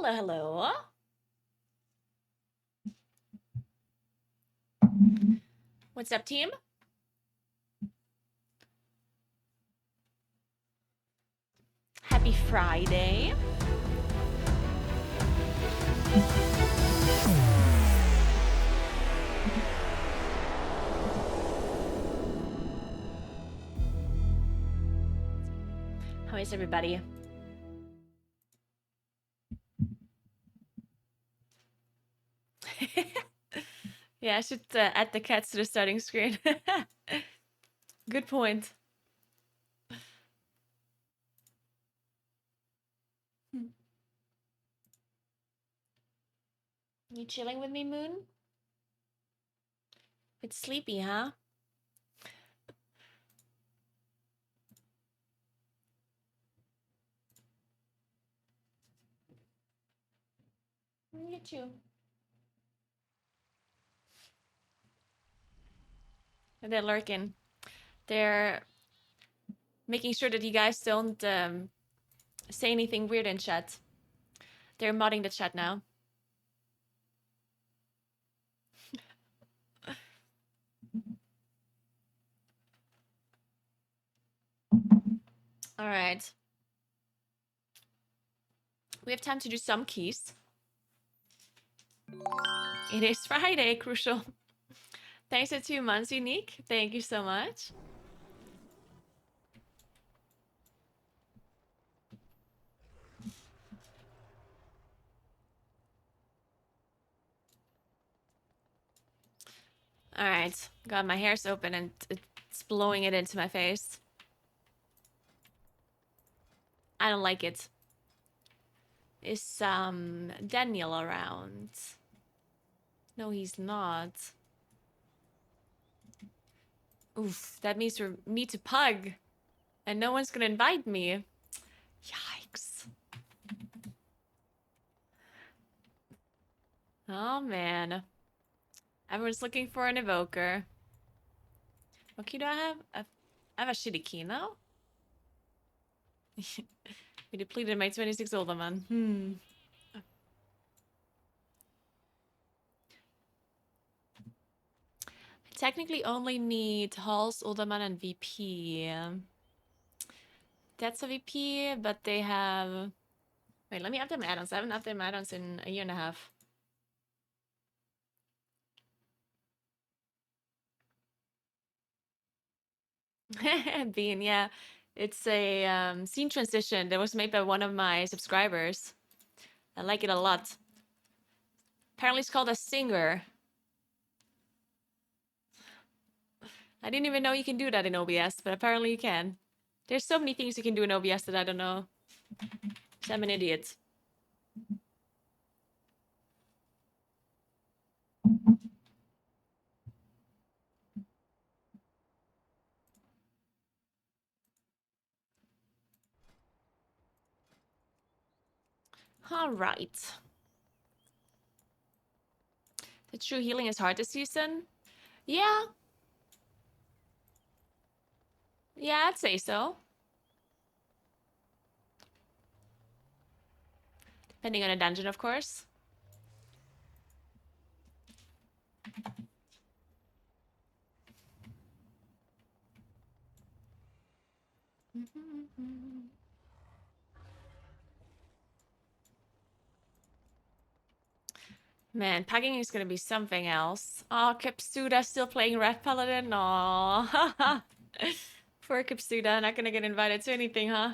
Hello, hello. What's up, team? Happy Friday. How is everybody? Yeah, I should add the cats to the starting screen. Good point. You chilling with me, Moon? It's sleepy, huh? You too. They're lurking. They're making sure that you guys don't say anything weird in chat. They're modding the chat now. All right. We have time to do some keys. It is Friday, Crucial. Thanks for 2 months, Unique. Thank you so much. All right. God, my hair's open and it's blowing it into my face. I don't like it. Is Daniel around? No, he's not. Oof, that means for me to pug. And no one's gonna invite me. Yikes. Oh, man. Everyone's looking for an evoker. What key do I have? I have a shitty key now? We depleted my 26 older man. I technically only need Halls, Uldaman, and VP. That's a VP, but they have... Wait, let me update my add-ons. I haven't updated my add-ons in a year and a half. Bean, yeah. It's a scene transition that was made by one of my subscribers. I like it a lot. Apparently it's called a singer. I didn't even know you can do that in OBS, but apparently you can. There's so many things you can do in OBS that I don't know. So I'm an idiot. All right. The true healing is hard this season? Yeah. Yeah, I'd say so. Depending on a dungeon, of course. Man, packing is gonna be something else. Oh, Kipsuda still playing Red Paladin? Aww. Poor Kipsuda, not gonna get invited to anything, huh?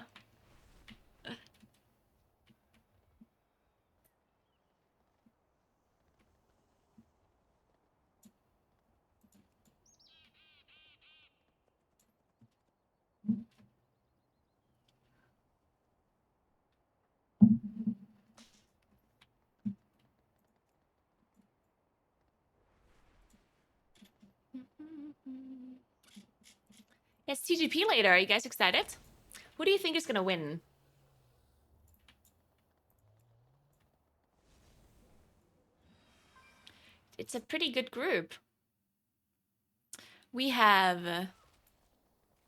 It's TGP later. Are you guys excited? Who do you think is gonna win? It's a pretty good group. We have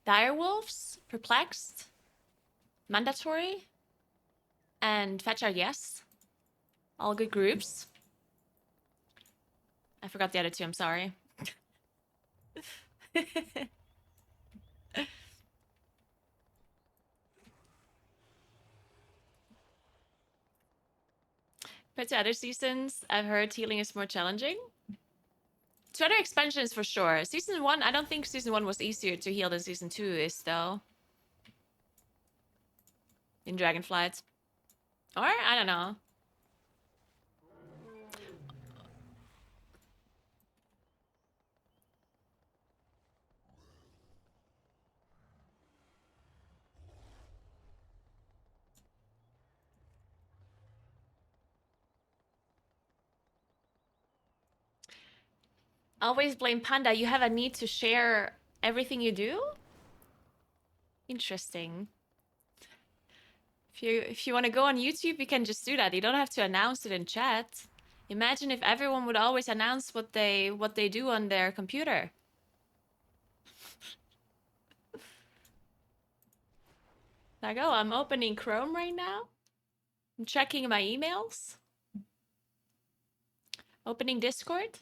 Direwolves, Perplexed, Mandatory, and Fetchard Yes. All good groups. I forgot the other two, I'm sorry. Compared to other seasons, I've heard healing is more challenging. To other expansions for sure. Season 1, I don't think Season 1 was easier to heal than Season 2 is, though. In Dragonflight. Or, I don't know. Always blame Panda. You have a need to share everything you do? Interesting. If you want to go on YouTube, you can just do that. You don't have to announce it in chat. Imagine if everyone would always announce what they do on their computer. Like, oh, I'm opening Chrome right now. I'm checking my emails. Opening Discord.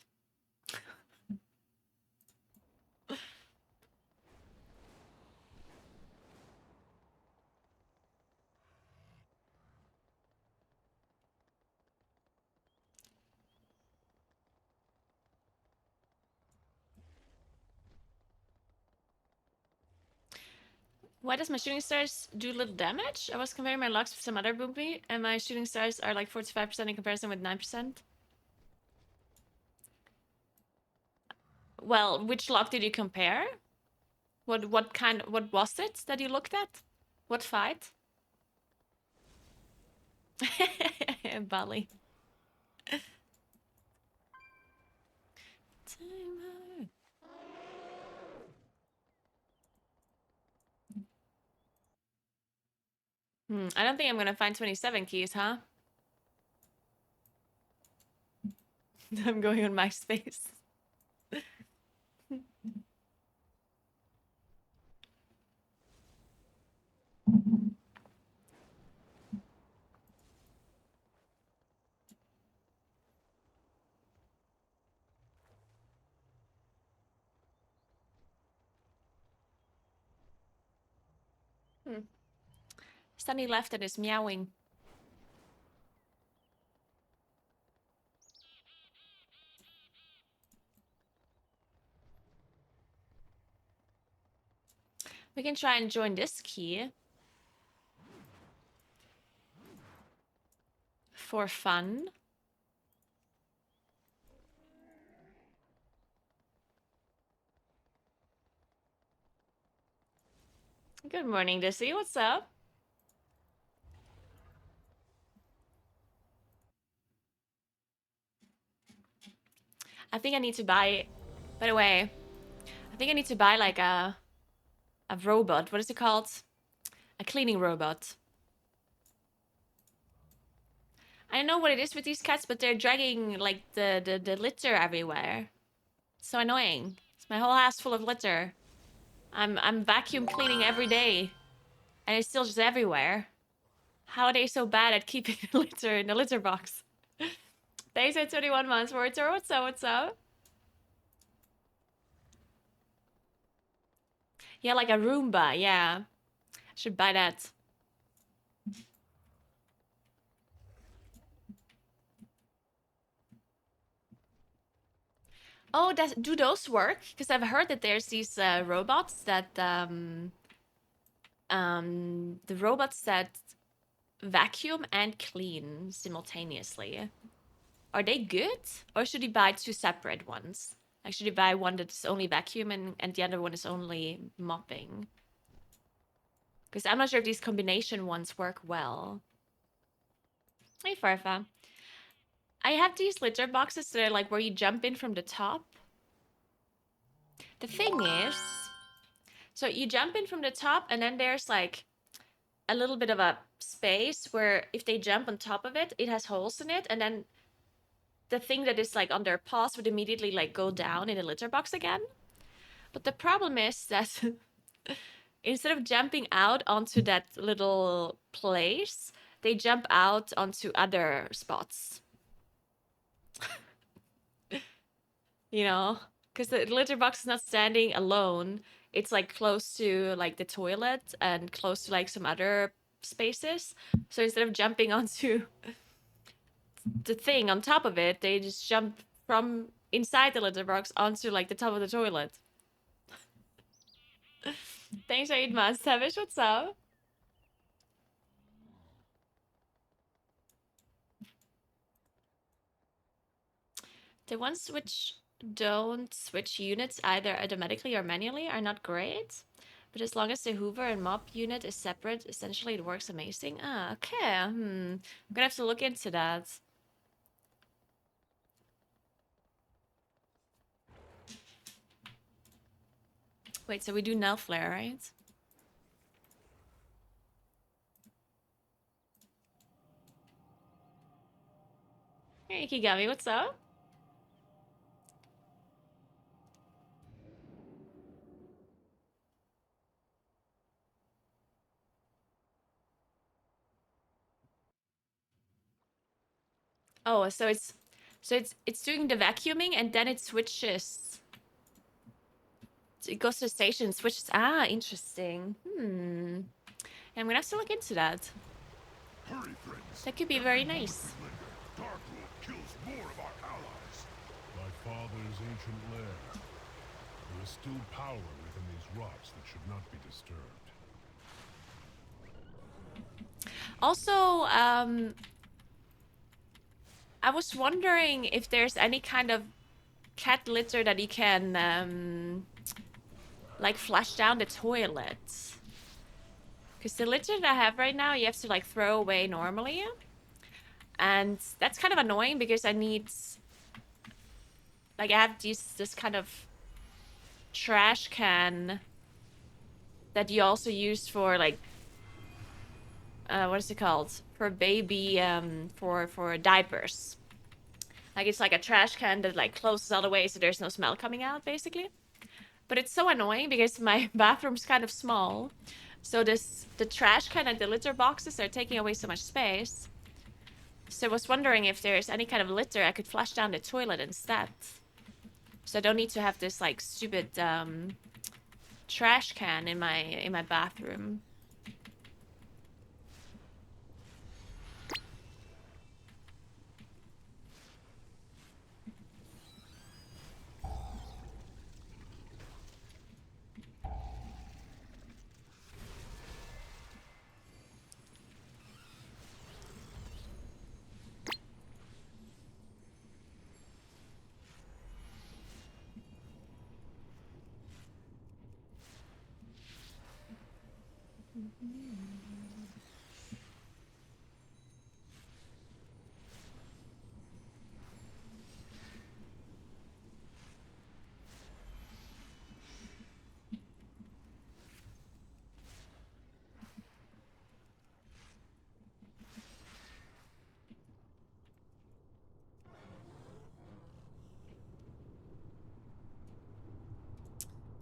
Why does my shooting stars do little damage? I was comparing my locks with some other boomy, and my shooting stars are like 45% in comparison with 9%. Well, which lock did you compare? What was it that you looked at? What fight? Bali. I don't think I'm gonna find 27 keys, huh? I'm going on MySpace. Sunny left and is meowing. We can try and join this key. For fun. Good morning, Dissy. What's up? I think I need to buy... By the way, I think I need to buy like a robot. What is it called? A cleaning robot. I don't know what it is with these cats, but they're dragging like the litter everywhere. It's so annoying. It's my whole house full of litter. I'm vacuum cleaning every day, and it's still just everywhere. How are they so bad at keeping the litter in the litter box? Thanks for 21 months, Wartor. What's up? What's up? Yeah, like a Roomba. Yeah, I should buy that. Oh, do those work? Because I've heard that there's these robots that the robots that vacuum and clean simultaneously. Are they good? Or should you buy two separate ones? Like, should you buy one that's only vacuum and the other one is only mopping? Because I'm not sure if these combination ones work well. Hey, Farfa. I have these litter boxes that are like where you jump in from the top. The thing is, so you jump in from the top and then there's like a little bit of a space where if they jump on top of it, it has holes in it, and then the thing that is like on their paws would immediately like go down in the litter box again. But the problem is that instead of jumping out onto that little place, they jump out onto other spots. you know, because the litter box is not standing alone. It's like close to like the toilet and close to like some other spaces. So instead of jumping onto the thing on top of it, they just jump from inside the litter box onto like the top of the toilet. Thanks, Aidman. Savage, what's up? The ones which don't switch units either automatically or manually are not great. But as long as the Hoover and Mop unit is separate, essentially it works amazing. Ah, okay. I'm gonna have to look into that. Wait, so we do Null Flare, right? Hey, Ikigami, what's up? Oh, so it's doing the vacuuming and then it switches. It goes to the station and switches. Ah, interesting. I'm gonna have to look into that. Hurry, friends. That could be very nice. Darkwood kills more of our allies. My father's ancient lair. There is still power within these rocks that should not be disturbed. Also, I was wondering if there's any kind of cat litter that you can, like, flush down the toilet. Because the litter that I have right now, you have to, like, throw away normally. And that's kind of annoying because I need... Like, I have this kind of trash can that you also use for, like... what is it called? For baby, for diapers. Like, it's like a trash can that, like, closes all the way so there's no smell coming out, basically. But it's so annoying because my bathroom's kind of small. So the trash can and the litter boxes are taking away so much space. So I was wondering if there's any kind of litter I could flush down the toilet instead. So I don't need to have this like stupid trash can in my bathroom.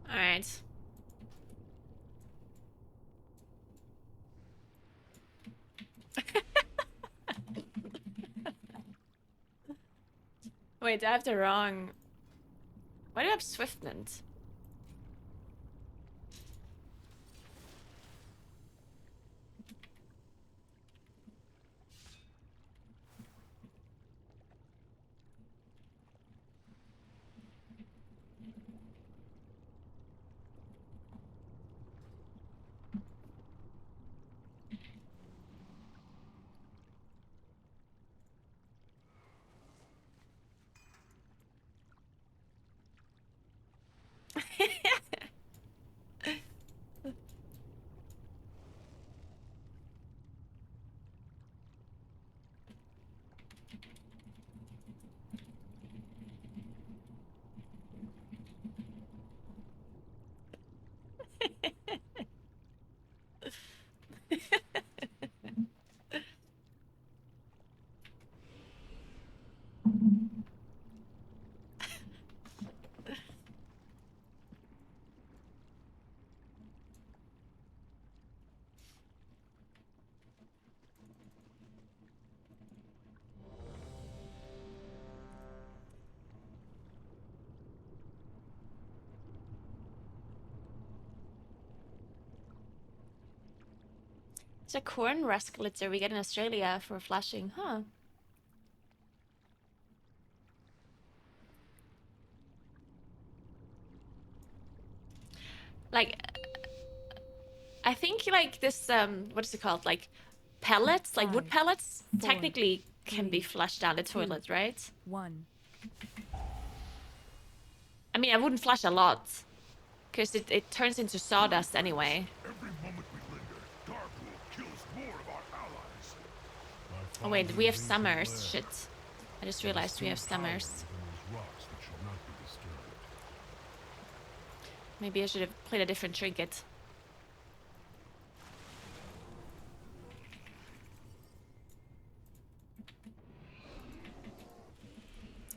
All right. Wait, I have the wrong... Why do I have Swiftment? It's a corn rascaliter we get in Australia for flashing, huh? Like, I think like this what is it called? Like pellets, like wood 5, pellets, 4, technically can be 3, flushed down the 2, toilet, right? 1. I mean, I wouldn't flush a lot, because it turns into sawdust anyway. Every moment we linger, Darkwood kills more of our allies. Oh wait, we have father's ancient summers. lair. Shit. I just There is realized we have still power summers. within these rocks that should not be disturbed. Maybe I should have played a different trinket.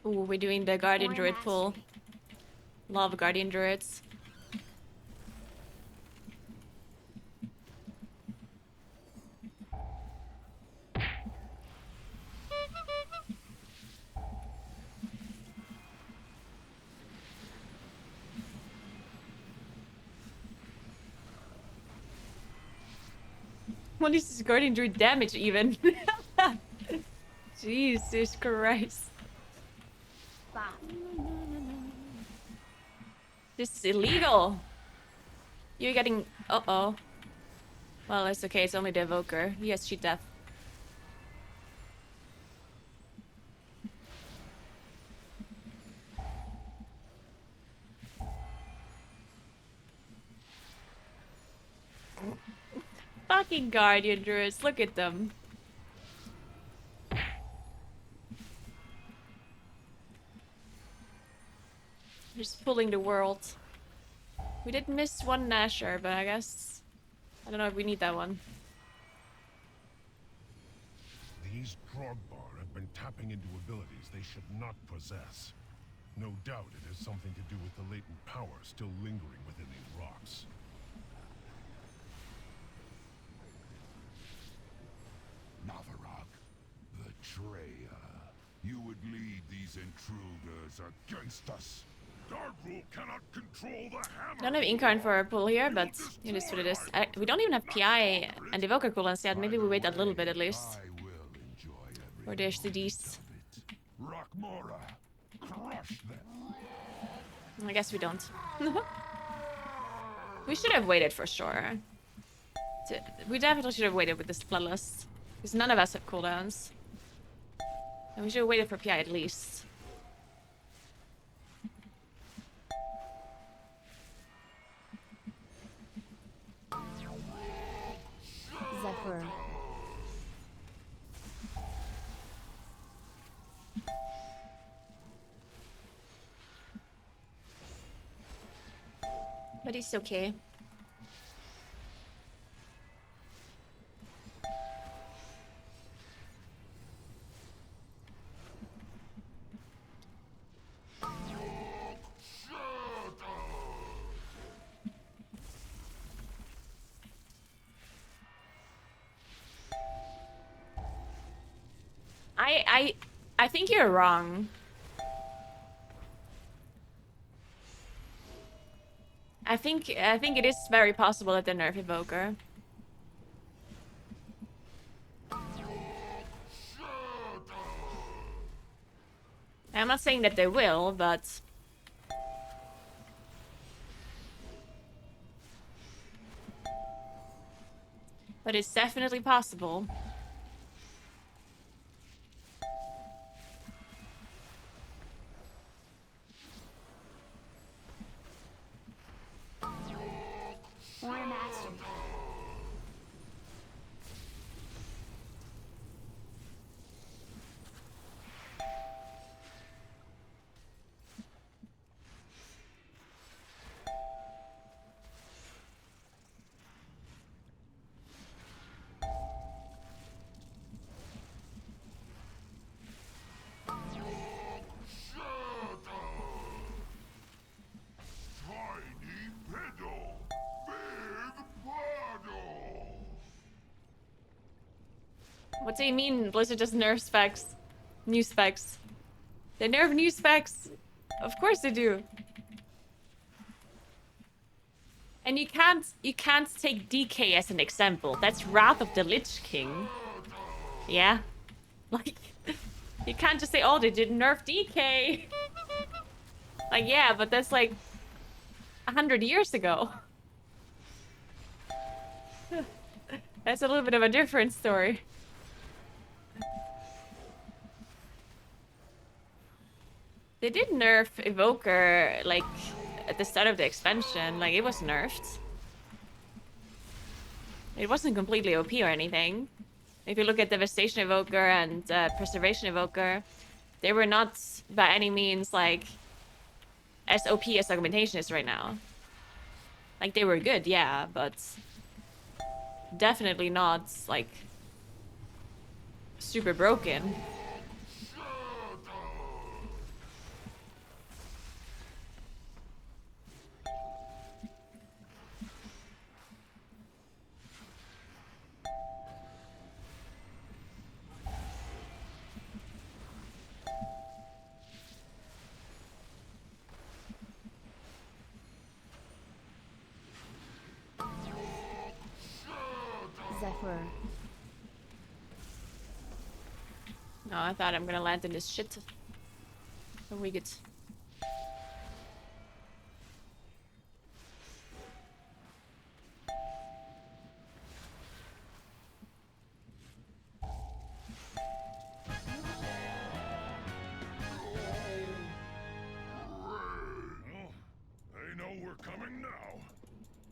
Ooh, we're doing the Guardian Druid pull. Love Guardian Druids. What is this Guardian Druid damage even? Jesus Christ. This is illegal. You're getting... Uh-oh. Well, it's okay. It's only the Evoker. He has cheat death. Fucking Guardian Druids. Look at them. Just pulling the world. We did miss one Nasher, but I guess... I don't know if we need that one. These Drogbar have been tapping into abilities they should not possess. No doubt it has something to do with the latent power still lingering within these rocks. Navarok, betrayer. You would lead these intruders against us. Darkwood cannot control the hammer. Don't have Incarn for a pull here, but it is what it is. We don't even have PI and Evoker cooldowns yet. Maybe we wait a little bit at least. I will enjoy every For their moment CDs. of it. Rockmora, crush them. I guess we don't. We should have waited for sure. We definitely should have waited with this bloodlust. Because none of us have cooldowns. And we should have waited for PI at least. Zephyr. But it's okay. I think you're wrong. I think it is very possible that they nerf Evoker. I'm not saying that they will, but it's definitely possible. Tiny pedo, big paddle. What do you mean Blizzard just nerf specs? New specs. They nerf new specs. Of course they do. And you can't take DK as an example. That's Wrath of the Lich King. Yeah. Like, you can't just say, oh, they did nerf DK. Like, yeah, but that's like 100 years ago. That's a little bit of a different story. They did nerf Evoker, like, at the start of the expansion. Like, it was nerfed. It wasn't completely OP or anything. If you look at Devastation Evoker and Preservation Evoker, they were not by any means, like, as OP as Augmentation is right now. Like, they were good, yeah, but definitely not, like, super broken. Zephyr. No, I thought I'm gonna land in this shit. So we get... Well, they know we're coming now.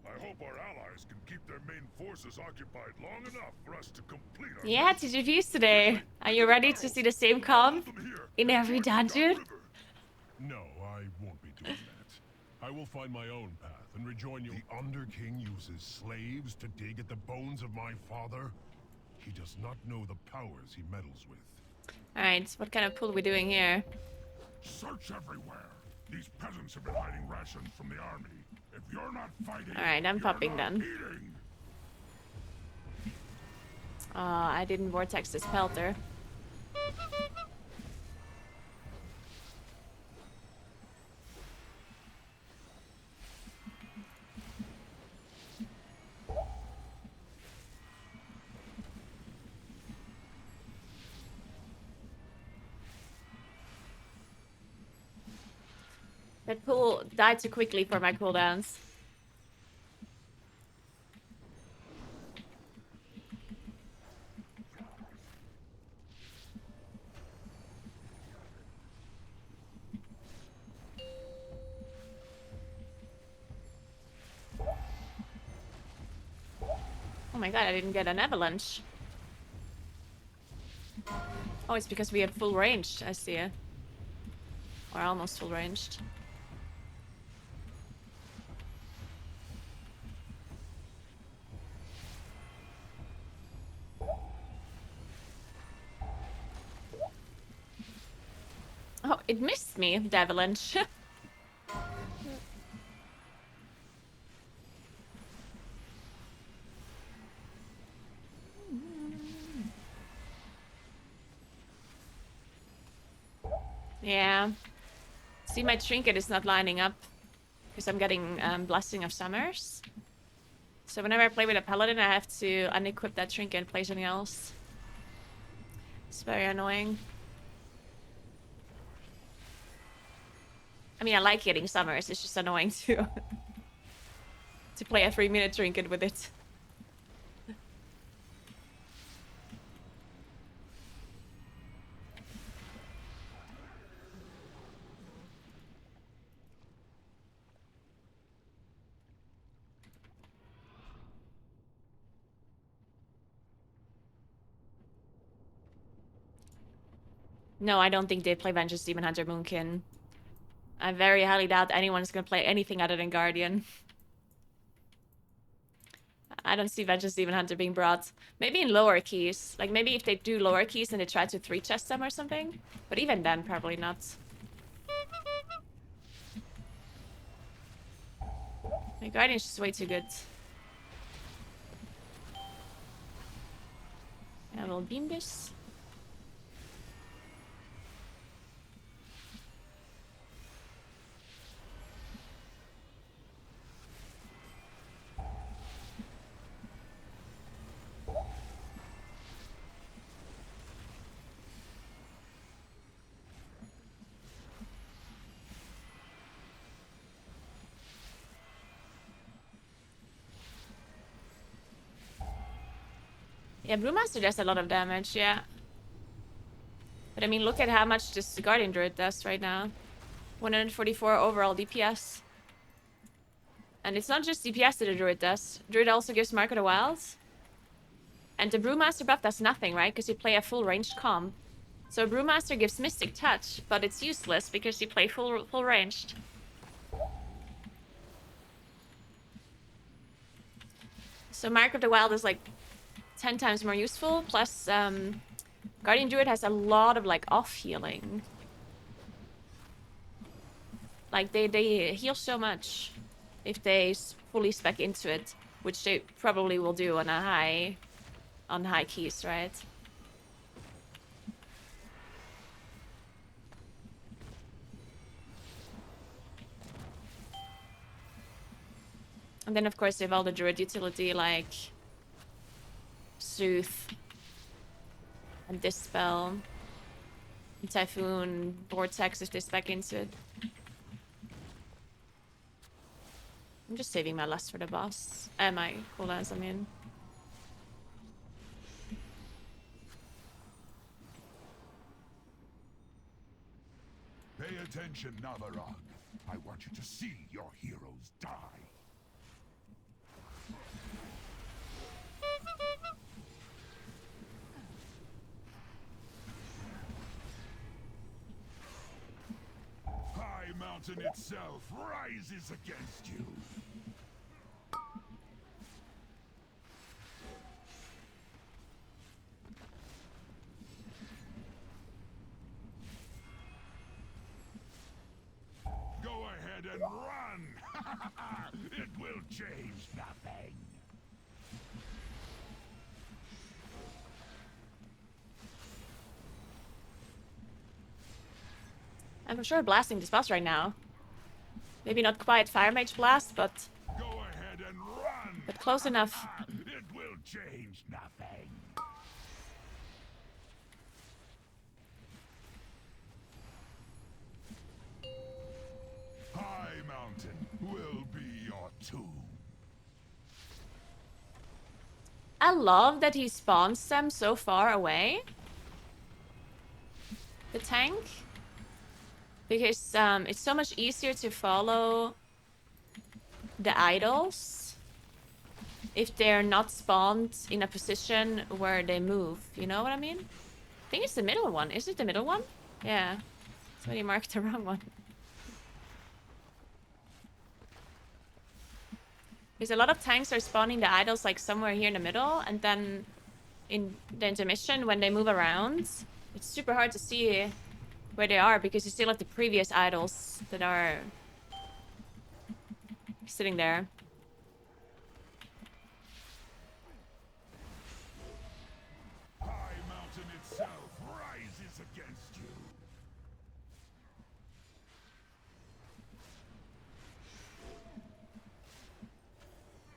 I hope our allies can keep their main forces occupied long enough for us to complete our Yeah, mission. TGPs today. Are you ready to see the same comp in every dungeon? No, I won't be doing that. I will find my own path and rejoin you. The Underking uses slaves to dig at the bones of my father? He does not know the powers he meddles with. Alright, what kind of pull are we doing here? Search everywhere. These peasants have been hiding rations from the army. If you're not fighting, Alright, I'm you're popping not then. eating. I didn't vortex this pelter. That pull died too quickly for my cooldowns. Oh my god, I didn't get an avalanche. Oh, it's because we have full ranged, I see it. Or almost full ranged. Oh, it missed me, the avalanche. Yeah. See, my trinket is not lining up. Because I'm getting Blessing of Summers. So whenever I play with a paladin, I have to unequip that trinket and play something else. It's very annoying. I mean, I like getting Summers. It's just annoying to to play a 3-minute trinket with it. No, I don't think they play Vengeance Demon Hunter Moonkin. I very highly doubt anyone's gonna play anything other than Guardian. I don't see Vengeance Demon Hunter being brought. Maybe in lower keys. Like, maybe if they do lower keys and they try to 3-chest them or something. But even then, probably not. My Guardian's just way too good. I will beam this. Yeah, Brewmaster does a lot of damage, yeah. But I mean, look at how much this Guardian Druid does right now. 144 overall DPS. And it's not just DPS that the Druid does. Druid also gives Mark of the Wilds. And the Brewmaster buff does nothing, right? Because you play a full ranged comp. So Brewmaster gives Mystic Touch, but it's useless because you play full ranged. So Mark of the Wild is like 10 times more useful. Plus, Guardian Druid has a lot of like off healing. Like they heal so much if they fully spec into it, which they probably will do on high keys, right? And then of course they have all the Druid utility like Soothe and Dispel, and Typhoon, Vortex if they spec into it. I'm just saving my lust for the boss. My cooldowns, I mean. Pay attention, Navarag. I want you to see your heroes die. High Mountain itself rises against you. Go ahead and run! It will change nothing. I'm for sure blasting this boss right now. Maybe not quite Fire Mage Blast, but Go ahead and run! but close enough. It will change nothing. High Mountain will be your tomb. I love that he spawns them so far away. The tank. Because it's so much easier to follow the idols if they're not spawned in a position where they move. You know what I mean? I think it's the middle one. Is it the middle one? Yeah. Somebody marked the wrong one. Because a lot of tanks are spawning the idols like somewhere here in the middle, and then in the intermission when they move around, it's super hard to see where they are because you still have the previous idols that are sitting there. High Mountain itself rises against you.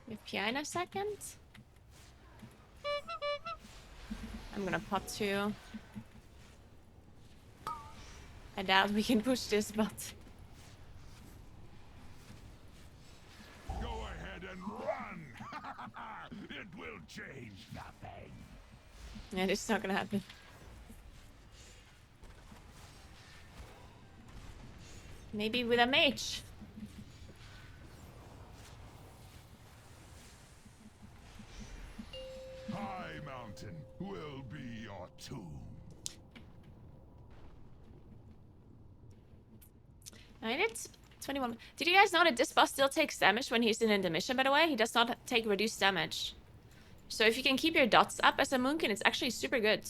We have PI in a second. I'm gonna pot 2. I doubt we can push this, but Go ahead and run! It will change nothing. yeah, this is not gonna happen. Maybe with a mage. High Mountain will be your tomb. I did 21. Did you guys know that this boss still takes damage when he's in intermission, by the way? He does not take reduced damage. So if you can keep your dots up as a Moonkin, it's actually super good.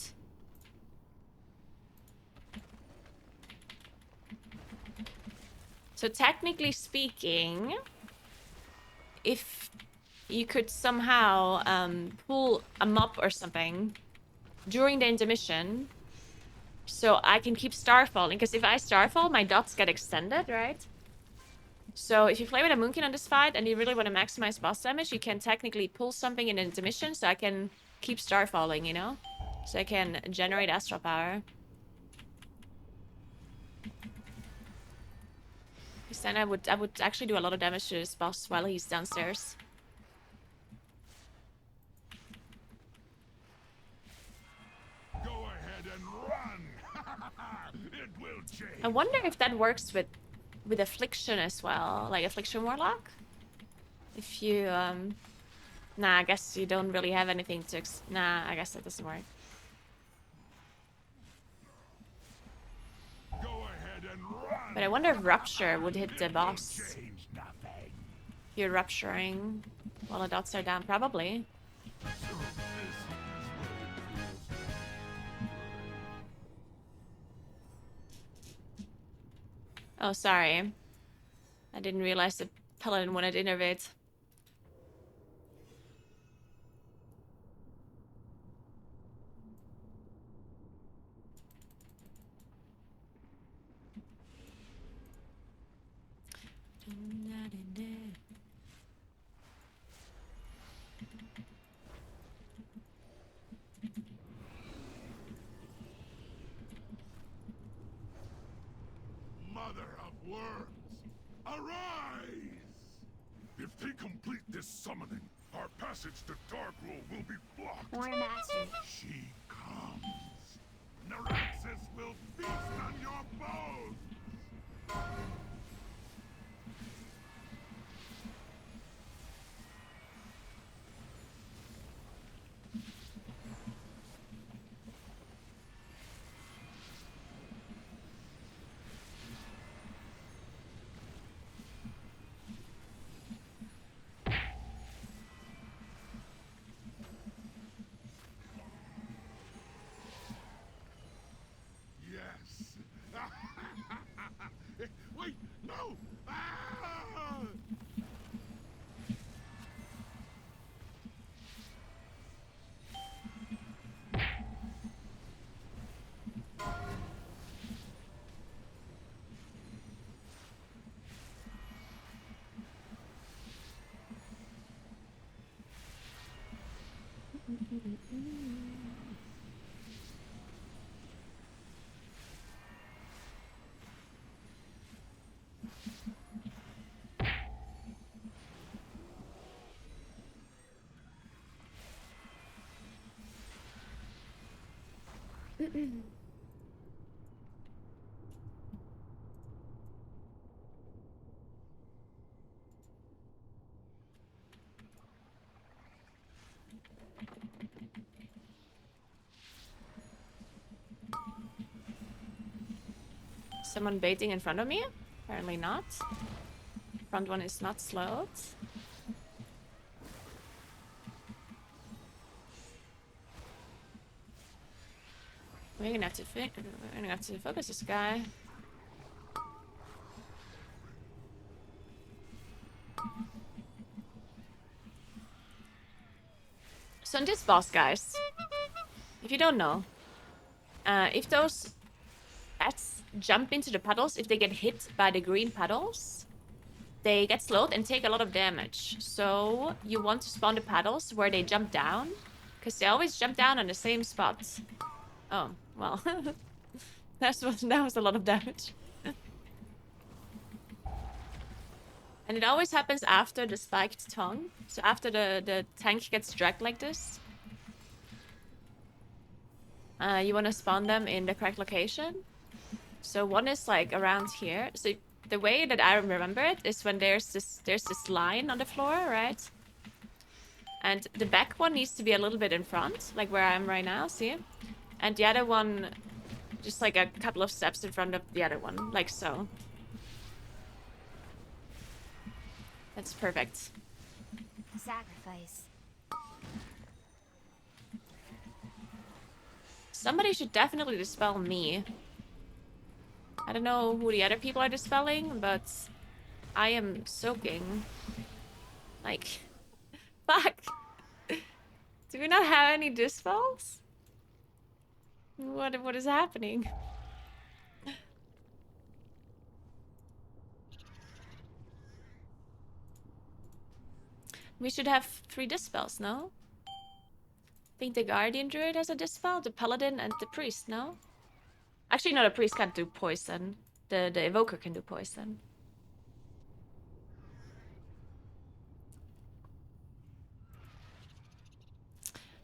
So technically speaking, if you could somehow pull a mop or something during the intermission, so I can keep starfalling, because if I starfall, my dots get extended, right? So if you play with a Moonkin on this fight and you really want to maximize boss damage, you can technically pull something in intermission so I can keep starfalling, you know? So I can generate astral power. Because then I would actually do a lot of damage to this boss while he's downstairs. change. I wonder if that works with Affliction as well, like Affliction Warlock. If you nah, I guess you don't really have anything to nah, I guess that doesn't work. Go ahead and run. But I wonder if Rupture would hit the boss. Change nothing. You're rupturing while the dots are down, probably. Oh, sorry. I didn't realize the paladin wanted to innervate. Mother of worms, arise! If they complete this summoning, our passage to Darkroll will be blocked. War Master. She comes. Neuraxis will feast on your bones! Yes. Wait, no! Ah! Someone baiting in front of me? Apparently not. Front one is not slowed. We're gonna have to focus this guy. So in this boss, guys, if you don't know, if those bats jump into the puddles, if they get hit by the green puddles, they get slowed and take a lot of damage. So you want to spawn the puddles where they jump down, because they always jump down on the same spot. Oh, well, that was a lot of damage. And it always happens after the spiked tongue. So after the tank gets dragged like this. You want to spawn them in the correct location. So one is like around here. So the way that I remember it is when there's this line on the floor, right? And the back one needs to be a little bit in front, like where I am right now, see? And the other one, just like a couple of steps in front of the other one, like so. That's perfect. Sacrifice. Somebody should definitely dispel me. I don't know who the other people are dispelling, but I am soaking. Like, fuck. Do we not have any dispels? What is happening? We should have 3 dispels, no? I think the Guardian Druid has a dispel, the Paladin, and the Priest, no? Actually, no, the Priest can't do poison. The Evoker can do poison.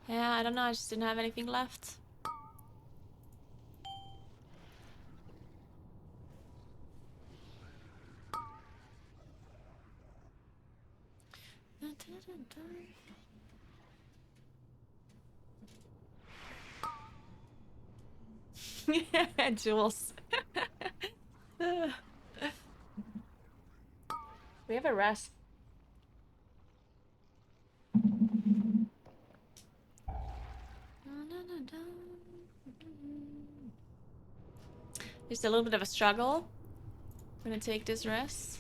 Yeah, I don't know, I just didn't have anything left. Jules. We have a rest. Just a little bit of a struggle. I'm gonna take this rest.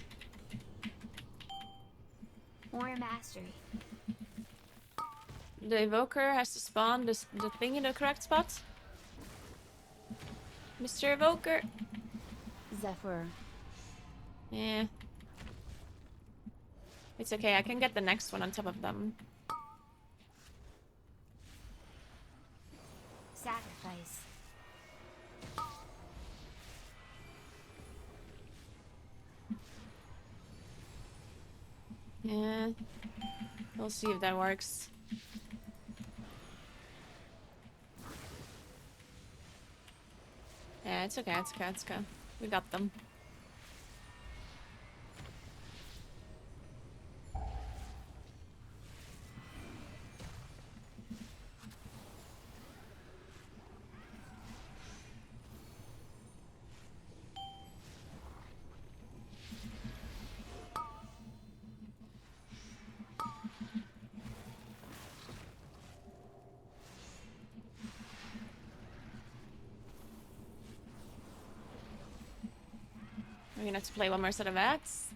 More mastery. The evoker has to spawn the thing in the correct spot. Mr. Evoker. Zephyr. Yeah. It's okay, I can get the next one on top of them. Sacrifice. Yeah. We'll see if that works. Yeah, it's okay, it's okay, it's okay. We got them. We're gonna have to play one more set of ads.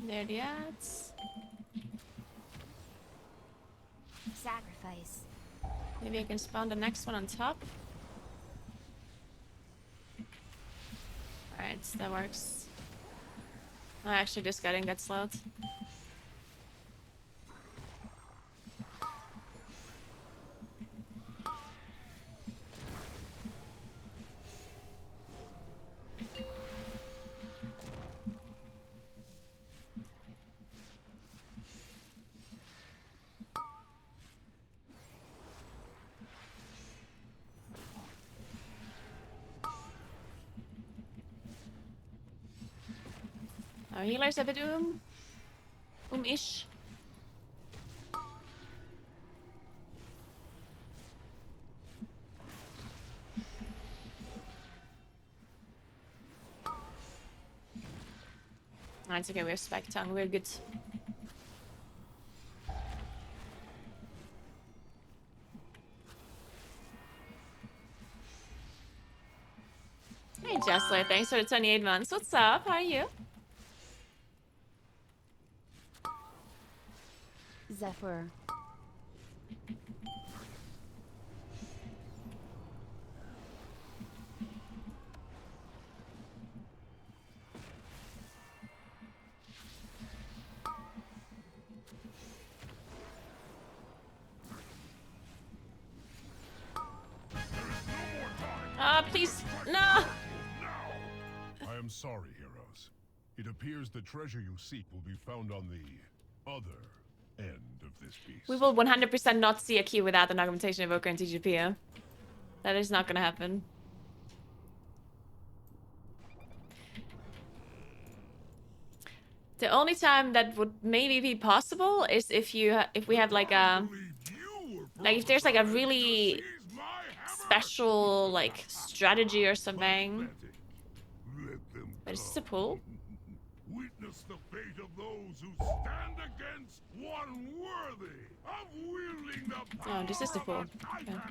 There are the ads. Sacrifice. Maybe I can spawn the next one on top. Alright, that works. Oh, actually, this guy didn't get slowed. Our healers have it ish. Oh, it's okay, we have Spike Tongue, we're good. Hey Jessler, thanks for the 28 months. What's up? How are you? Zephyr. Please, no! I am sorry, heroes. It appears the treasure you seek will be found on the other end of this beast. We will 100% not see a queue without an augmentation evoker in TGP. Yeah? That is not gonna happen. The only time that would maybe be possible is if we have like a if there's like a really special like strategy or something. But is this a pull? Witness the fate of those who stand against one worthy of wielding the power Oh, this is the pull. of a titan.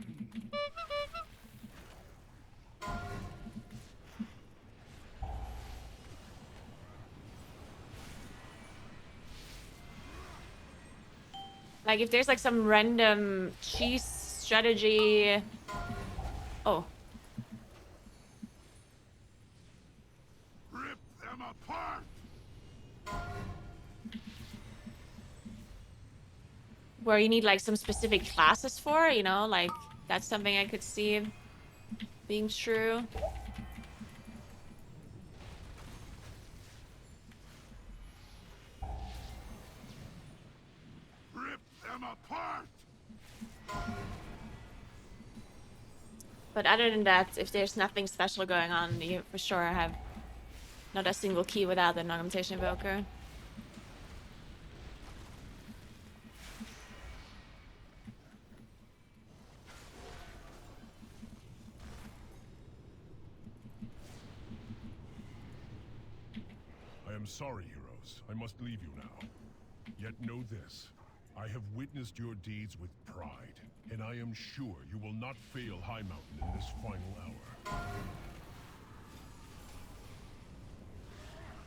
Like if there's like some random cheese strategy. Oh. Rip them apart. Where you need like some specific classes for, you know, like that's something I could see being true. But other than that, if there's nothing special going on, you for sure have not a single key without an augmentation evoker. I am sorry, heroes. I must leave you now. Yet know this. I have witnessed your deeds with pride, and I am sure you will not fail High Mountain in this final hour.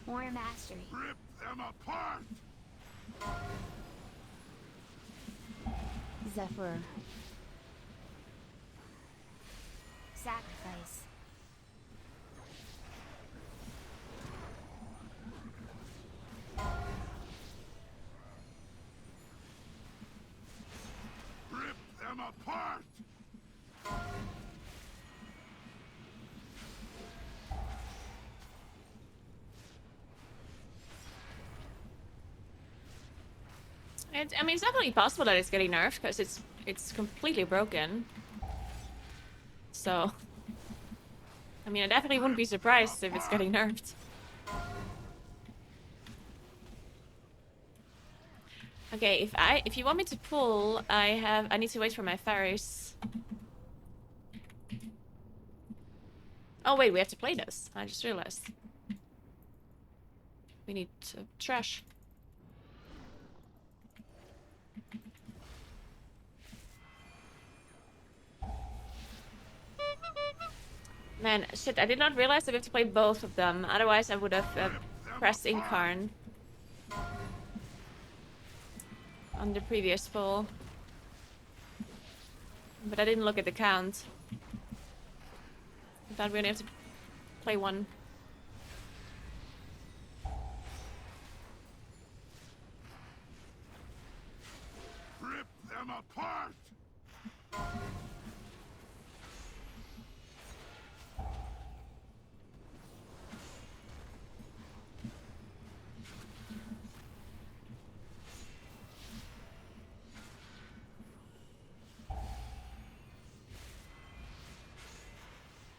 More mastery. Rip them apart! Zephyr. Sacrifice. Rip them apart! I mean, it's definitely possible that it's getting nerfed because it's completely broken. So, I mean, I definitely wouldn't be surprised if it's getting nerfed. Okay, if you want me to pull, I need to wait for my ferries. Oh wait, we have to play this. I just realized. We need trash. Man, shit, I did not realize that we have to play both of them. Otherwise, I would have pressed Incarn on the previous poll. But I didn't look at the count. I thought we only have to play one. Rip them apart!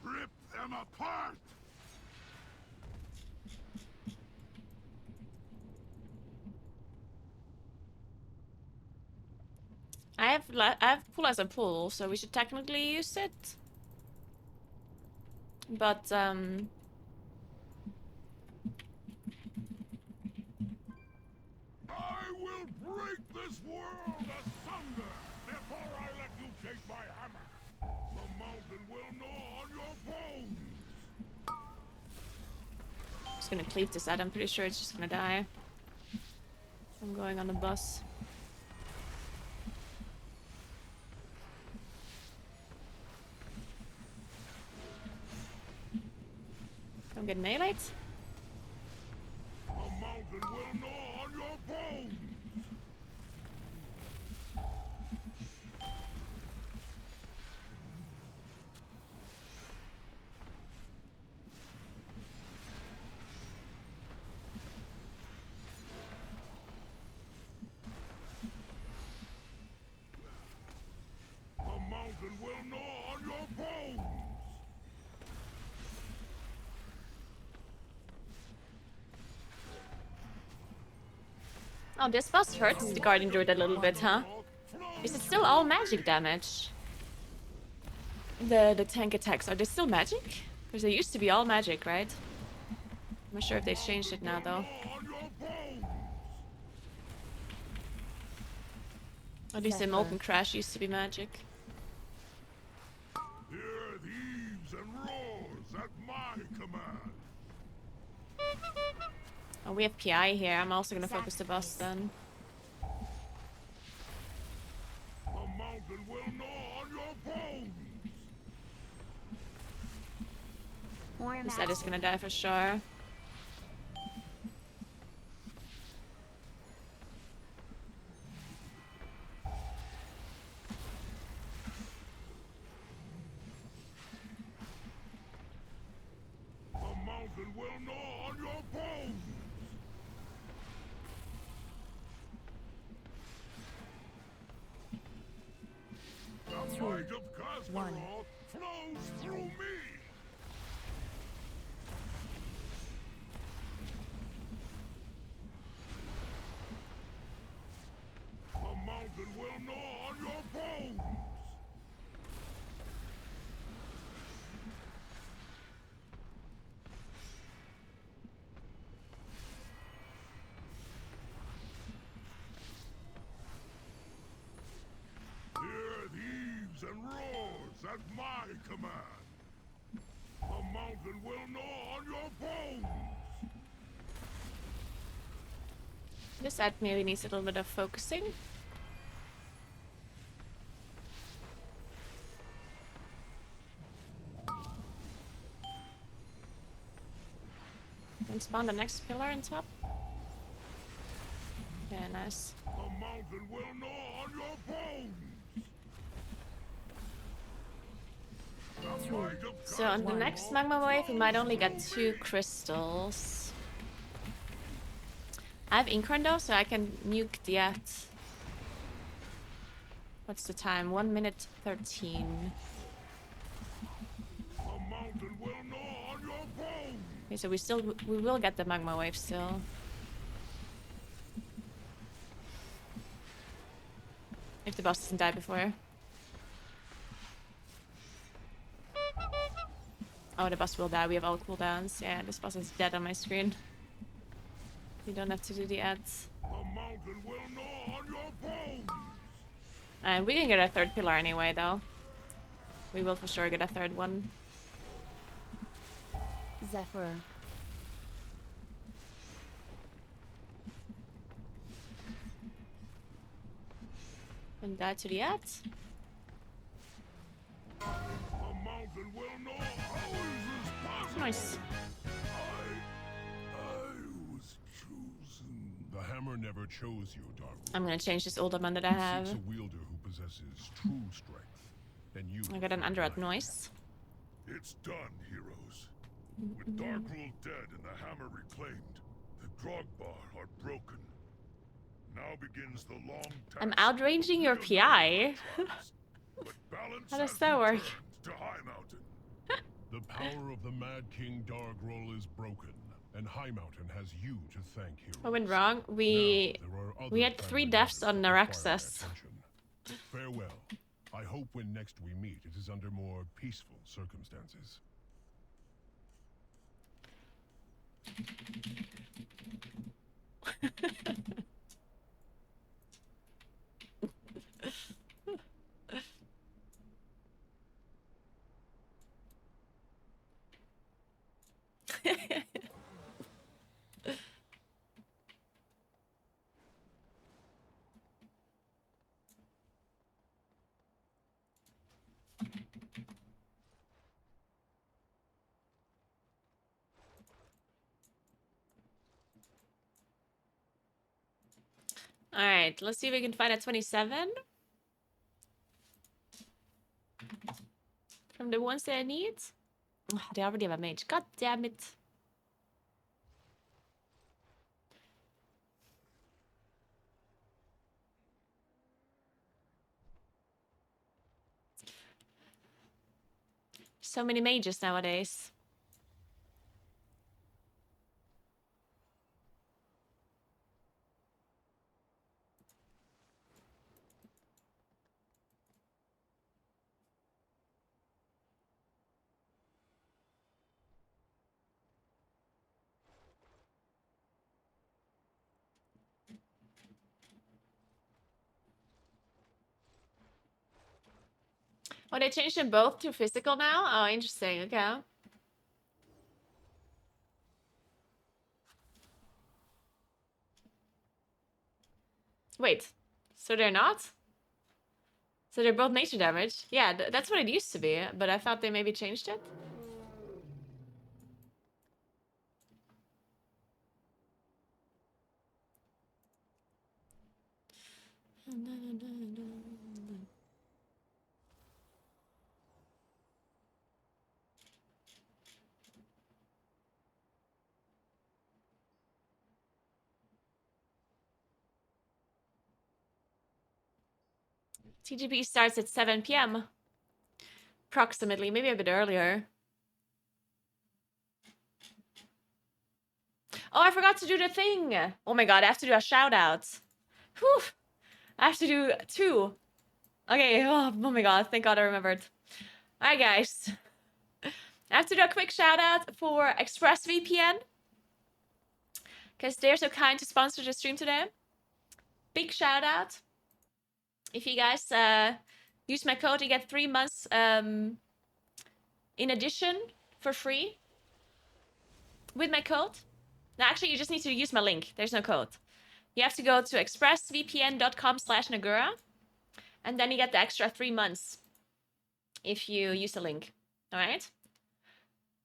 Rip them apart! I have pull as a pull, so we should technically use it. But I will break this world asunder before I let you take my hammer. The mountain will gnaw on your bones. I'm just gonna cleave this out. I'm pretty sure it's just gonna die. I'm going on the bus. Don't get melee. The mountain will gnaw on your bones. The mountain will gnaw on your bones. Oh, this boss hurts the Guardian Druid a little bit, huh? Is it still all magic damage? The tank attacks, are they still magic? Because they used to be all magic, right? I'm not sure if they changed it now, though. On your bones. At least the Molten Crash used to be magic. Hear the eaves and roars at my command. Oh, we have PI here. I'm also gonna focus the boss then. The mountain will gnaw on your bones. More This side is mastery. gonna die for sure. The mountain will gnaw on your bones. The might of Kasparov flows through me. The mountain will gnaw on your bones. Hear the heaves and roars at my command. The mountain will gnaw on your bones. This ad maybe needs a little bit of focusing. And spawn the next pillar on top. Yeah, nice. The mountain will gnaw on your bones. The might of So on the next magma wave, we might only get 2 crystals. I have Incarn though, so I can nuke the ad. What's the time? 1 minute 13. The mountain will gnaw on your bones. Okay, so we will get the magma wave still. If the boss doesn't die before. Oh, the boss will die. We have all cooldowns. Yeah, this boss is dead on my screen. You don't have to do the ads. The mountain will gnaw on your bones. And we can get a 3rd pillar anyway, though. We will for sure get a 3rd one. Zephyr. And die to the ads. The mountain will gnaw. How is this possible? Nice. I was chosen. The hammer never chose you, Dark. I'm gonna change this old one that I have. Seeks a wielder who possesses true strength, and you. I got an underat noise. It's done, heroes. With Dark Rule dead and the hammer reclaimed, the Drogbar are broken. Now begins the long task. I'm outranging your PI. But balance How does has that work? returned to High Mountain. The power of the Mad King Darkroll is broken, and High Mountain has you to thank, heroes. What went wrong? We had 3 deaths on Naraxus. Farewell. I hope when next we meet, it is under more peaceful circumstances. Alright, let's see if we can find a 27. From the ones that I need. Oh, they already have a mage. God damn it. So many mages nowadays. Oh, they changed them both to physical now? Oh, interesting. Okay. Wait. So they're not? So they're both nature damage? Yeah, that's what it used to be. But I thought they maybe changed it. TGP starts at 7 p.m. Approximately, maybe a bit earlier. Oh, I forgot to do the thing. Oh my god, I have to do a shout out. Whew. I have to do 2. Okay, oh my god, thank god I remembered. Alright guys. I have to do a quick shout out for ExpressVPN. Because they're so kind to sponsor the stream today. Big shout out. If you guys use my code, you get 3 months in addition for free with my code. No, actually, you just need to use my link. There's no code. You have to go to expressvpn.com/Naguura, and then you get the extra 3 months if you use the link. All right?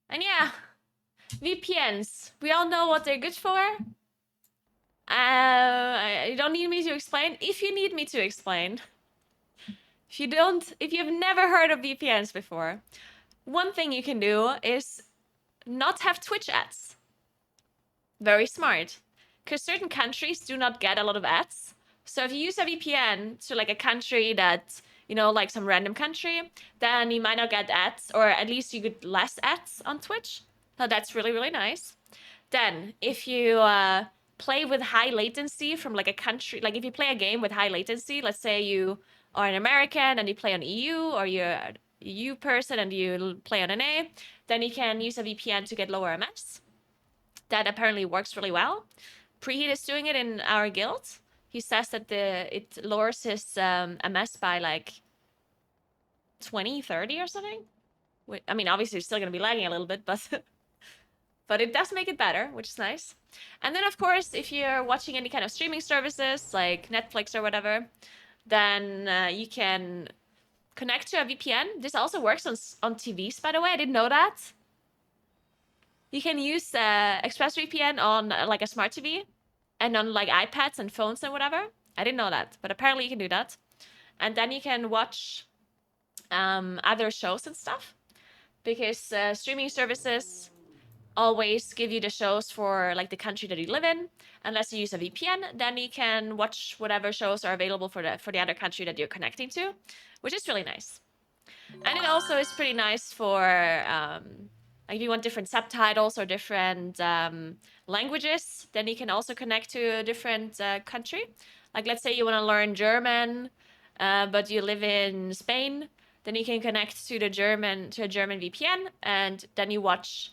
And yeah, VPNs. We all know what they're good for. You don't need me to explain. If you need me to explain, if you've never heard of VPNs before, one thing you can do is not have Twitch ads. Very smart. Because certain countries do not get a lot of ads. So if you use a VPN to like a country that, like some random country, then you might not get ads, or at least you get less ads on Twitch. So that's really, really nice. Then if you play with high latency from like a country, like if you play a game with high latency, let's say you are an American and you play on EU, or you're a EU person and you play on NA, then you can use a VPN to get lower MS. That apparently works really well. Preheat is doing it in our guild. He says that it lowers his MS by like 20, 30 or something. I mean, obviously, it's still going to be lagging a little bit, but but it does make it better, which is nice. And then, of course, if you're watching any kind of streaming services like Netflix or whatever, then you can connect to a VPN. This also works on TVs, by the way. I didn't know that. You can use ExpressVPN on like a smart TV and on like iPads and phones and whatever. I didn't know that, but apparently you can do that. And then you can watch other shows and stuff, because streaming services always give you the shows for like the country that you live in. Unless you use a VPN, then you can watch whatever shows are available for the other country that you're connecting to, which is really nice. And it also is pretty nice for like if you want different subtitles or different languages, then you can also connect to a different country. Like let's say you want to learn German, but you live in Spain, then you can connect to a German VPN, and then you watch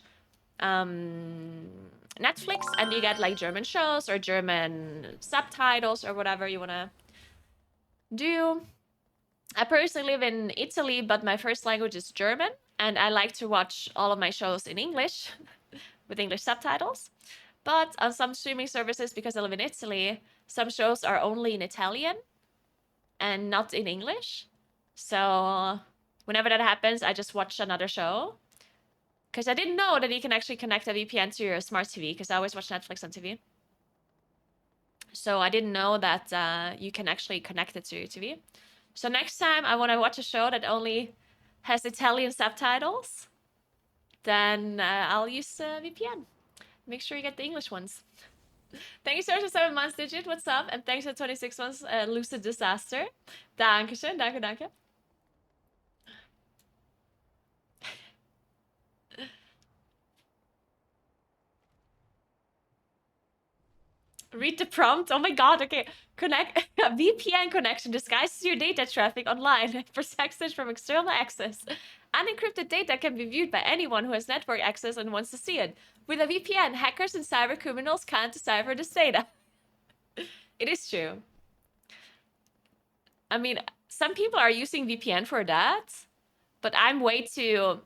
Netflix, and you get like German shows or German subtitles or whatever you want to do. I personally live in Italy, but my first language is German, and I like to watch all of my shows in English with English subtitles. But on some streaming services, because I live in Italy, some shows are only in Italian and not in English. So whenever that happens, I just watch another show. Because I didn't know that you can actually connect a VPN to your smart TV, because I always watch Netflix on TV. So I didn't know that you can actually connect it to your TV. So next time I want to watch a show that only has Italian subtitles, then I'll use VPN. Make sure you get the English ones. Thank you so much for 7 months, Digit. What's up? And thanks for 26 months, Lucid Disaster. Dankeschön, danke, danke. Read the prompt. Oh my god, okay. Connect a VPN connection disguises your data traffic online and protects it from external access. Unencrypted data can be viewed by anyone who has network access and wants to see it. With a VPN, hackers and cyber criminals can't decipher this data. It is true. I mean, some people are using VPN for that, but I'm way too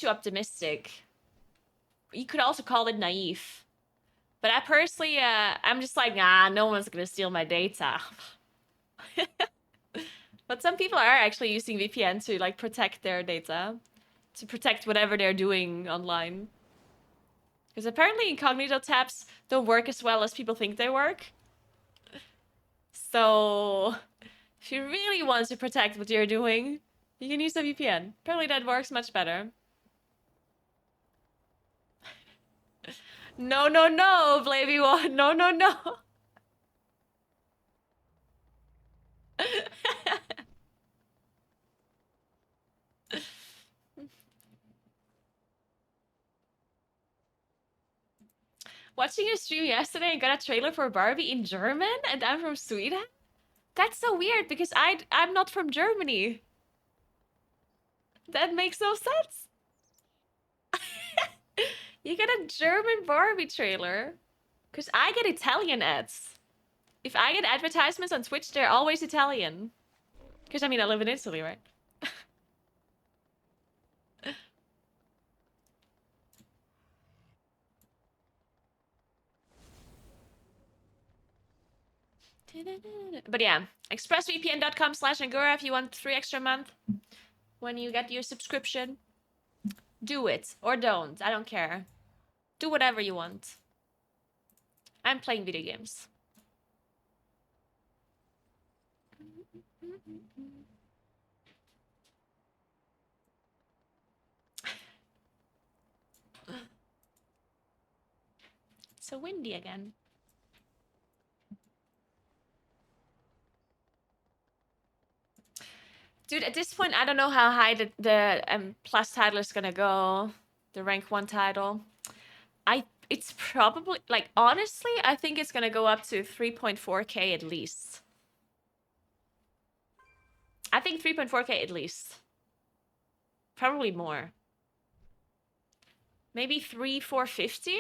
optimistic. You could also call it naive. But I personally, I'm just like, nah, no one's gonna steal my data. But some people are actually using VPN to like protect their data, to protect whatever they're doing online. Because apparently incognito tabs don't work as well as people think they work. So if you really want to protect what you're doing, you can use a VPN. Apparently that works much better. No, no, no, Blavey one. No, no, no. Watching your stream yesterday and got a trailer for Barbie in German, and I'm from Sweden? That's so weird because I'm not from Germany. That makes no sense. You get a German Barbie trailer. Because I get Italian ads. If I get advertisements on Twitch, they're always Italian. Because, I mean, I live in Italy, right? But yeah, expressvpn.com/Naguura if you want 3 extra month when you get your subscription. Do it. Or don't. I don't care. Do whatever you want. I'm playing video games. It's so windy again. Dude, at this point, I don't know how high the plus title is gonna go. The rank 1 title. It's probably, like, honestly, I think it's gonna go up to 3.4k at least. I think 3.4k at least. Probably more. Maybe 3,450?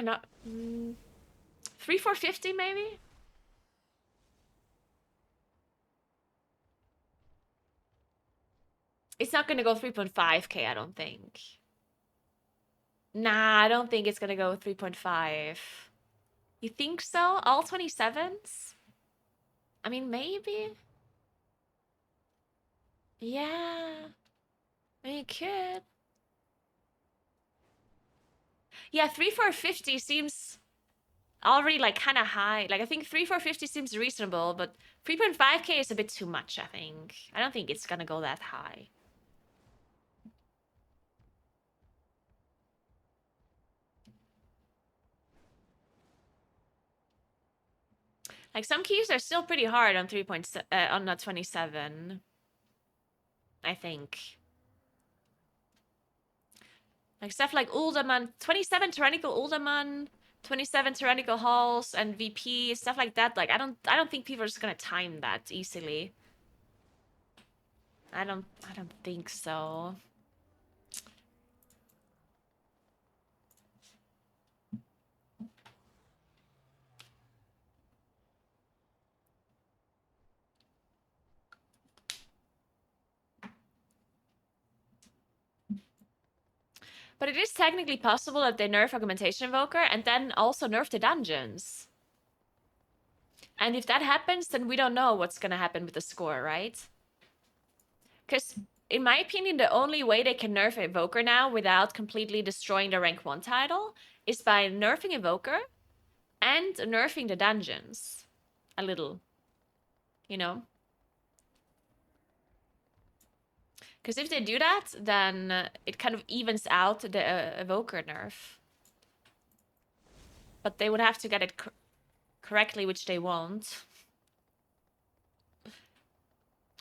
Not... 3,450 maybe? It's not gonna go 3.5k, I don't think. Nah, I don't think it's gonna go 3.5. You think so? All 27s? I mean, maybe? Yeah. I mean, it could. Yeah, 3,450 seems already, like, kind of high. Like, I think 3,450 seems reasonable, but 3.5k is a bit too much, I think. I don't think it's gonna go that high. Like, some keys are still pretty hard on 3.7, on the 27. I think. Like, stuff like Uldaman, 27 Tyrannical Uldaman, 27 Tyrannical Halls, and VP, stuff like that. Like, I don't think people are just gonna time that easily. I don't think so. But it is technically possible that they nerf Augmentation Invoker and then also nerf the dungeons. And if that happens, then we don't know what's gonna happen with the score, right? Because, in my opinion, the only way they can nerf Evoker now without completely destroying the rank 1 title is by nerfing Evoker and nerfing the dungeons. A little. You know? Because if they do that, then it kind of evens out the Evoker nerf. But they would have to get it correctly, which they won't.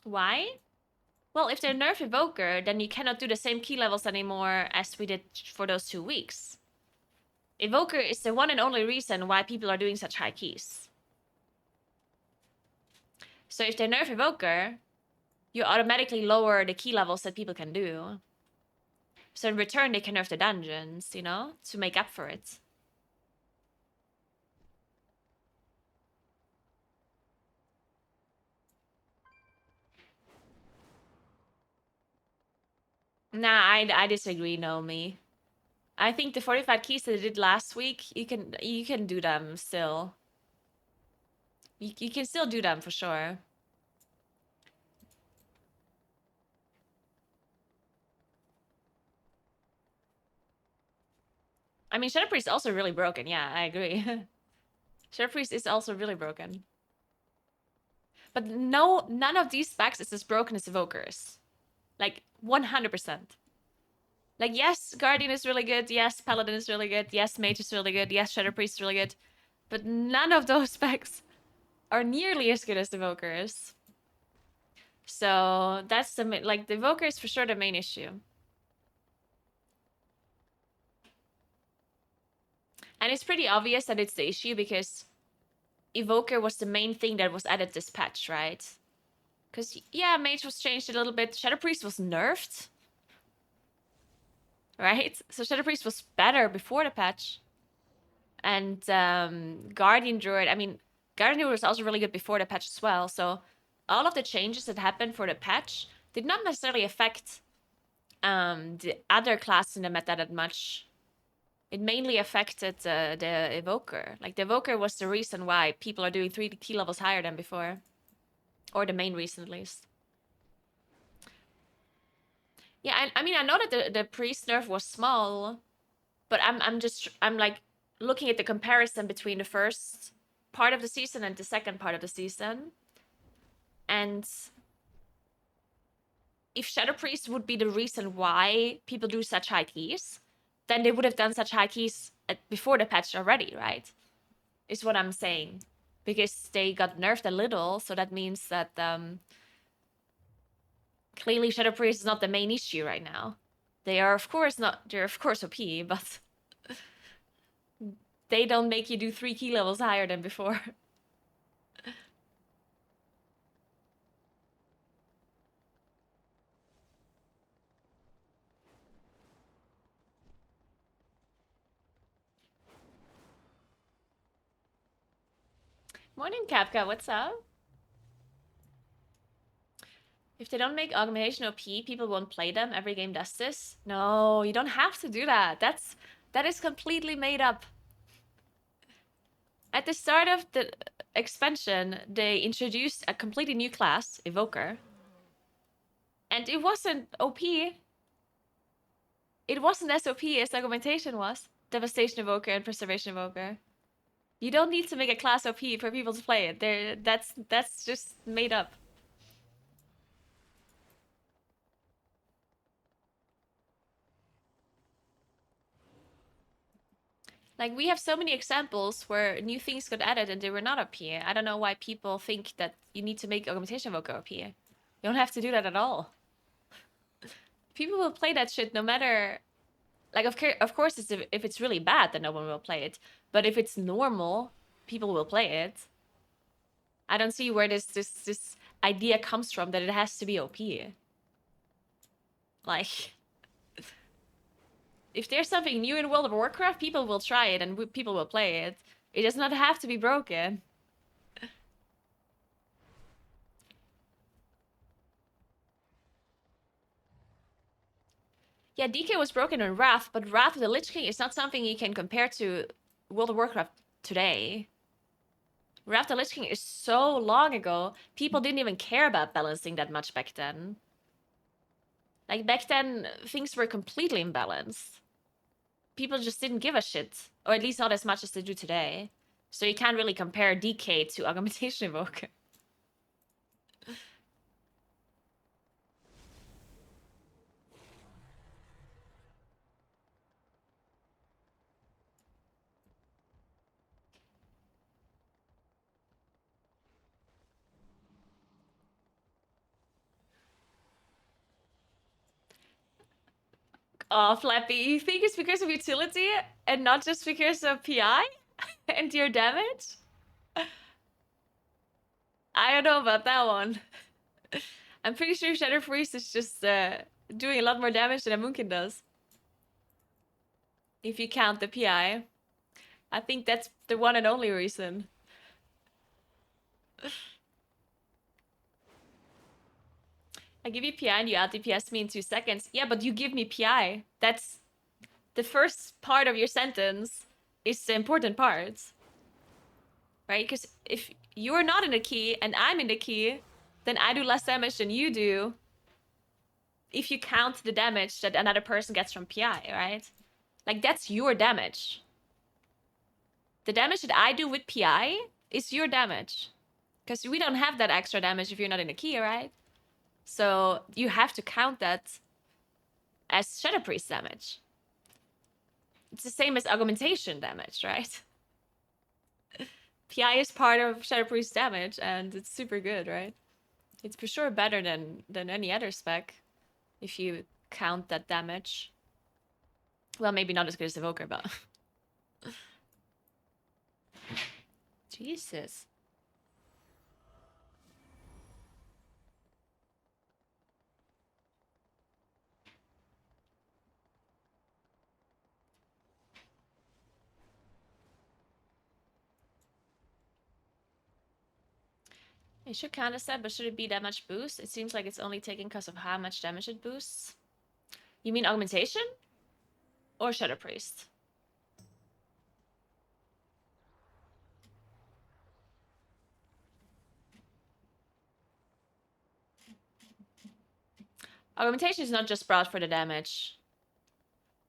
Why? Well, if they nerf Evoker, then you cannot do the same key levels anymore as we did for those 2 weeks. Evoker is the one and only reason why people are doing such high keys. So if they nerf Evoker, you automatically lower the key levels that people can do. So in return, they can nerf the dungeons, you know, to make up for it. Nah, I disagree, Naomi. I think the fortified keys that I did last week, you can do them still. You can still do them for sure. I mean, Shadow Priest is also really broken. Yeah, I agree. Shadow Priest is also really broken. But no, none of these specs is as broken as Evokers. Like, 100%. Like, yes, Guardian is really good. Yes, Paladin is really good. Yes, Mage is really good. Yes, Shadow Priest is really good. But none of those specs are nearly as good as the Evokers. So, that's the Evoker is for sure the main issue. And it's pretty obvious that it's the issue because Evoker was the main thing that was added this patch, right? Because, yeah, Mage was changed a little bit. Shadow Priest was nerfed. Right? So Shadow Priest was better before the patch. And Guardian Druid, I mean, Guardian Druid was also really good before the patch as well. So all of the changes that happened for the patch did not necessarily affect the other classes in the meta that much. It mainly affected the Evoker. Like, the Evoker was the reason why people are doing 3 key levels higher than before. Or the main reason, at least. Yeah, I mean, I know that the priest nerf was small, but I'm like looking at the comparison between the first part of the season and the second part of the season. And if Shadow Priest would be the reason why people do such high keys, then they would have done such high keys before the patch already, right? Is what I'm saying. Because they got nerfed a little, so that means that clearly Shadow Priest is not the main issue right now. They're of course OP, but they don't make you do 3 key levels higher than before. Morning, Kapka, what's up? If they don't make augmentation OP, people won't play them. Every game does this. No, you don't have to do that. That is completely made up. At the start of the expansion, they introduced a completely new class, Evoker. And it wasn't OP. It wasn't as OP as augmentation was. Devastation Evoker and Preservation Evoker. You don't need to make a class OP for people to play it. That's just made up. Like, we have so many examples where new things got added and they were not OP. I don't know why people think that you need to make augmentation evoker OP. You don't have to do that at all. People will play that shit no matter... Like, of course, if it's really bad, then no one will play it. But if it's normal, people will play it. I don't see where this idea comes from that it has to be OP. Like... If there's something new in World of Warcraft, people will try it and people will play it. It does not have to be broken. Yeah, DK was broken in Wrath, but Wrath of the Lich King is not something you can compare to World of Warcraft today. Wrath of the Lich King is so long ago, people didn't even care about balancing that much back then. Like, back then, things were completely imbalanced. People just didn't give a shit. Or at least not as much as they do today. So you can't really compare DK to Augmentation Evoker. Oh, Flappy, you think it's because of utility and not just because of PI and your damage? I don't know about that one. I'm pretty sure Shadow Freeze is just doing a lot more damage than a Moonkin does. If you count the PI. I think that's the one and only reason. I give you PI and you out DPS me in 2 seconds. Yeah, but you give me PI. That's the first part of your sentence is the important part. Right? Because if you're not in the key and I'm in the key, then I do less damage than you do. If you count the damage that another person gets from PI, right? Like, that's your damage. The damage that I do with PI is your damage. Because we don't have that extra damage if you're not in the key, right? So you have to count that as Shadow Priest damage. It's the same as augmentation damage, right? PI is part of Shadow Priest damage, and it's super good, right? It's for sure better than any other spec, if you count that damage. Well, maybe not as good as Evoker, but... Jesus. It should counter step, but should it be that much boost? It seems like it's only taken because of how much damage it boosts. You mean augmentation? Or Shadow Priest? Augmentation is not just brought for the damage.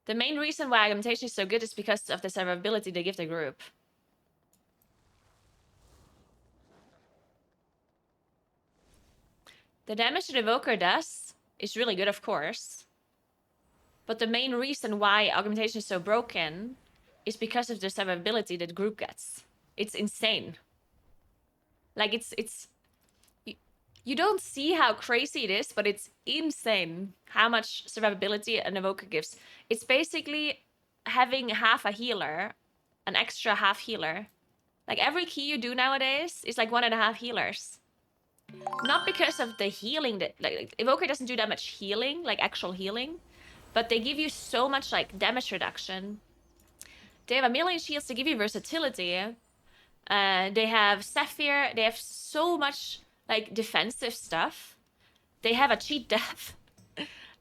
The main reason why augmentation is so good is because of the survivability they give the group. The damage the Evoker does is really good, of course. But the main reason why augmentation is so broken is because of the survivability that the group gets. It's insane. Like, it's you don't see how crazy it is, but it's insane how much survivability an Evoker gives. It's basically having half a healer, an extra half healer. Like, every key you do nowadays is like 1.5 healers. Not because of the healing that, like, Evoker doesn't do that much healing, like actual healing, but they give you so much like damage reduction. They have a million shields to give you versatility. They have Sapphire. They have so much like defensive stuff. They have a cheat death.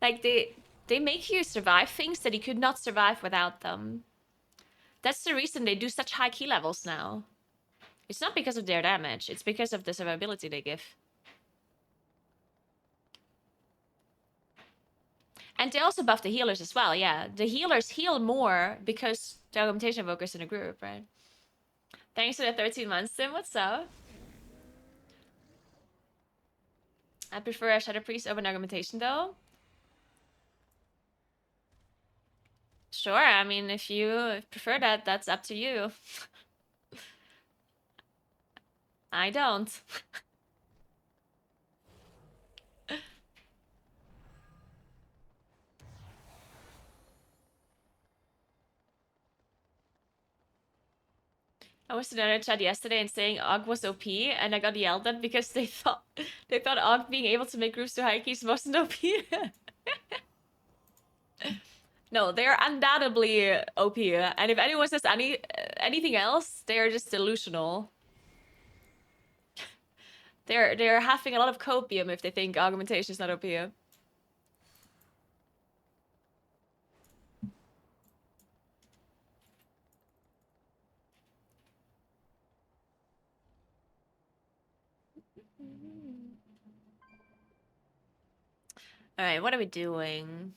Like they make you survive things that you could not survive without them. That's the reason they do such high key levels now. It's not because of their damage. It's because of the survivability they give. And they also buff the healers as well, yeah. The healers heal more because the augmentation evokers in a group, right? Thanks for the 13 months, Sim. What's up? I prefer a Shadow Priest over an augmentation, though. Sure, I mean, if you prefer that, that's up to you. I don't. I was in another chat yesterday and saying Og was OP, and I got yelled at because they thought Og being able to make groups to high keys wasn't OP. No, they're undoubtedly OP, and if anyone says anything else, they're just delusional. They're having a lot of copium if they think augmentation is not OP. All right, what are we doing?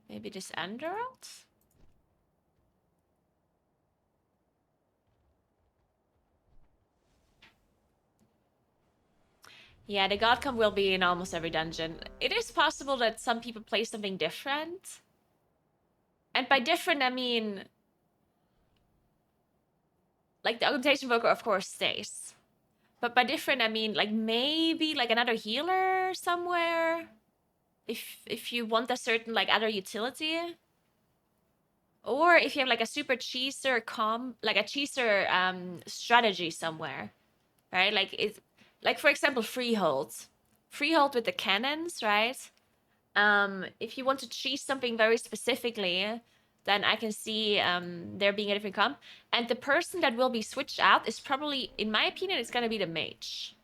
Maybe just Underworld? Yeah, the Godcom will be in almost every dungeon. It is possible that some people play something different. And by different, I mean... like, the augmentation Invoker, of course, stays. But by different, I mean, like, maybe, like, another healer somewhere? If you want a certain, like, other utility? Or if you have, like, a super cheeser like, a cheeser strategy somewhere. Right? Like, it's... like, for example, Freehold. Freehold with the cannons, right? If you want to cheese something very specifically, then I can see there being a different comp. And the person that will be switched out is probably, in my opinion, it's gonna be the mage.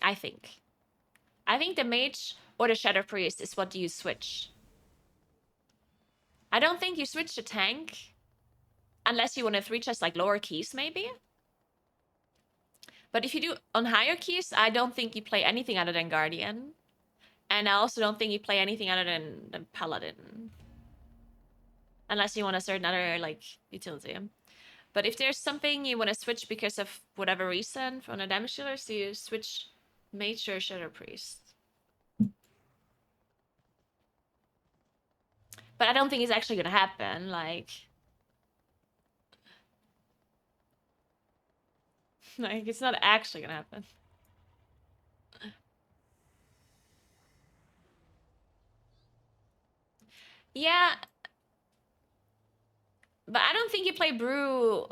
I think. I think the mage or the Shadow Priest is what you switch. I don't think you switch the tank unless you want to 3-chest like lower keys, maybe. But if you do on higher keys, I don't think you play anything other than Guardian. And I also don't think you play anything other than Paladin. Unless you want a certain other, like, utility. But if there's something you want to switch because of whatever reason from the damage dealers, so you switch Mage or Shadow Priest. But I don't think it's actually gonna happen, like... like, it's not actually gonna happen. Yeah. But I don't think you play brew.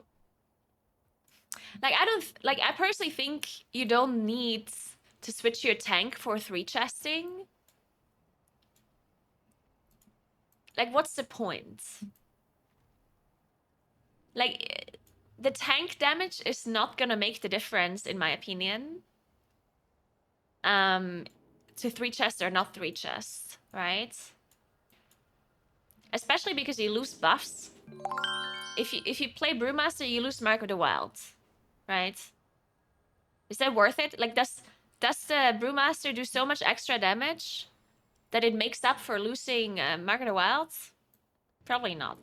Like, I personally think you don't need to switch your tank for 3 chesting. Like, what's the point? Like, the tank damage is not gonna make the difference, in my opinion. To 3 chests or not 3 chests, right? Especially because you lose buffs. If you play Brewmaster, you lose Mark of the Wild, right? Is that worth it? Like, does the Brewmaster do so much extra damage that it makes up for losing Mark of the Wild? Probably not.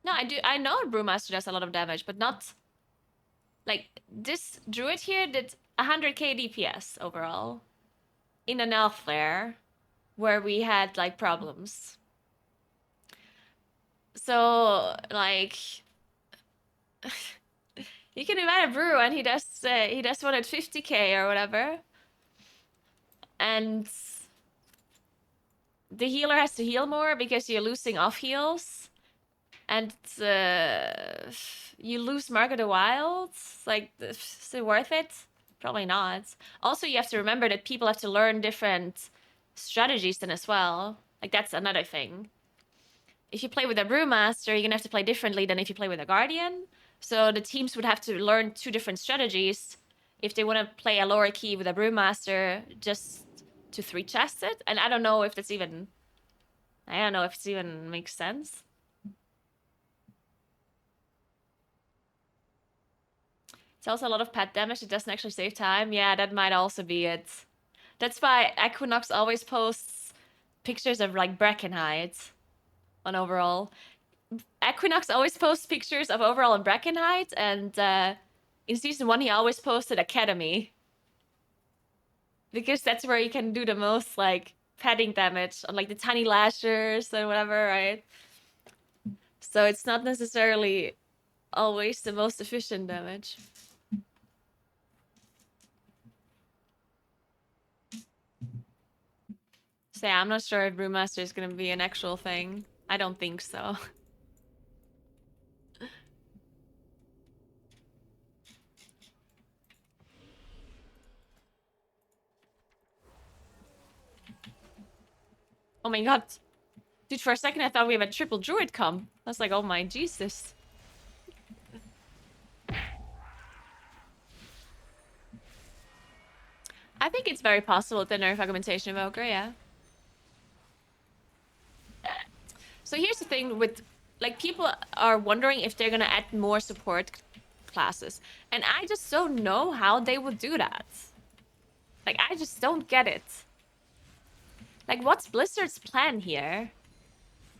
No, I know Brewmaster does a lot of damage, but not... Like, this Druid here did 100k DPS overall. In an elf flare, where we had, like, problems. So, like... you can invite a brew and he does 150k or whatever. And... the healer has to heal more because you're losing off heals. And you lose Mark of the Wild. Like, is it worth it? Probably not. Also, you have to remember that people have to learn different strategies then as well. Like, that's another thing. If you play with a Brewmaster, you're gonna have to play differently than if you play with a Guardian. So the teams would have to learn 2 different strategies if they want to play a lower key with a Brewmaster just to 3 chest it. And I don't know if that's even... I don't know if it even makes sense. It's also a lot of pet damage. It doesn't actually save time. Yeah, that might also be it. That's why Equinox always posts pictures of, like, Brackenhide on overall. Equinox always posts pictures of overall and Brackenhide, and in Season 1 he always posted Academy. Because that's where you can do the most, like, petting damage on, like, the tiny lashers and whatever, right? So it's not necessarily always the most efficient damage. So yeah, I'm not sure if Brewmaster is gonna be an actual thing. I don't think so. Oh my god. Dude, for a second I thought we have a triple druid comp. I was like, oh my Jesus. I think it's very possible to nerf Augmentation Evoker, yeah. So here's the thing with... Like, people are wondering if they're gonna add more support classes. And I just don't know how they would do that. Like, I just don't get it. Like, what's Blizzard's plan here?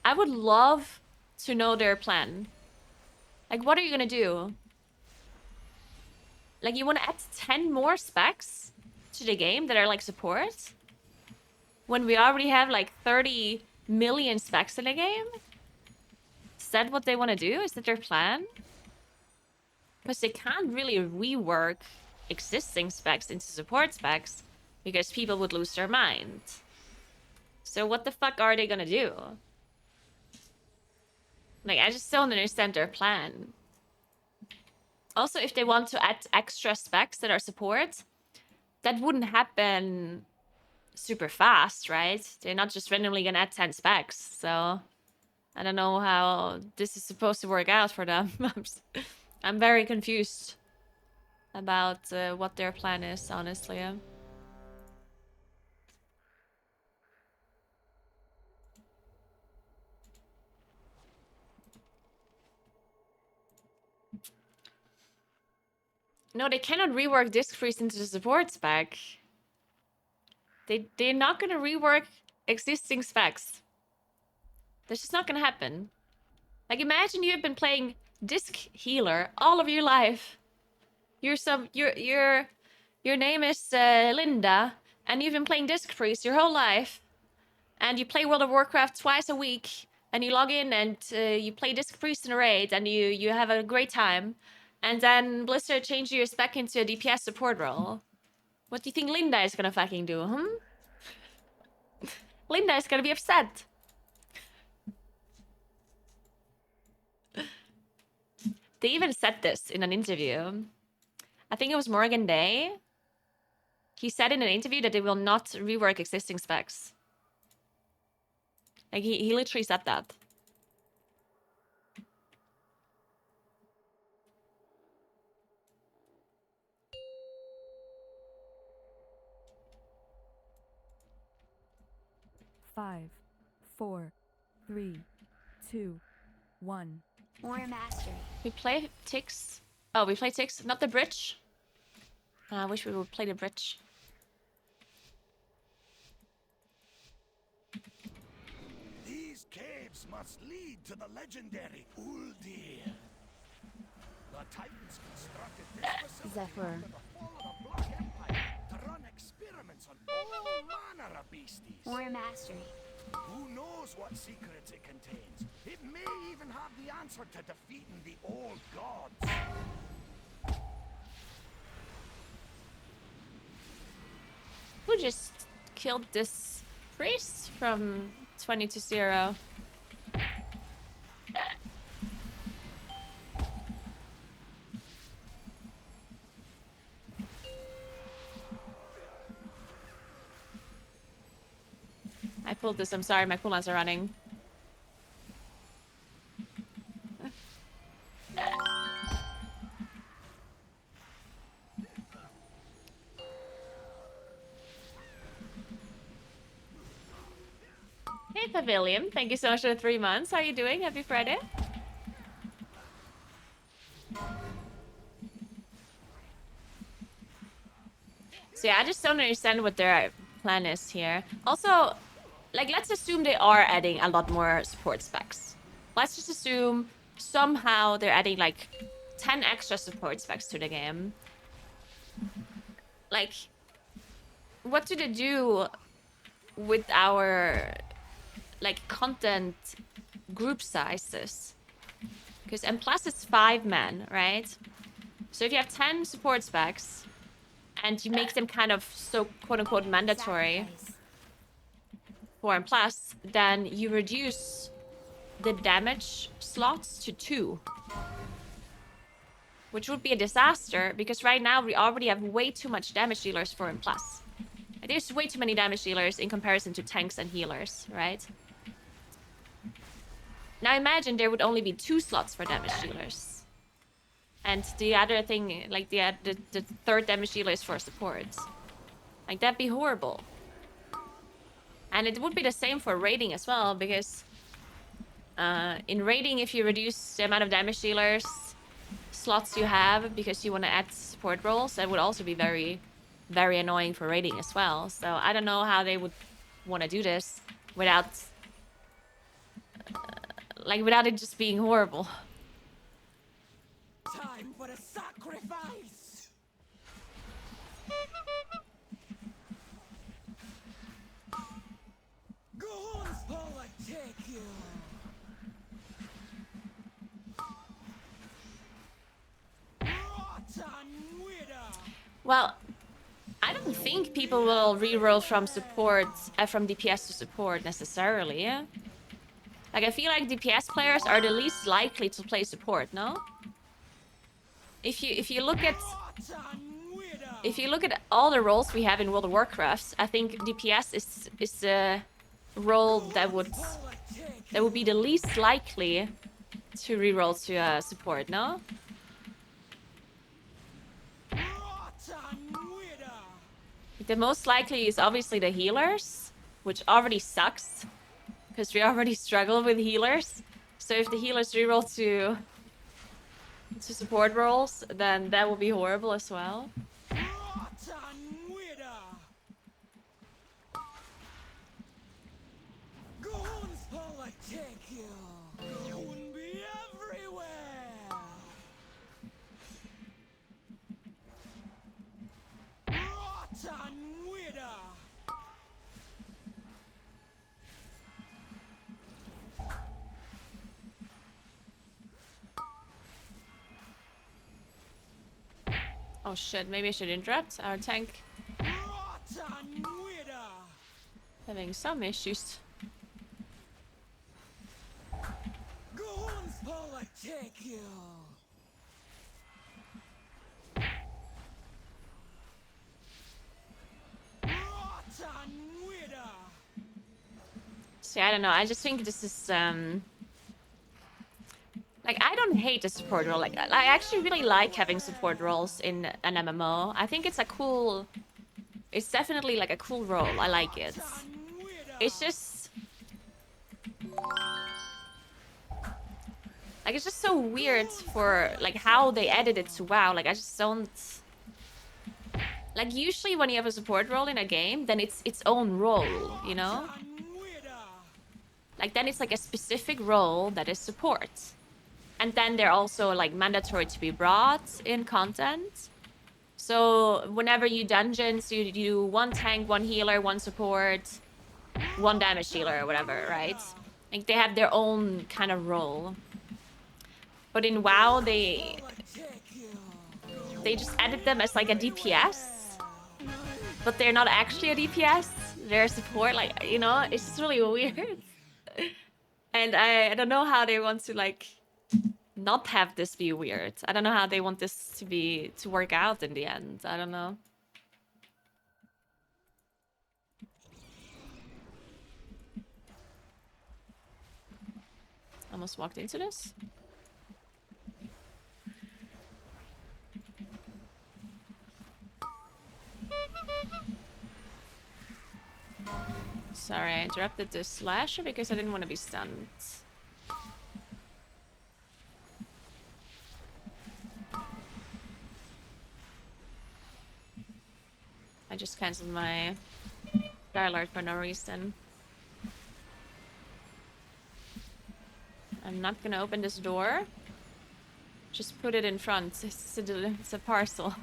I would love to know their plan. Like, what are you gonna do? Like, you want to add 10 more specs to the game that are, like, support? When we already have, like, 30 million specs in the game? Is that what they want to do? Is that their plan? Because they can't really rework existing specs into support specs because people would lose their mind. So what the fuck are they gonna do? Like, I just don't understand their plan. Also, if they want to add extra specs that are support, that wouldn't happen super fast, right? They're not just randomly gonna add 10 specs, so... I don't know how this is supposed to work out for them. I'm very confused about what their plan is, honestly. No, they cannot rework Disc Freeze into the support spec. They're not gonna rework existing specs. That's just not gonna happen. Like, imagine you have been playing Disc Healer all of your life. Your name is Linda, and you've been playing Disc Freeze your whole life. And you play World of Warcraft twice a week, and you log in and you play Disc Priest in a raid, and you have a great time. And then Blizzard changed your spec into a DPS support role. What do you think Linda is gonna fucking do, Linda is gonna be upset. They even said this in an interview. I think it was Morgan Day. He said in an interview that they will not rework existing specs. Like, he literally said that. Five, 4, 3, 2, 1. More mastery. We play Tix. Oh, we play Tix, not the bridge. I wish we would play the bridge. These caves must lead to the legendary Uldir. The Titans constructed this facility Zephyr. after the fall of the Blood Empire to run experiments on all manner of beasties. More mastery. Who knows what secrets it contains? It may even have the answer to defeating the old gods. Who just killed this priest from 20 to 0? I pulled this, I'm sorry, my cooldowns are running. Hey Pavilion, thank you so much for the 3 months. How are you doing? Happy Friday. So yeah, I just don't understand what their plan is here. Also, like, let's assume they are adding a lot more support specs. Let's just assume somehow they're adding like 10 extra support specs to the game. Like, what do they do with our like content group sizes? Because M plus is 5 men, right? So if you have 10 support specs and you make them kind of so quote unquote mandatory Sacrifice. for M plus, then you reduce the damage slots to 2. Which would be a disaster because right now we already have way too much damage dealers for M plus. There's way too many damage dealers in comparison to tanks and healers, right? Now imagine there would only be 2 slots for damage dealers. And the other thing, like the third damage dealer is for support. Like, that'd be horrible. And it would be the same for raiding as well, because in raiding, if you reduce the amount of damage dealers slots you have because you want to add support roles, that would also be very, very annoying for raiding as well. So I don't know how they would want to do this without without it just being horrible. Time for a sacrifice! Goons overtake you! Rotten widow! Well, I don't think people will reroll from support, from DPS to support necessarily. Yeah? Like, I feel like DPS players are the least likely to play support, no? If you look at all the roles we have in World of Warcraft, I think DPS is the role that would be the least likely to reroll to support, no? The most likely is obviously the healers, which already sucks because we already struggle with healers. So if the healers reroll to support roles, then that will be horrible as well. Oh shit, maybe I should interrupt. Our tank having some issues. See, I don't know. I just think this is like, I don't hate the support role. Like, I actually really like having support roles in an MMO. I think it's a cool. It's definitely like a cool role. I like it. It's just like, it's just so weird for like how they edit it to WoW. Like, I just don't. Like, usually when you have a support role in a game, then it's its own role, you know? Like, then it's like a specific role that is support. And then they're also like mandatory to be brought in content. So whenever you dungeons, you do one tank, one healer, one support, one damage dealer or whatever, right? Like, they have their own kind of role. But in WoW, they just edit them as like a DPS. But they're not actually a DPS. They're a support, like, you know, it's just really weird. And I don't know how they want to like not have this be weird. I don't know how they want this to work out in the end. I don't know. Almost walked into this. Sorry, I interrupted the slasher because I didn't want to be stunned. I just cancelled my dialogue for no reason. I'm not gonna open this door. Just put it in front. It's a parcel.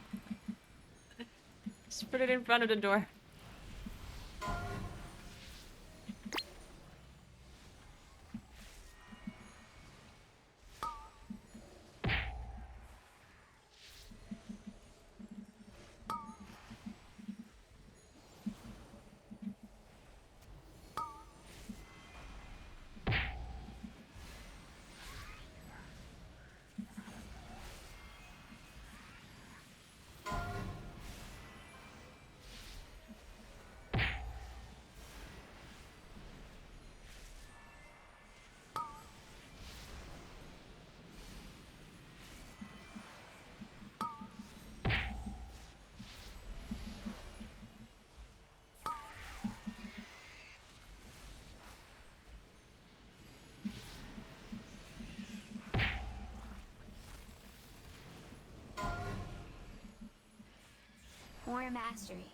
Just put it in front of the door. More mastery.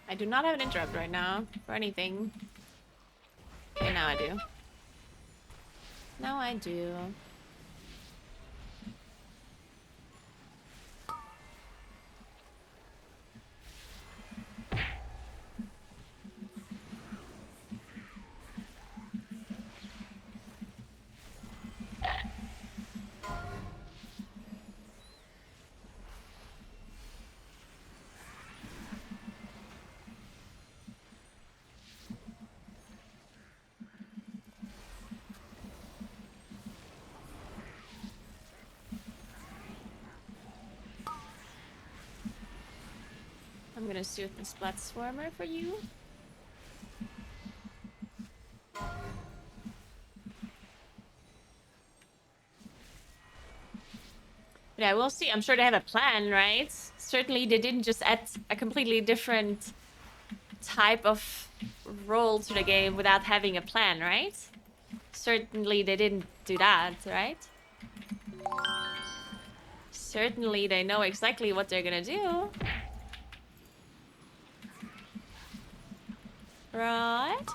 I do not have an interrupt right now for anything. Okay, now I do. Now I do. I'm gonna Sooth and Splat Swarmer for you. But yeah, we'll see. I'm sure they have a plan, right? Certainly they didn't just add a completely different type of role to the game without having a plan, right? Certainly they didn't do that, right? Certainly they know exactly what they're gonna do. Right?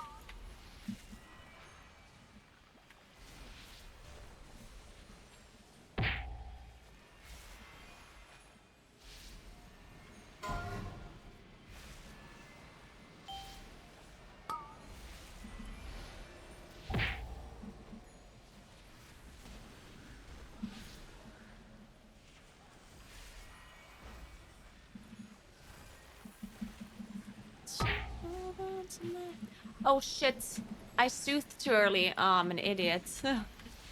Oh shit! I soothed too early. Oh, I'm an idiot.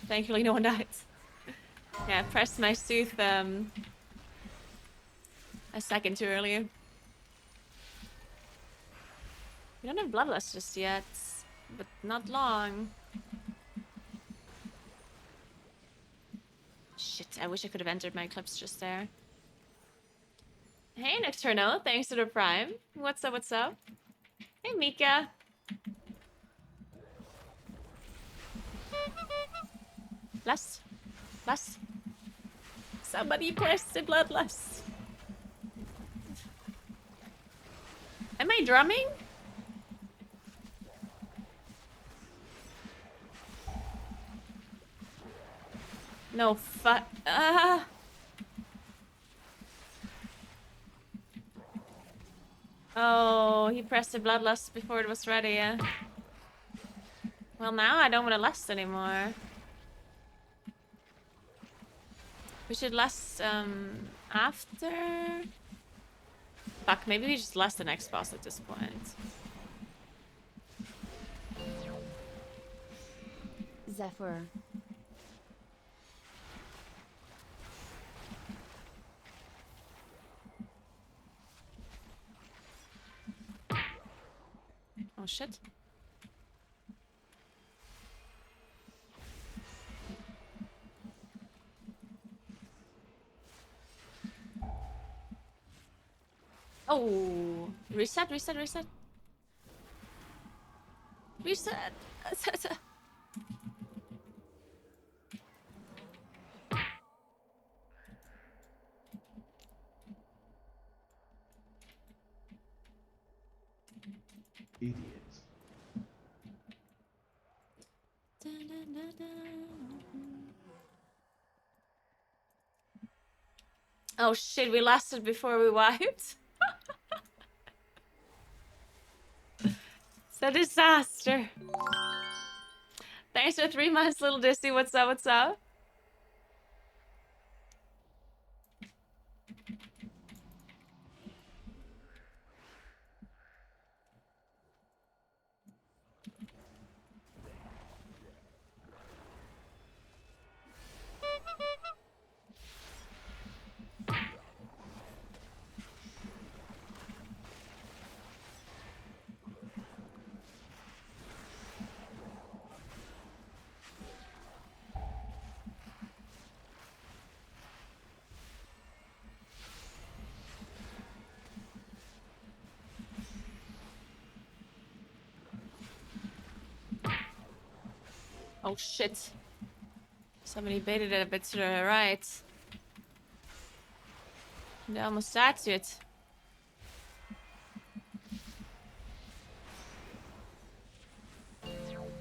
Thankfully, no one died. Yeah, I pressed my soothe a second too early. We don't have bloodlust just yet, but not long. Shit! I wish I could have entered my clips just there. Hey, Nocturno, thanks to the Prime. What's up? What's up? Hey, Mika. Lust. Lust. Somebody press the bloodlust. Am I drumming? No, fuck. Oh, he pressed the bloodlust before it was ready, yeah. Well, now I don't want to lust anymore. We should lust, after... Fuck, maybe we just lust the next boss at this point. Zephyr. Oh, shit. Oh, reset, reset, reset. Reset. Idiots. Oh shit, we lasted before we wiped. It's a disaster. Thanks for 3 months, little Dissy. What's up? What's up? Oh shit. Somebody baited it a bit to the right. They almost died to it.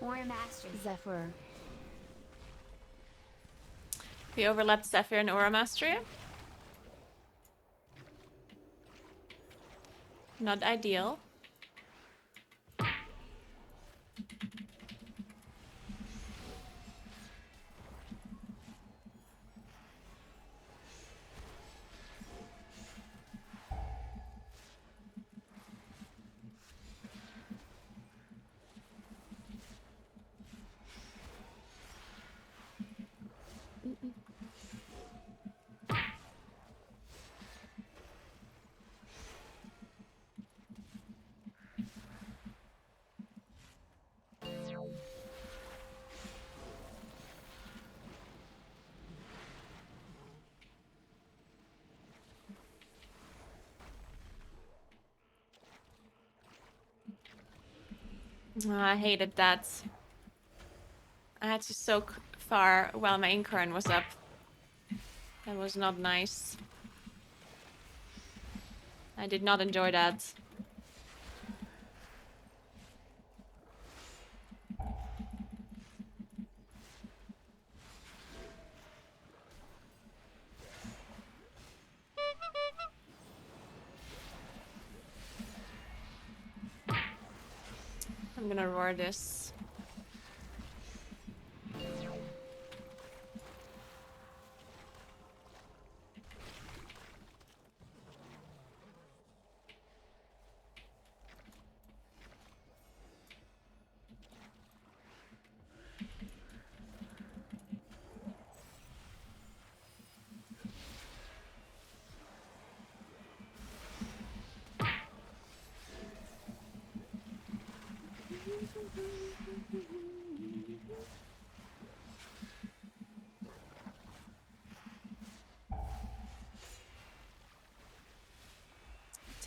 Warrior Master. Zephyr. We overlapped Zephyr and Aura Mastery. Not ideal. Oh, I hated that. I had to soak far while my ink current was up. That was not nice. I did not enjoy that. I'm gonna roar this.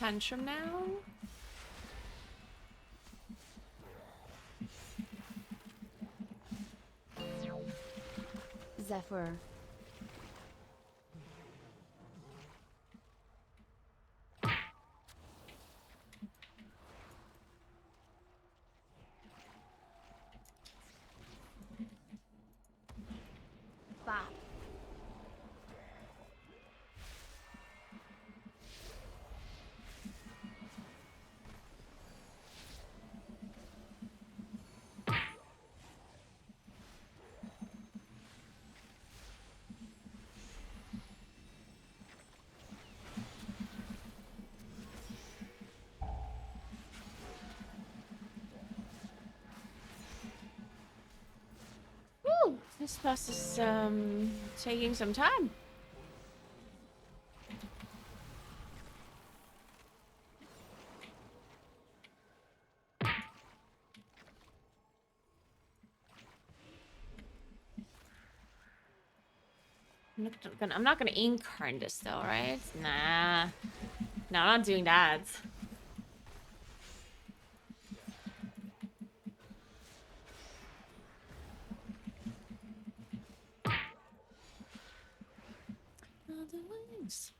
tantrum now. Zephyr. Bop. Woo! This bus is taking some time. I'm not gonna incarn this though, right? Nah. No, I'm not doing that. All the wings.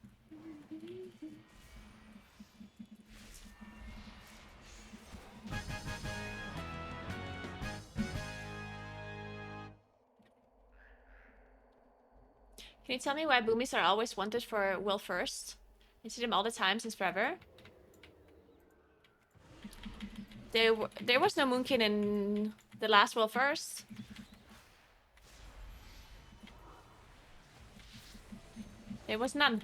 Can you tell me why boomies are always wanted for will first? I see them all the time since forever. There was no Moonkin in the last will first. There was none.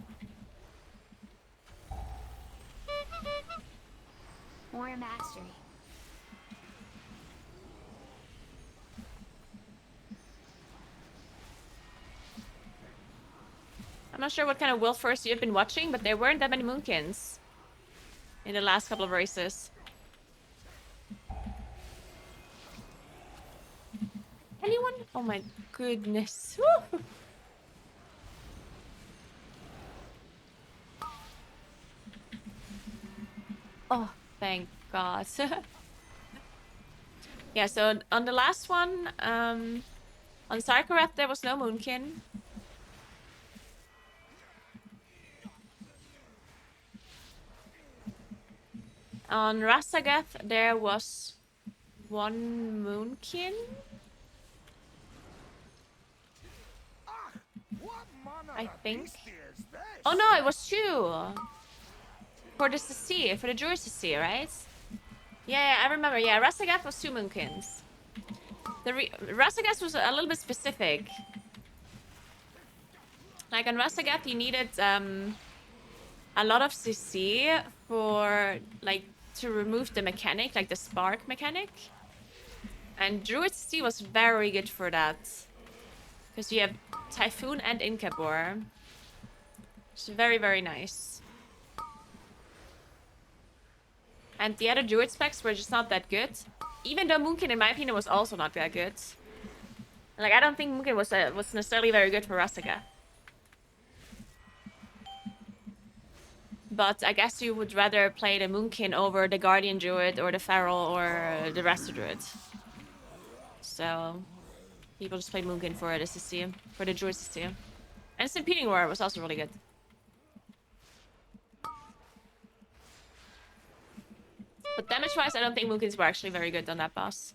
More mastery. I'm not sure what kind of will first you've been watching, but there weren't that many Moonkins in the last couple of races. Anyone? Oh my goodness. Woo! Oh, thank God. Yeah, so on the last one, on Sarkarath, there was no Moonkin. On Rastagath, there was one Moonkin. I think. Oh no, it was two. For the CC, for the Druid CC, right? Yeah, I remember. Yeah, Rastagath was two Moonkins. The Rastagath was a little bit specific. Like on Rastagath, you needed a lot of CC for like to remove the mechanic, like the spark mechanic. And Druid CC was very good for that. Because you have Typhoon and Incabor. It's very, very nice. And the other Druid specs were just not that good. Even though Moonkin, in my opinion, was also not that good. Like, I don't think Moonkin was necessarily very good for Rastagath. But I guess you would rather play the Moonkin over the Guardian Druid or the Feral or the Resto Druid. So, people just played Moonkin for the CC, for the Druid CC. And Stampeding Roar was also really good. But damage-wise, I don't think Moonkins were actually very good on that boss.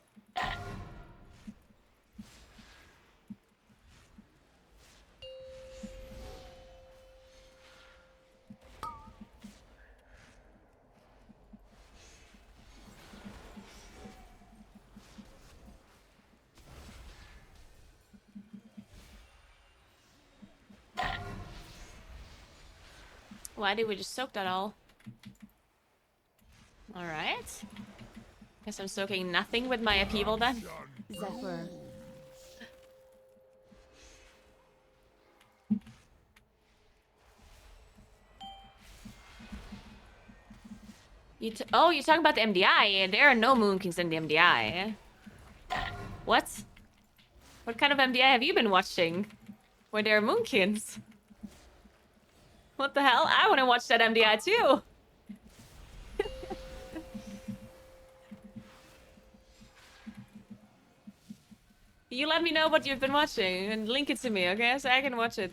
Why did we just soak that all? Alright. Guess I'm soaking nothing with my upheaval then. Zephyr. Oh, you're talking about the MDI. There are no Moonkins in the MDI. What? What kind of MDI have you been watching? Where there are Moonkins? What the hell? I want to watch that MDI too. You let me know what you've been watching and link it to me, okay? So I can watch it.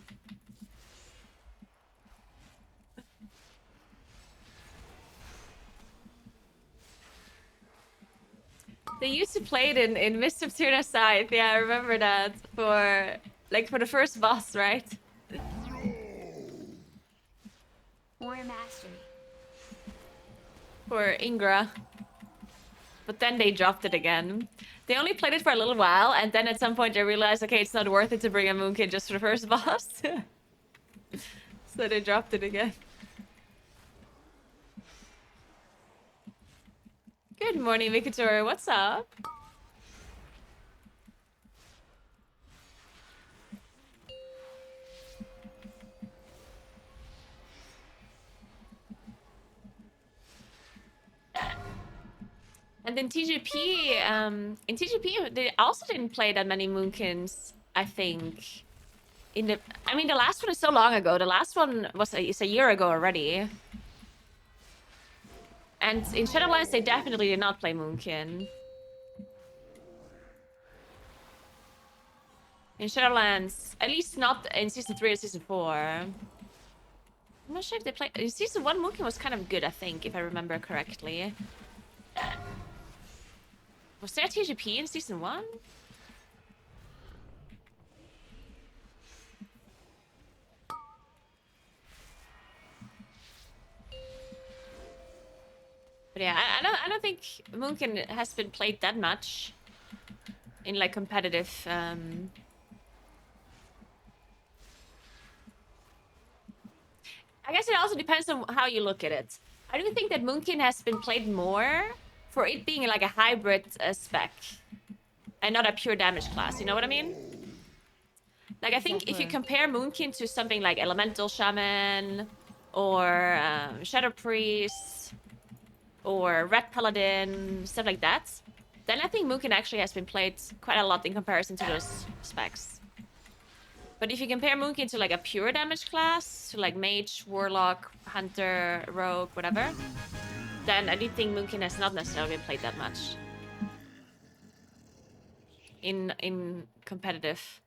They used to play it in Mist of Tuna Scythe. Yeah, I remember that. For the first boss, right? War Mastery. For Ingra. But then they dropped it again. They only played it for a little while, and then at some point they realized, okay, it's not worth it to bring a Moonkin just for the first boss. So they dropped it again. Good morning, Vikator. What's up? And then TGP, in TGP, they also didn't play that many Moonkins, I think. The last one is so long ago. The last one is a year ago already. And in Shadowlands, they definitely did not play Moonkin. In Shadowlands, at least not in Season 3 or Season 4. I'm not sure if they played... In Season 1, Moonkin was kind of good, I think, if I remember correctly. Was there a TGP in Season 1? But yeah, I don't think Moonkin has been played that much in like competitive. I guess it also depends on how you look at it. I do think that Moonkin has been played more for it being like a hybrid spec and not a pure damage class. You know what I mean? Like I think if you compare Moonkin to something like Elemental Shaman or Shadow Priest or Red Paladin, stuff like that, then I think Moonkin actually has been played quite a lot in comparison to those specs. But if you compare Moonkin to like a pure damage class, to like Mage, Warlock, Hunter, Rogue, whatever, then I do think Moonkin has not necessarily been played that much in competitive.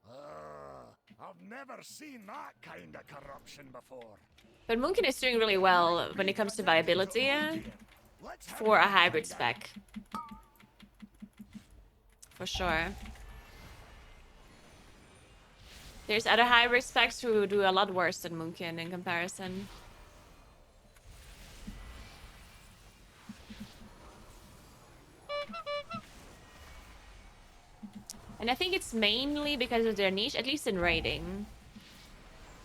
I've never seen that kind of corruption before. But Moonkin is doing really well when it comes to viability for a hybrid spec. For sure. There's other hybrid specs who do a lot worse than Moonkin in comparison. And I think it's mainly because of their niche, at least in raiding.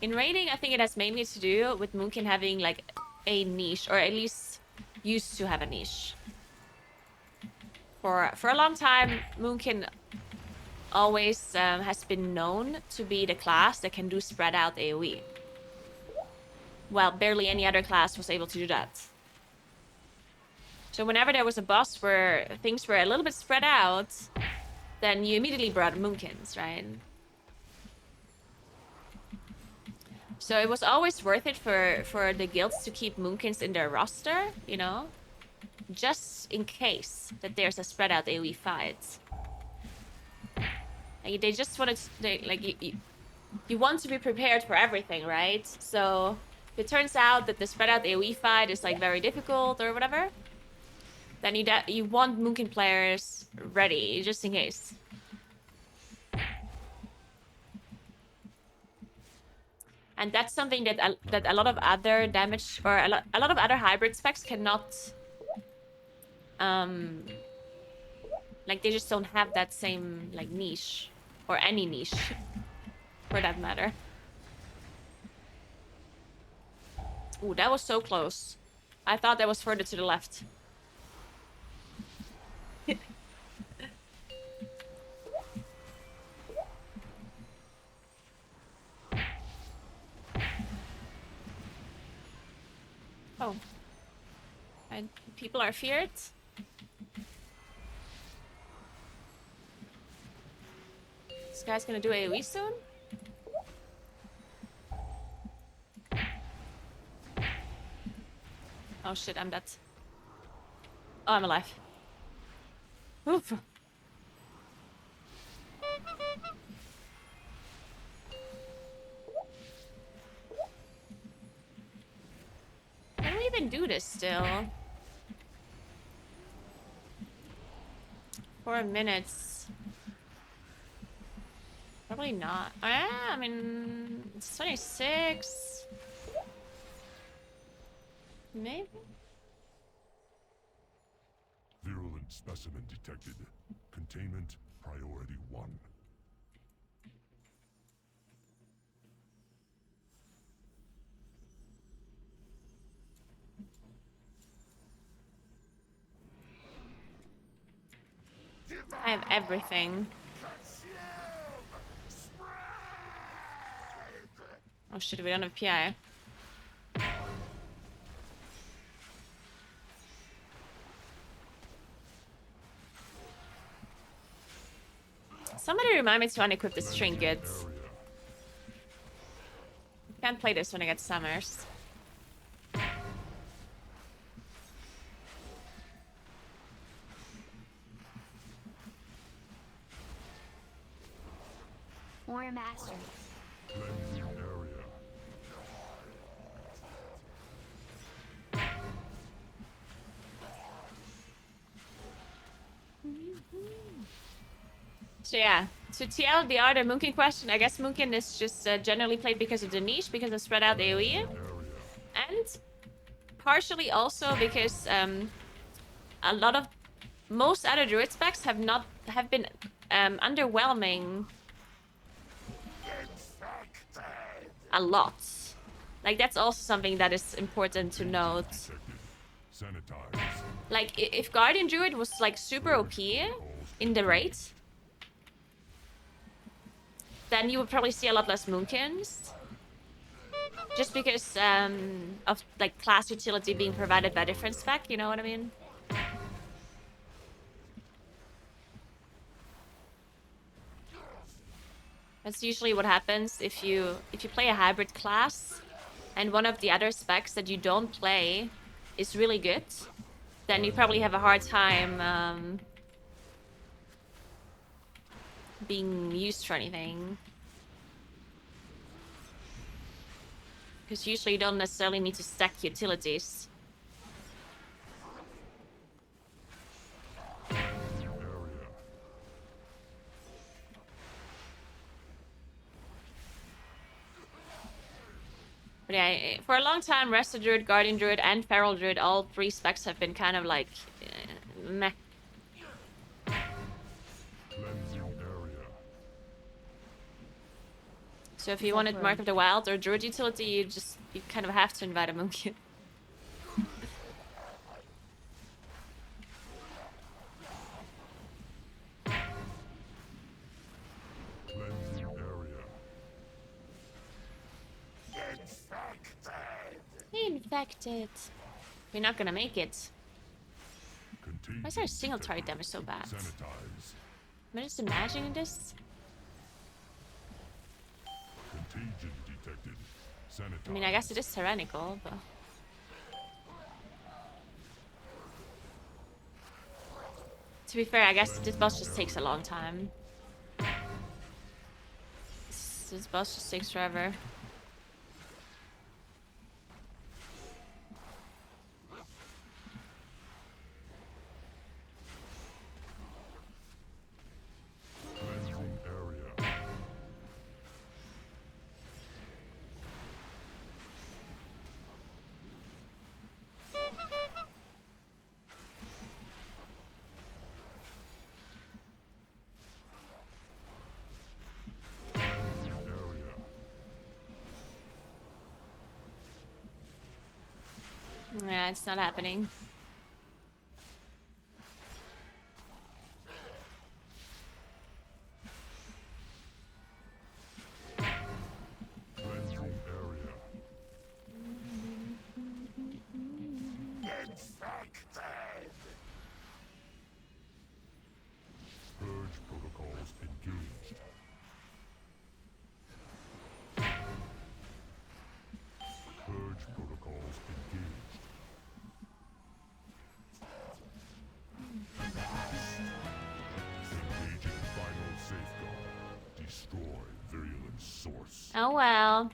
In raiding, I think it has mainly to do with Moonkin having like a niche, or at least used to have a niche. For a long time, Moonkin always has been known to be the class that can do spread out AoE. Well, barely any other class was able to do that. So whenever there was a boss where things were a little bit spread out, then you immediately brought Moonkins, right? So it was always worth it for the guilds to keep Moonkins in their roster, you know? Just in case that there's a spread out AoE fight. Like, they just wanted to, you want to be prepared for everything, right? So if it turns out that the spread out AoE fight is like very difficult or whatever, then you want Moonkin players ready just in case. And that's something that a lot of other damage or a lot of other hybrid specs cannot. Like they just don't have that same like niche or any niche for that matter. Ooh, that was so close. I thought that was further to the left. Oh. And people are feared. This guy's gonna do AoE soon? Oh shit, I'm dead. Oh, I'm alive. Oof. Can we even do this still? 4 minutes. Probably not. Yeah, I mean, it's 26. Maybe? Virulent specimen detected. Containment priority 1. I have everything. Oh shit, we don't have PI. Somebody remind me to unequip this trinket. Can't play this when I get summers. War Master. Cleansing area. So yeah, to TLDR, the Moonkin question, I guess Moonkin is just generally played because of the niche, because of spread out AoE. And partially also because a lot of most other druid specs have been underwhelming a lot. Like that's also something that is important to note. Like if Guardian Druid was like super OP in the raid, then you would probably see a lot less Moonkins. Just because of like class utility being provided by different spec, you know what I mean? That's usually what happens if you play a hybrid class and one of the other specs that you don't play is really good, then you probably have a hard time being used for anything. Because usually you don't necessarily need to stack utilities. But yeah, for a long time, Resto Druid, Guardian Druid, and Feral Druid, all 3 specs have been kind of like meh. So if you wanted Mark of the Wild or Druid utility, you kind of have to invite a Moonkin. Infected. We're not gonna make it. Why is our single target damage so bad? Am I just imagining this? I mean, I guess it is tyrannical, but... To be fair, I guess this boss just takes a long time. This boss just takes forever. Yeah, it's not happening. Purge protocols engaged. Purge protocols engaged. Destroy virulent source. Oh well.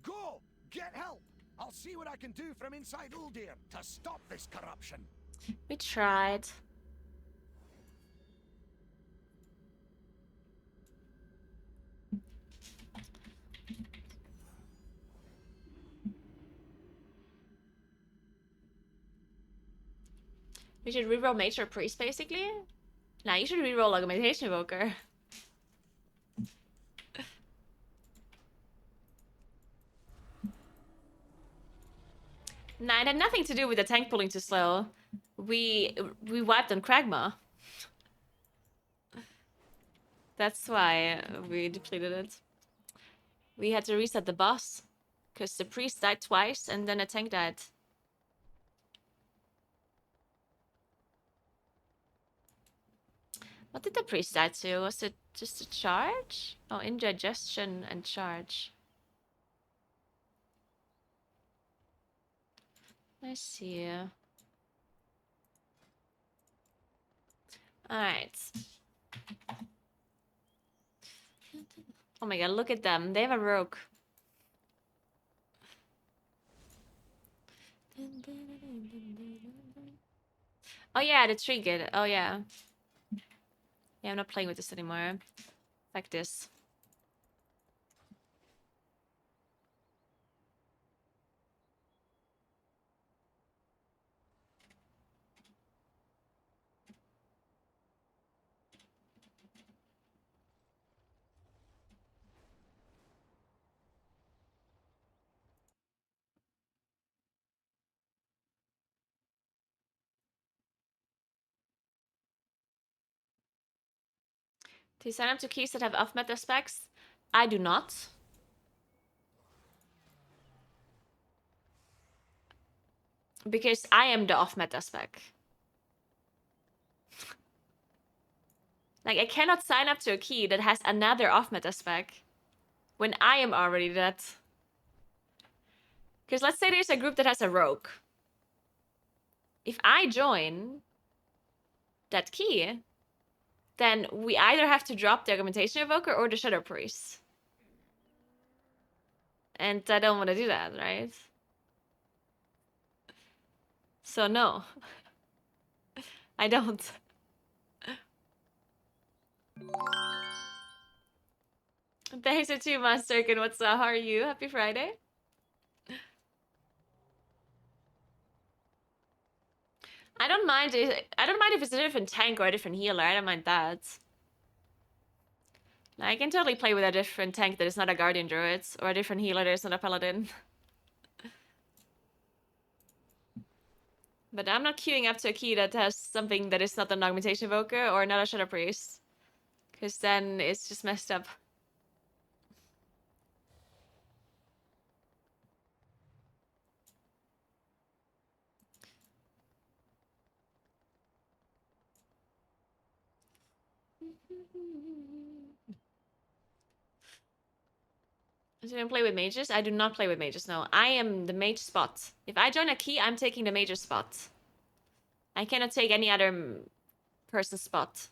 Go! Get help! I'll see what I can do from inside Uldir to stop this corruption. We tried. We should reroll Mage or Priest, basically. Nah, you should reroll Augmentation Evoker. Nah, it had nothing to do with the tank pulling too slow. We wiped on Kragma. That's why we depleted it. We had to reset the boss. Because the priest died twice and then a tank died. What did the priest die to? Was it just a charge? Oh, indigestion and charge. I see. Alright. Oh my god, look at them. They have a rogue. Oh yeah, the trinket. Oh yeah. Yeah, I'm not playing with this anymore. Like this. Do you sign up to keys that have off-meta specs? I do not. Because I am the off-meta spec. Like, I cannot sign up to a key that has another off-meta spec when I am already that. Because let's say there's a group that has a rogue. If I join that key, then we either have to drop the Augmentation Evoker or the Shadow Priest. And I don't want to do that, right? So no. I don't. Thanks for 2 months, Cirkin. What's up? How are you? Happy Friday. I don't mind if it's a different tank or a different healer. I don't mind that. I can totally play with a different tank that is not a Guardian Druid, or a different healer that is not a Paladin. But I'm not queuing up to a key that has something that is not an Augmentation Evoker or not a Shadow Priest. Because then it's just messed up. Do you play with mages? I do not play with mages, no. I am the mage spot. If I join a key, I'm taking the mage spot. I cannot take any other person's spot.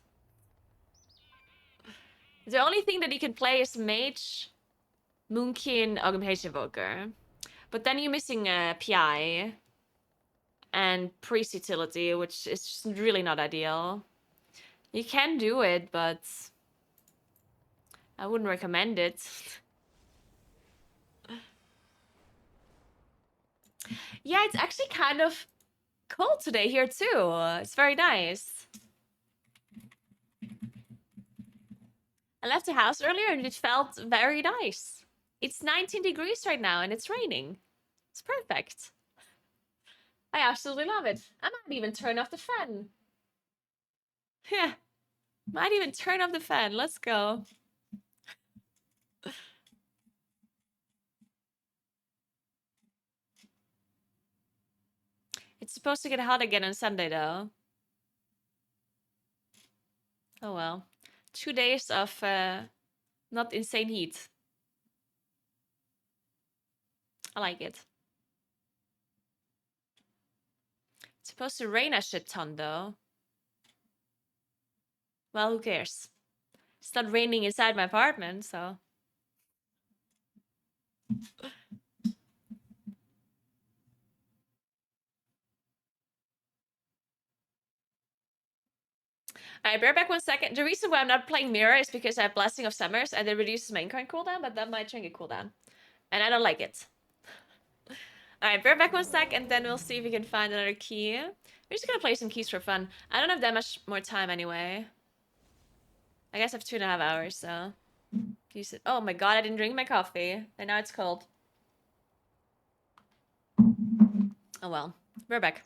The only thing that you can play is mage, Moonkin, Augmentation Evoker. But then you're missing a PI and priest utility, which is just really not ideal. You can do it, but I wouldn't recommend it. Yeah, it's actually kind of cold today here too. It's very nice. I left the house earlier and it felt very nice. It's 19 degrees right now and it's raining. It's perfect. I absolutely love it. I might even turn off the fan. Yeah, might even turn off the fan. Let's go. It's supposed to get hot again on Sunday though. Oh well. 2 days of not insane heat. I like it. It's supposed to rain a shit ton though. Well, who cares? It's not raining inside my apartment, so. Alright, bear back 1 second. The reason why I'm not playing Mirror is because I have Blessing of Summers and it reduces main card cooldown, but that might change a cooldown. And I don't like it. Alright, bear back 1 sec and then we'll see if we can find another key. We're just gonna play some keys for fun. I don't have that much more time anyway. I guess I have 2.5 hours, so. Use it. Oh my god, I didn't drink my coffee. And now it's cold. Oh well. We're back.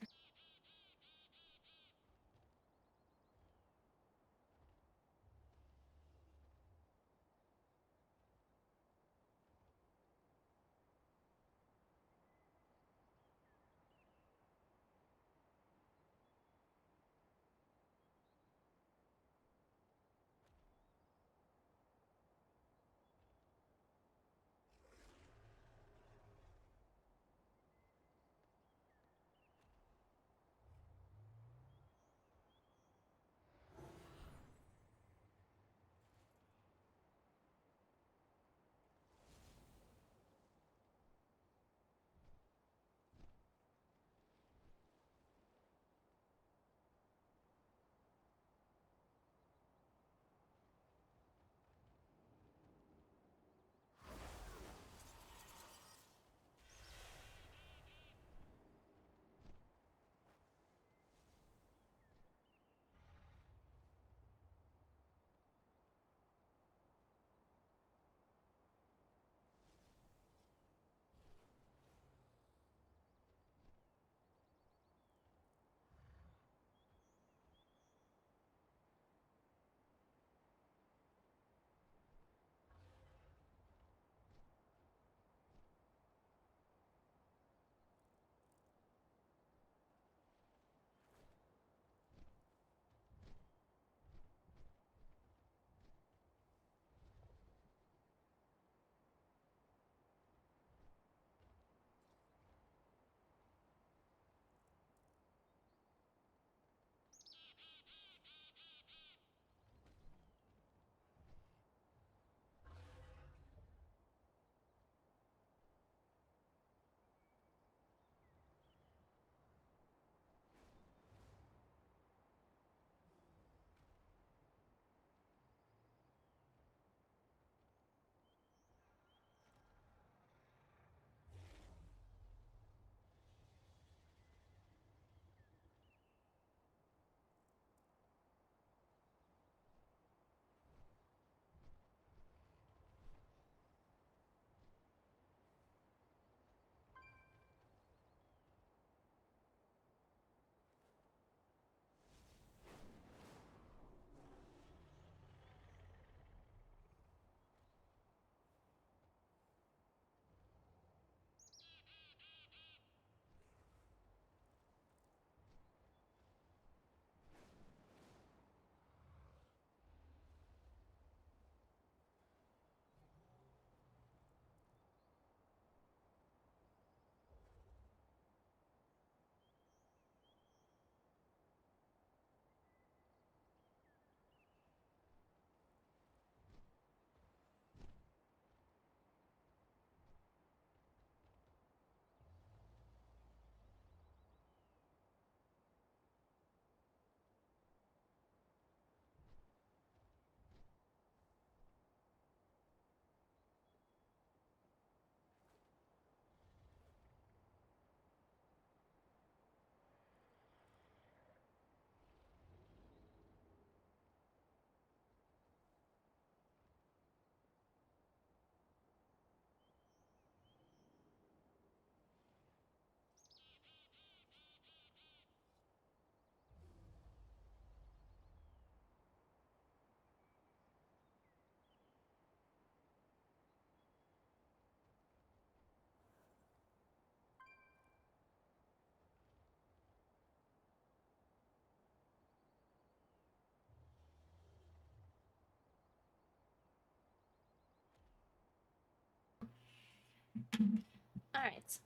Alright.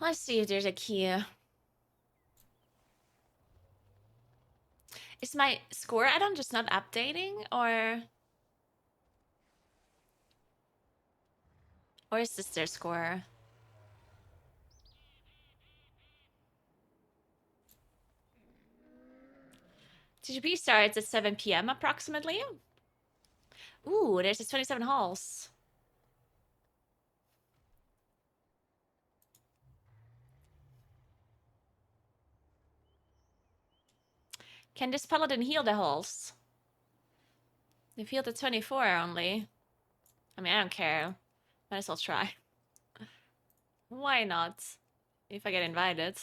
Let's see if there's a key. Is my score add-on just not updating, or is this their score? TGP starts at 7 p.m. approximately. Ooh, there's 27 halls. Can this paladin heal the halls? They've healed the 24 only. I mean, I don't care. Might as well try. Why not? If I get invited.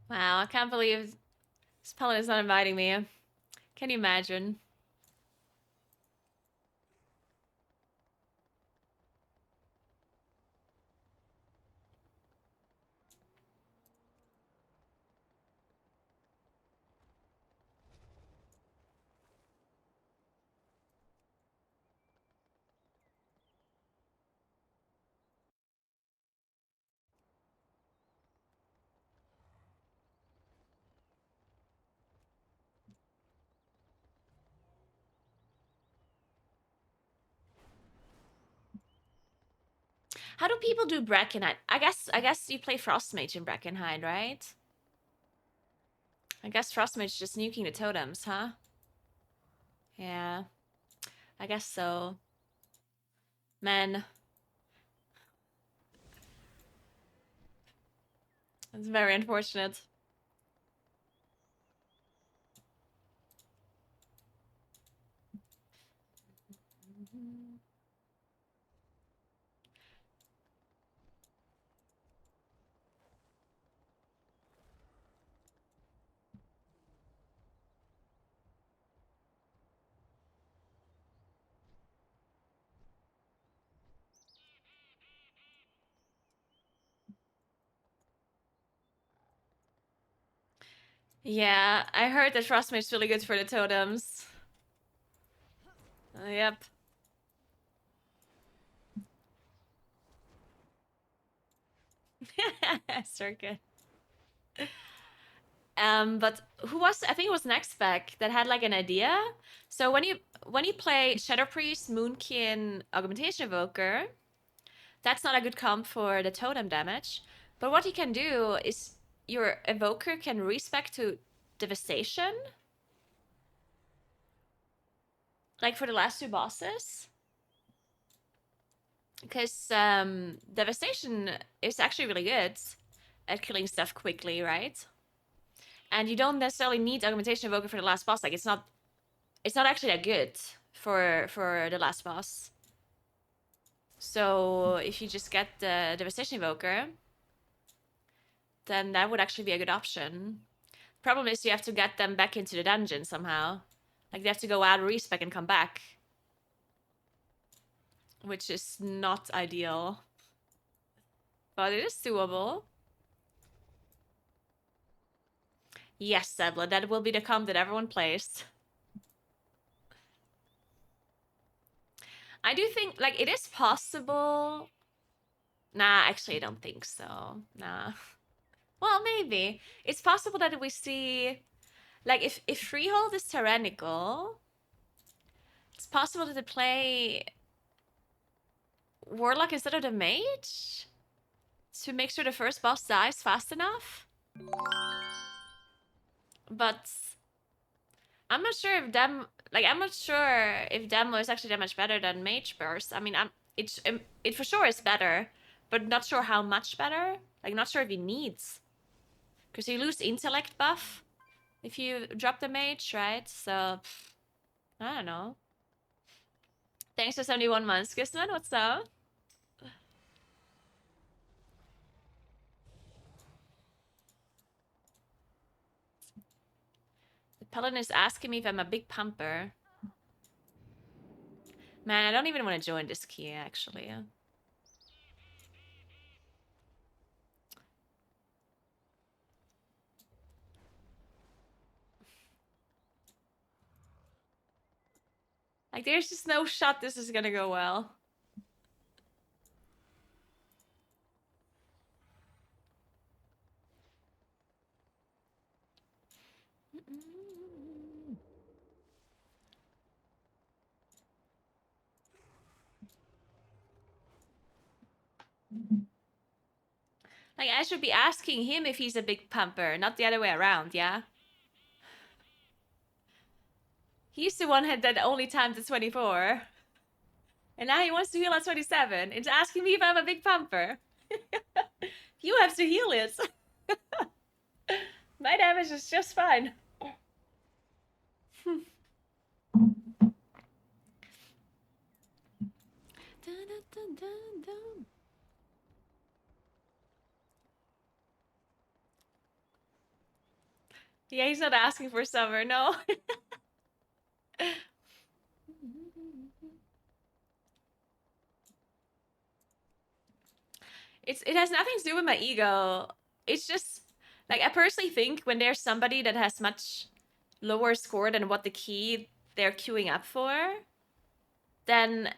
Wow, I can't believe this paladin is not inviting me. Can you imagine? How do people do Breckenhide? I guess you play Frostmage in Breckenhide, right? I guess Frostmage just nuking the totems, huh? Yeah. I guess so. Man. It's very unfortunate. Yeah, I heard that Frostmage is really good for the totems. Yep. Circuit. But who was, I think it was Next Spec that had like an idea. So when you play Shadow Priest, Moonkin, Augmentation Evoker, that's not a good comp for the totem damage. But what you can do is your Evoker can respec to Devastation. Like for the last two bosses. Because Devastation is actually really good at killing stuff quickly, right? And you don't necessarily need Augmentation Evoker for the last boss. Like it's not actually that good for the last boss. So if you just get the Devastation Evoker, then that would actually be a good option. Problem is you have to get them back into the dungeon somehow. Like they have to go out, respec, and come back. Which is not ideal. But it is doable. Yes, Zebla, that will be the comp that everyone plays. I do think, like, it is possible. Nah, actually, I don't think so. Nah. Well, maybe. It's possible that we see, like, if Freehold is tyrannical, it's possible to play Warlock instead of the Mage to make sure the first boss dies fast enough. But I'm not sure if I'm not sure if Demo is actually that much better than Mage Burst. I mean, it for sure is better, but not sure how much better. Like, not sure if he needs, because you lose intellect buff if you drop the Mage, right? So I don't know. Thanks for 71 months, Gusman. What's up? The paladin is asking me if I'm a big pumper. Man, I don't even want to join this key, actually. Like, there's just no shot this is gonna go well. Like, I should be asking him if he's a big pumper, not the other way around, yeah? He's the one that only timed to 24. And now he wants to heal at 27. It's asking me if I'm a big pumper. You have to heal it. My damage is just fine. Yeah, he's not asking for summer, no. It has nothing to do with my ego. It's just like I personally think when there's somebody that has much lower score than what the key they're queuing up for, then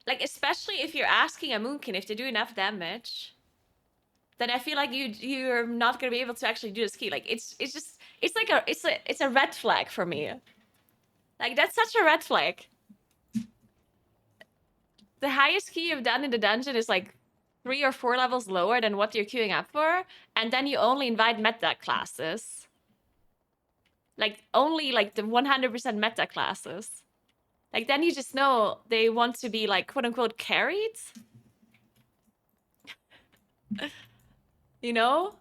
like especially if you're asking a Moonkin if they do enough damage, then I feel like you're not gonna be able to actually do this key. Like it's a red flag for me. Like that's such a red flag. The highest key you've done in the dungeon is like 3 or 4 levels lower than what you're queuing up for, and then you only invite meta classes. Like only like the 100% meta classes. Like then you just know they want to be like quote unquote carried. You know?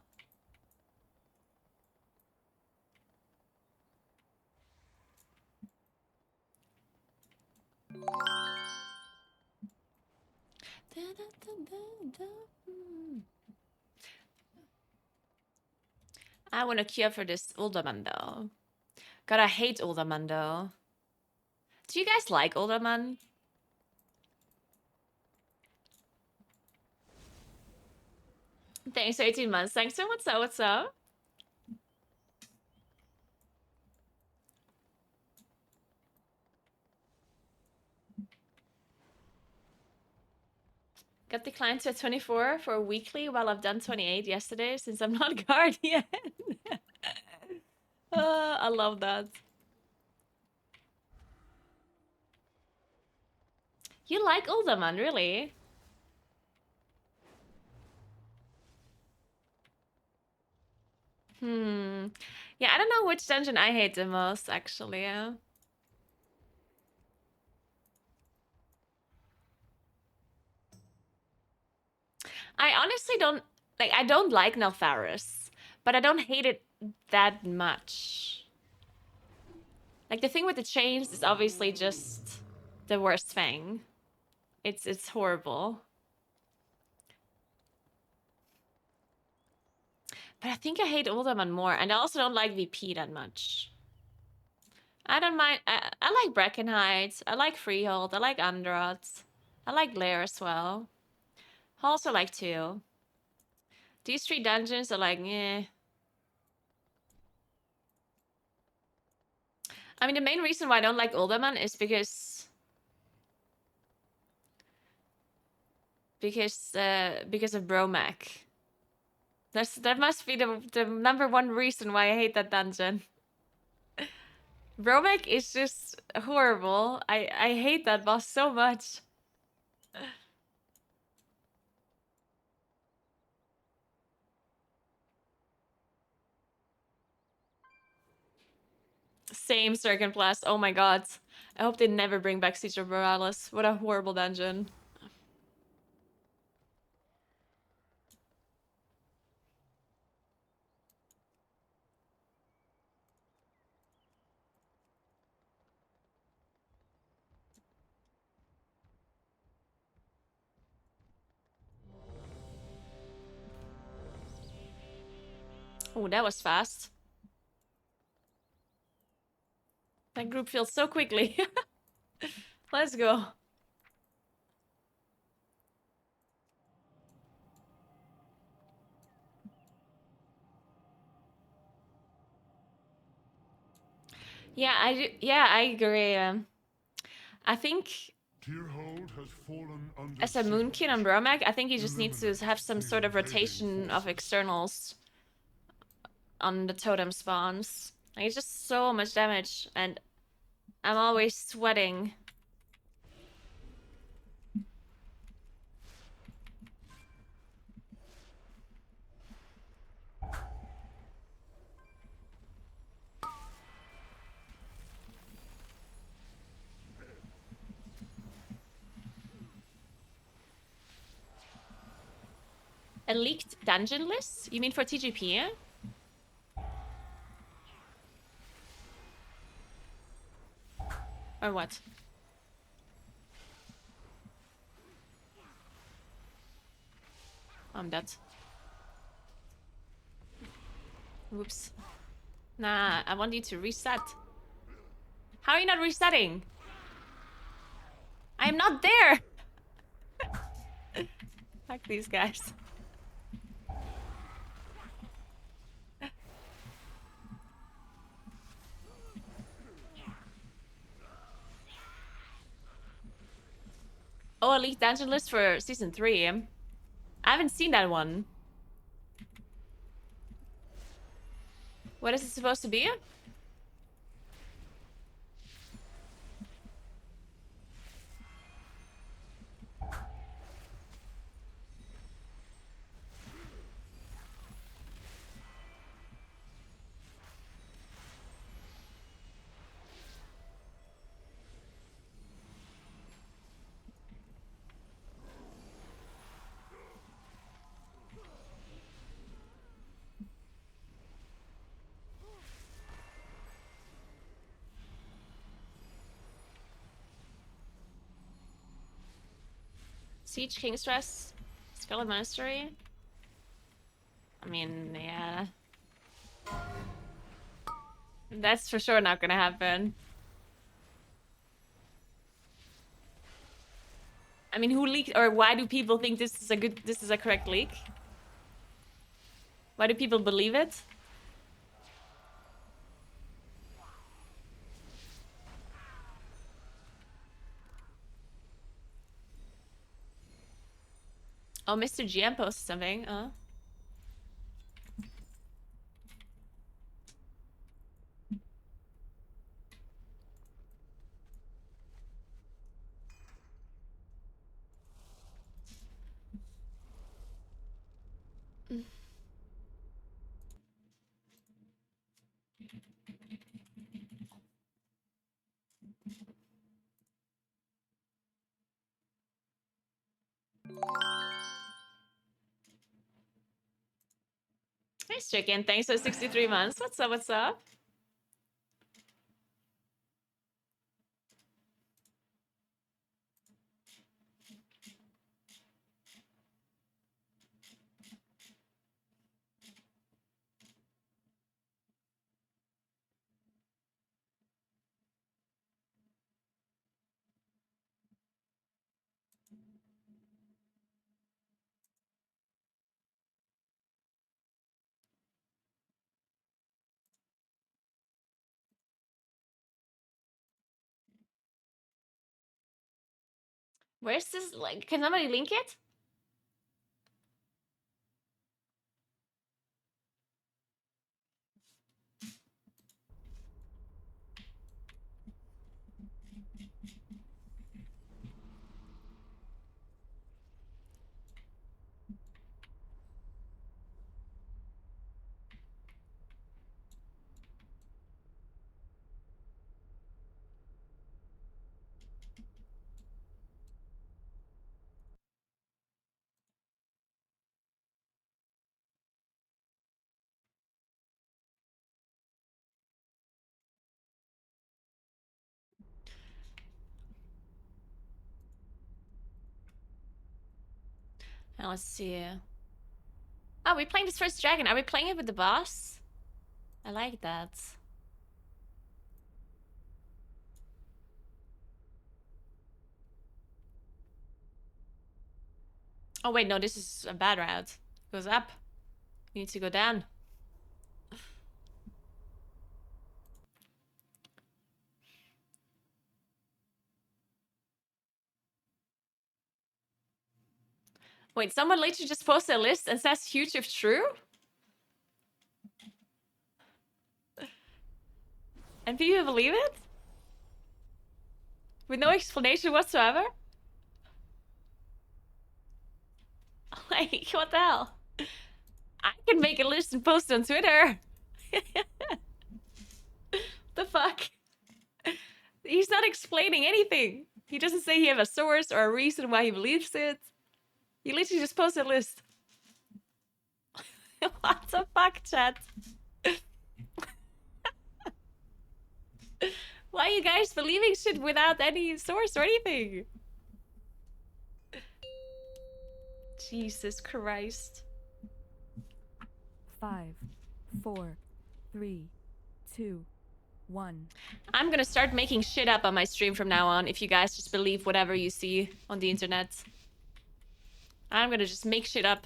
I want to queue up for this Uldaman though. God, I hate Uldaman though. Do you guys like Uldaman? Thanks for 18 months. Thanks so much. What's up? Got declined to a 24 for a weekly while I've done 28 yesterday since I'm not Guardian. I love that. You like Uldaman, really? Yeah, I don't know which dungeon I hate the most, actually. I honestly don't like. I don't like Nelfaris, but I don't hate it that much. Like the thing with the chains is obviously just the worst thing. It's horrible. But I think I hate Uldaman more, and I also don't like VP that much. I don't mind. I like Breckenheight. I like Freehold. I like Androt. I like Lair as well. I also like 2. These 3 dungeons are like, eh. I mean, the main reason why I don't like Uldaman is because of Bromac. That must be the #1 reason why I hate that dungeon. Bromac is just horrible. I hate that boss so much. Same Circuit Blast. Oh my god. I hope they never bring back Siege of Borealis. What a horrible dungeon. Oh, that was fast. That group filled so quickly. Let's go. Yeah, I agree. I think Tyrhold has fallen under as a Moonkin on siege. Bromac, I think he just needs to Eliminate have some the sort of invading rotation of forces. externals on the totem spawns. Like, it's just so much damage, and I'm always sweating. A leaked dungeon list? You mean for TGP? Or what? I'm dead. Whoops. Nah, I want you to reset. How are you not resetting? I'm not there! Fuck these guys. Oh, a leaked dungeon list for season 3. I haven't seen that one. What is it supposed to be? Siege, King's Rest, Scarlet Monastery. I mean, yeah. That's for sure not gonna happen. I mean, who leaked, or why do people think this is a correct leak? Why do people believe it? Oh, Mr. GM posted something. Hey, Stricken, thanks for 63 months. What's up, what's up? Where's this, like, can somebody link it? Let's see. Oh, we're playing this first dragon. Are we playing it with the boss? I like that. Oh wait, no, this is a bad route. Goes up. We need to go down. Wait, someone literally just posted a list and says huge if true? And people believe it? With no explanation whatsoever? Like, what the hell? I can make a list and post it on Twitter. The fuck? He's not explaining anything. He doesn't say he have a source or a reason why he believes it. He literally just posted a list. What the fuck, chat? Why are you guys believing shit without any source or anything? Jesus Christ. 5, 4, 3, 2, 1. I'm gonna start making shit up on my stream from now on if you guys just believe whatever you see on the internet. I'm gonna just make shit up.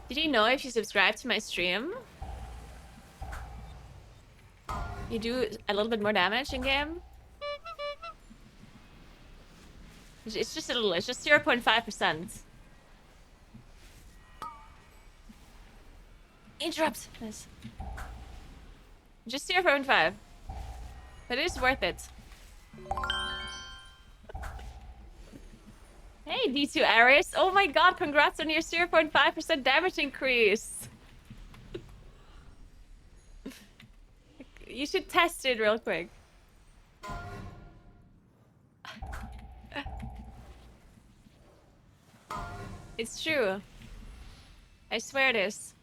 Did you know if you subscribe to my stream, you do a little bit more damage in game? It's just a little, it's just 0.5%. Interrupt! Nice. Just 0.5. But it is worth it. Hey, D2 Aris. Oh my god, congrats on your 0.5% damage increase. You should test it real quick. It's true. I swear it is.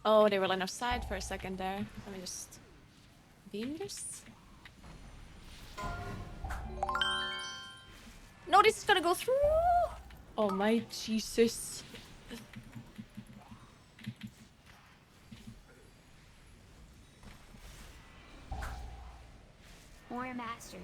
Oh, they were line of sight for a second there. Let me just beam this. No, this is gonna go through. Oh my Jesus. Warrior mastery.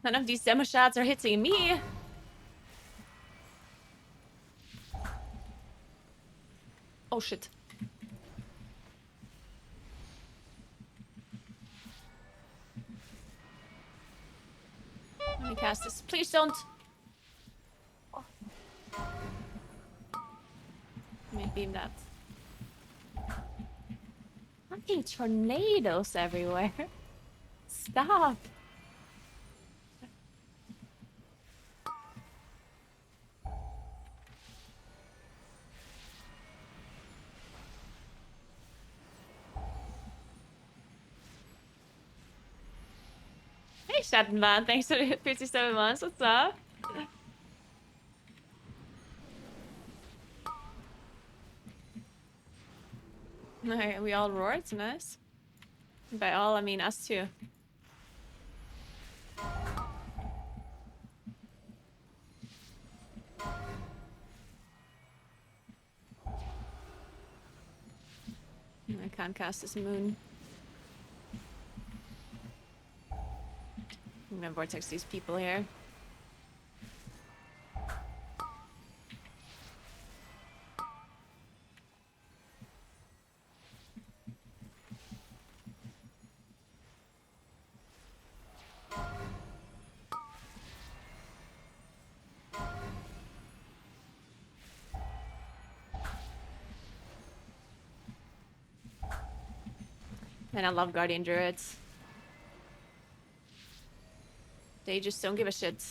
None of these demo shots are hitting me. Oh shit. Let me cast this. Please don't. Let me beam that. Fucking tornadoes everywhere. Stop. Hey, Shattenbad, thanks for the 57 months. What's up? Alright, we all roared. It's nice. By all, I mean us too. I can't cast this moon. I'm gonna vortex these people here. And I love Guardian Druids. They just don't give a shit.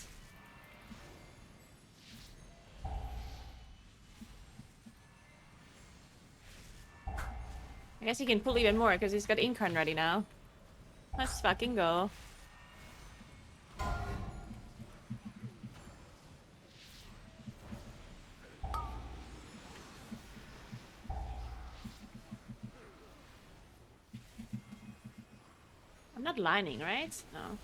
I guess he can pull even more because he's got Incarn ready now. Let's fucking go. I'm not lining, right? No.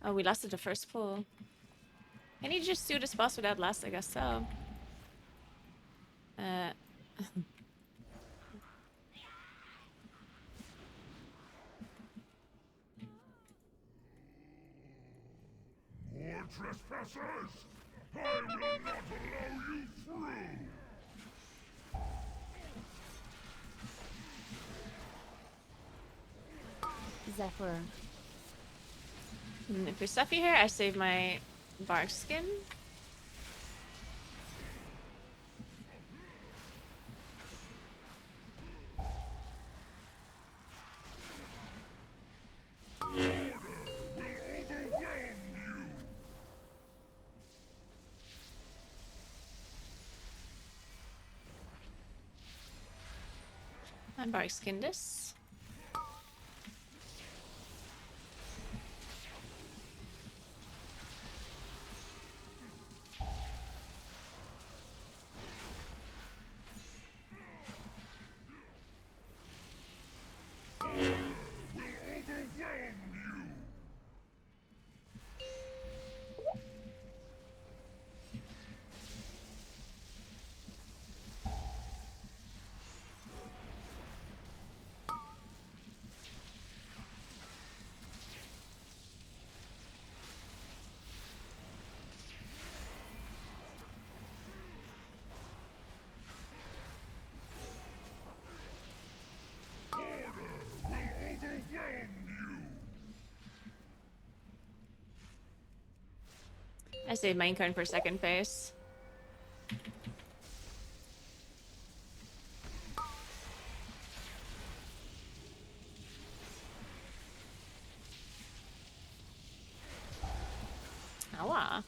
Oh, we lost at the first pull. Can you just do this boss without last? I guess so. More trespassers! I will not allow you through! Zephyr. If we stuffy here, I save my bark skin. And bark skin this. I saved my Incarn for second phase. Awa.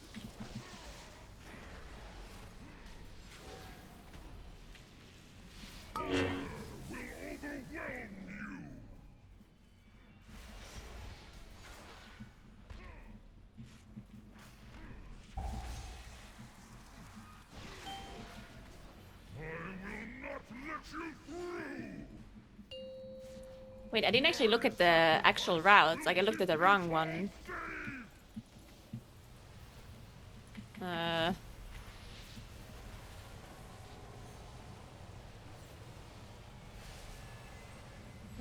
Wait, I didn't actually look at the actual routes. Like, I looked at the wrong one. Can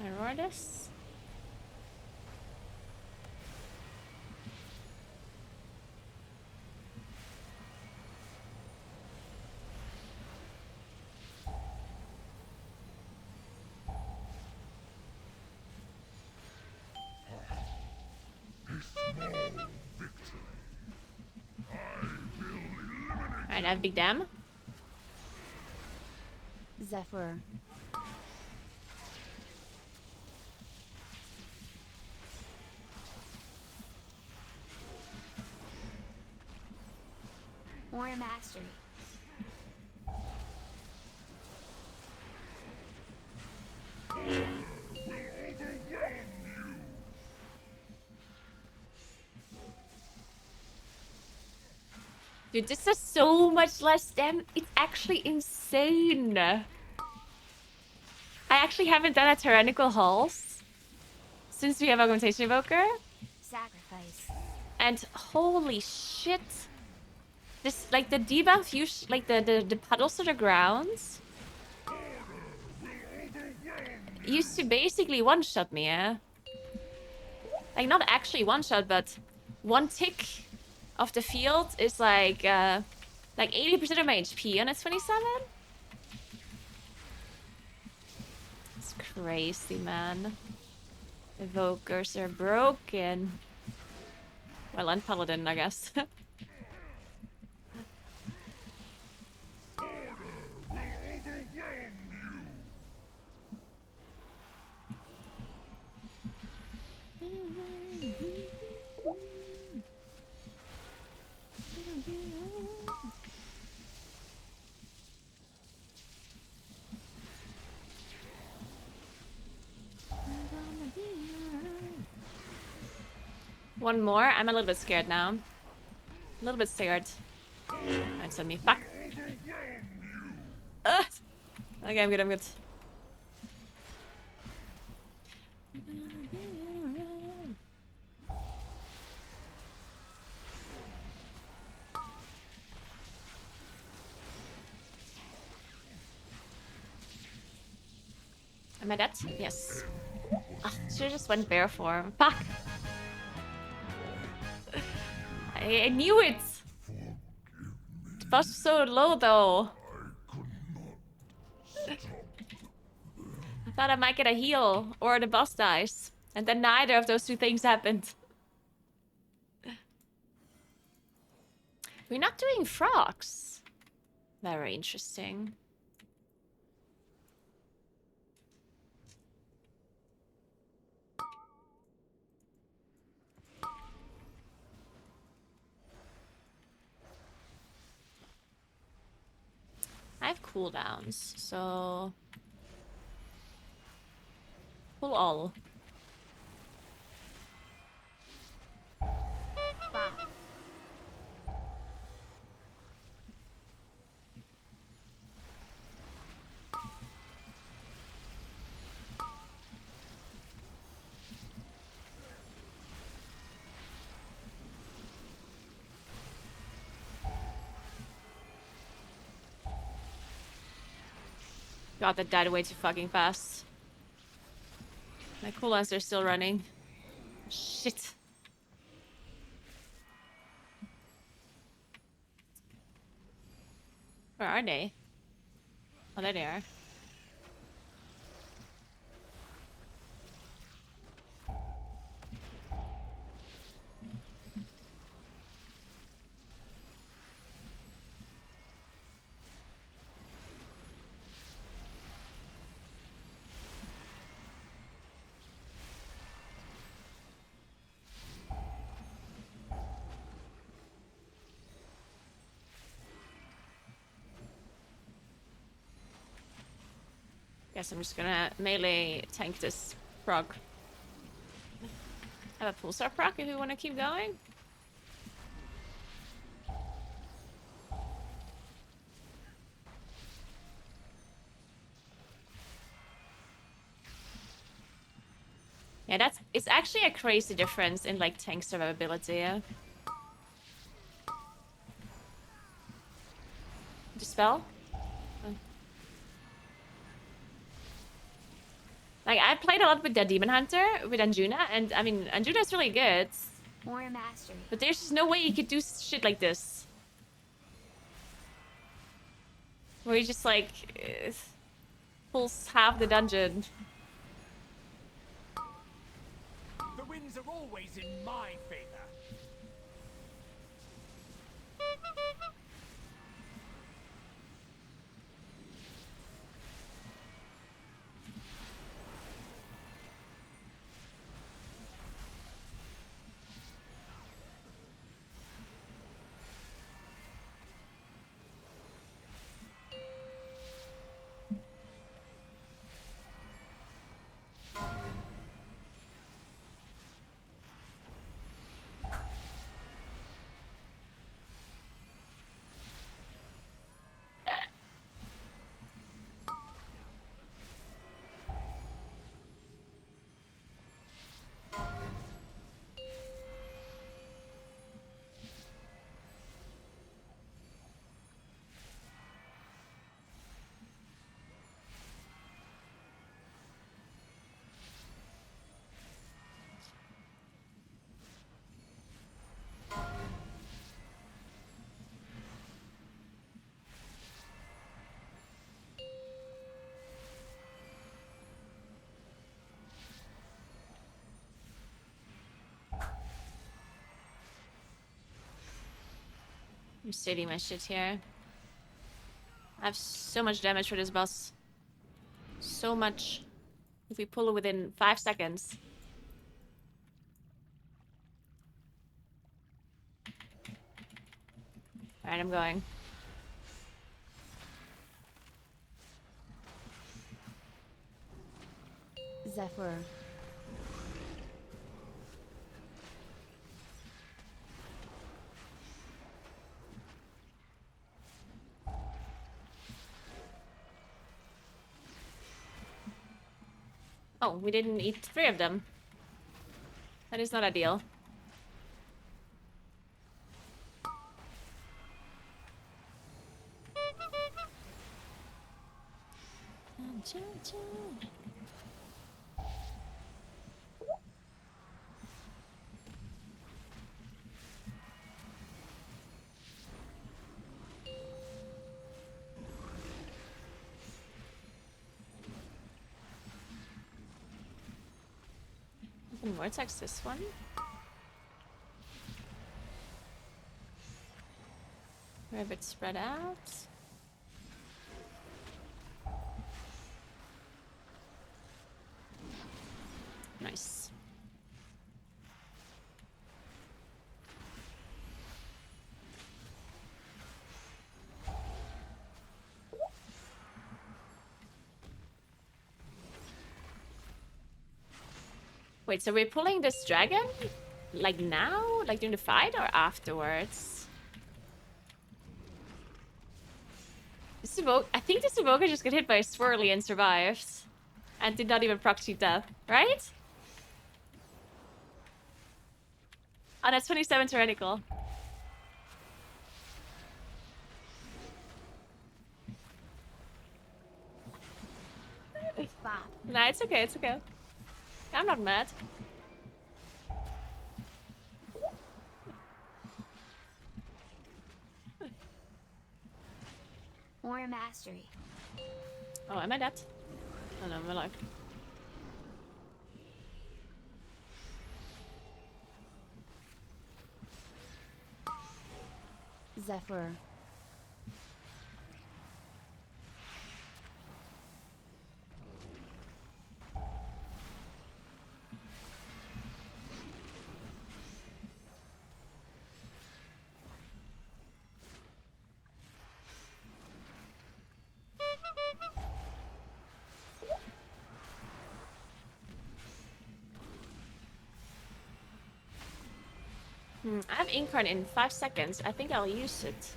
I roar this? Alright, I have big dam. Zephyr. Warrior Mastery. Dude, this does so much less damage. It's actually insane. I actually haven't done a tyrannical hulls since we have Augmentation Evoker. Sacrifice. And holy shit. This, like, the debuff, like, the puddles to the grounds used to basically one-shot me, yeah? Like, not actually one-shot, but one tick of the field is like 80% of my HP, and it's 27? It's crazy, man. Evokers are broken. Well, and Paladin, I guess. One more. I'm a little bit scared now. A little bit scared. That's on me. Fuck. Ugh. Okay, I'm good, I'm good. Am I dead? Yes. Ah, should've just went bear form. Fuck! I knew it! The boss was so low, though. I thought I might get a heal, or the boss dies. And then neither of those two things happened. We're not doing frogs. Very interesting. I have cooldowns, so... Pull all. God, that died way too fucking fast. My cooldowns are still running. Shit. Where are they? Oh, there they are. Guess I'm just gonna melee tank this frog. I have a pulsar proc if you want to keep going. Yeah, it's actually a crazy difference in like tank survivability. Yeah. Dispel? Oh. Like, I played a lot with the Demon Hunter, with Anjuna, and I mean, Anjuna's really good. More mastery. But there's just no way you could do shit like this. Where he just like pulls half the dungeon. The winds are always in my favor. I'm saving my shit here. I have so much damage for this boss. So much. If we pull it within 5 seconds. Alright, I'm going. Zephyr. Oh, we didn't eat 3 of them. That is not ideal. I can vortex this one. We're a bit spread out. Nice. Wait, so we're pulling this dragon? Like now? Like during the fight or afterwards? I think this Evoker just got hit by a swirly and survived. And did not even proxy death, right? Oh, that's 27 tyrannical. Bop. Nah, it's okay, it's okay. I'm not mad. More mastery. Oh, am I dead? Oh no, I'm alive. Zephyr. I have Incarn in 5 seconds. I think I'll use it.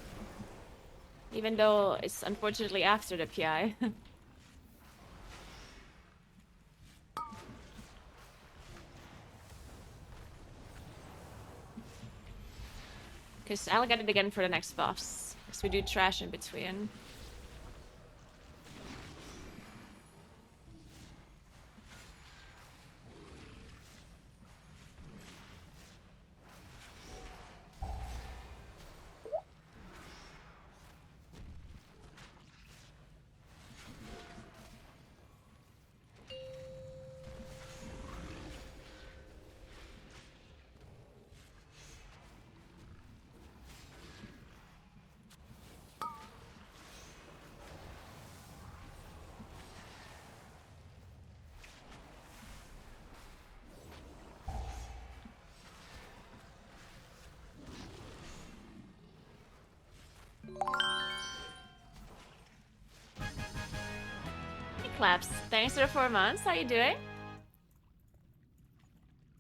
Even though it's unfortunately after the PI. Because I'll get it again for the next boss. Because we do trash in between. Hey, Claps. Thanks for the 4 months. How you doing?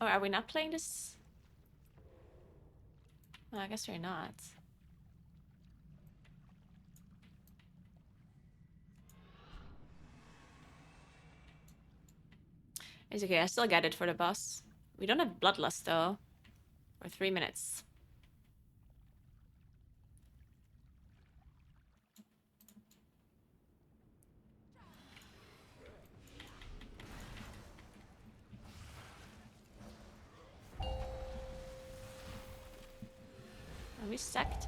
Or are we not playing this? Oh, I guess we're not. It's okay, I still get it for the boss. We don't have Bloodlust though. For 3 minutes. Are we sacked?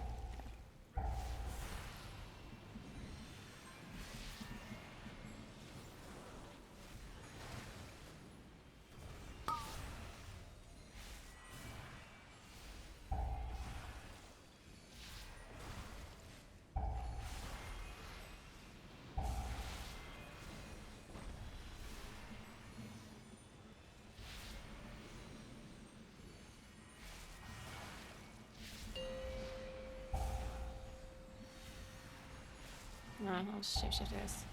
I'll shift this.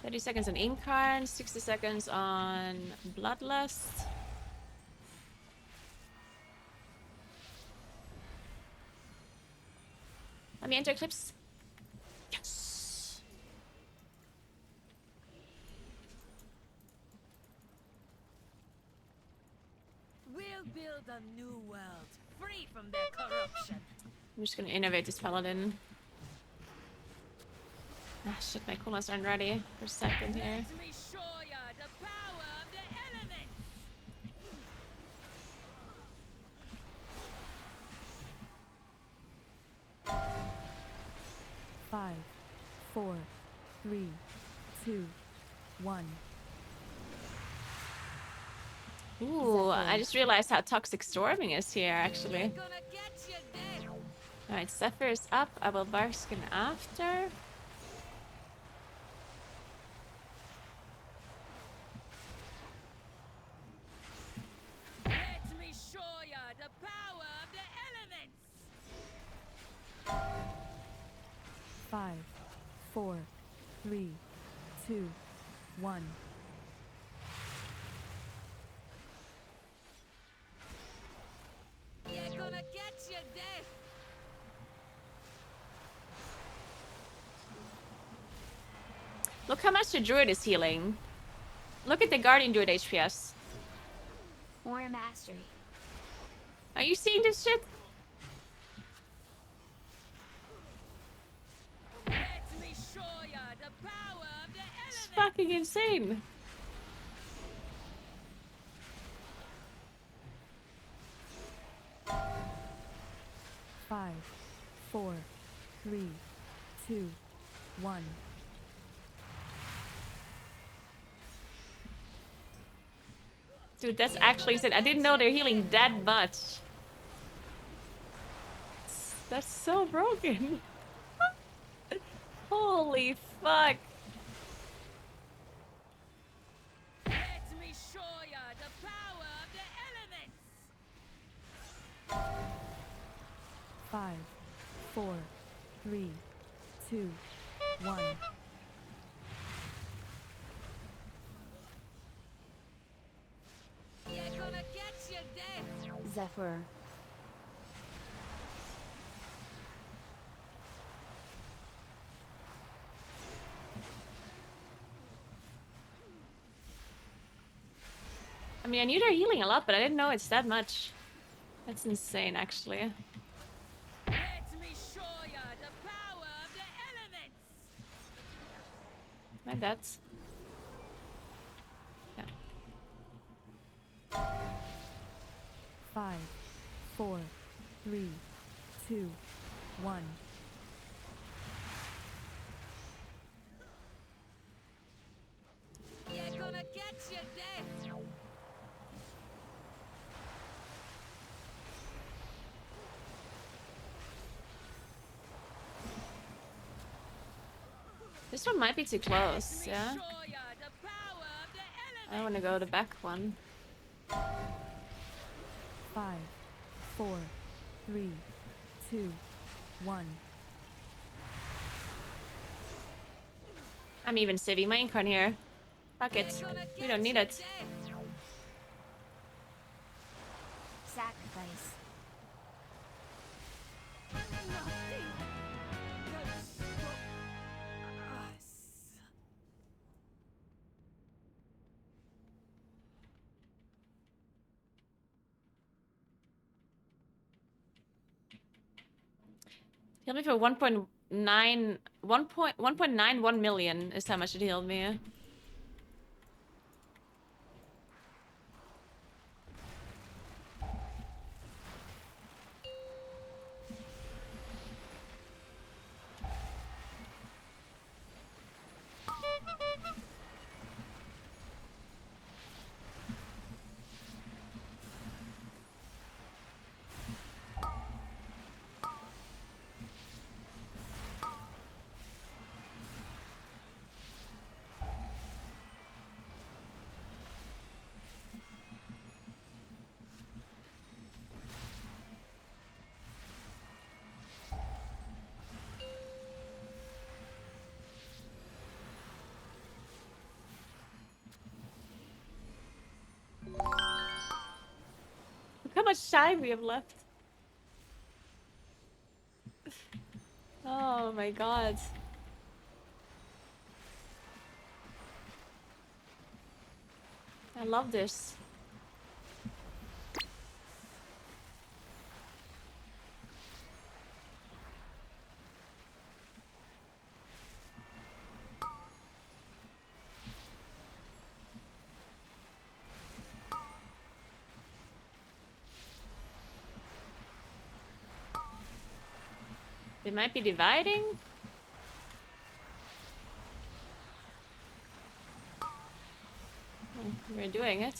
"30 seconds on Incarn, 60 seconds on Bloodlust." Let me enter Eclipse. Yes! We'll build a new world, free from their corruption. I'm just gonna innovate this paladin. Ah, shit, my coolers aren't ready for a second here. Let me show ya the power of the elements. 5, 4, 3, 2, 1. Ooh, I just realized how toxic storming is here, actually. Gonna get you dead. Alright, Zephyr is up. I will Barkskin after. Let me show ya the power of the elements. 5, 4, 3, 2, 1. You're gonna get you dead. Look how much the druid is healing. Look at the guardian druid HPS. More mastery. Are you seeing this shit? Let me show ya the power of the It's elements. fucking insane. Five, 4, 3, 2, 1. Dude, that's actually insane. I didn't know they're healing that much. That's so broken. Holy fuck. Let me show ya the power of the elements. 5, 4, 3, 2, 1. You're gonna get you dead. Zephyr. I mean, I knew they're healing a lot, but I didn't know it's that much. That's insane, actually. Let me show ya the power of the elements. My bad. Yeah. 5, 4, 3, 2, 1. You're gonna get you dead. This one might be too close, yeah? Show ya the power of the elements. I want to go the back one. 5, 4, 3, 2, 1. I'm even saving my Incarn here. Fuck it. We don't need it. Sacrifice. Nothing can stop us. Healed me for 1.91 million is how much it healed me. how much time we have left. Oh my god. I love this. They might be dividing. Oh, we're doing it.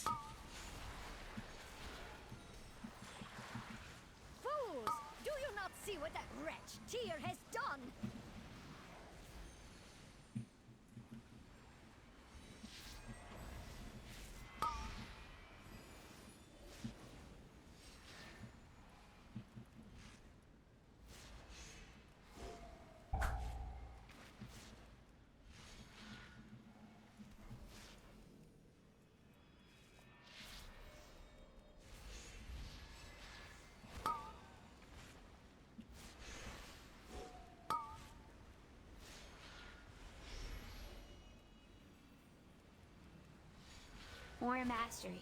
Fools! Do you not see what that wretch Tyr has done? War mastery.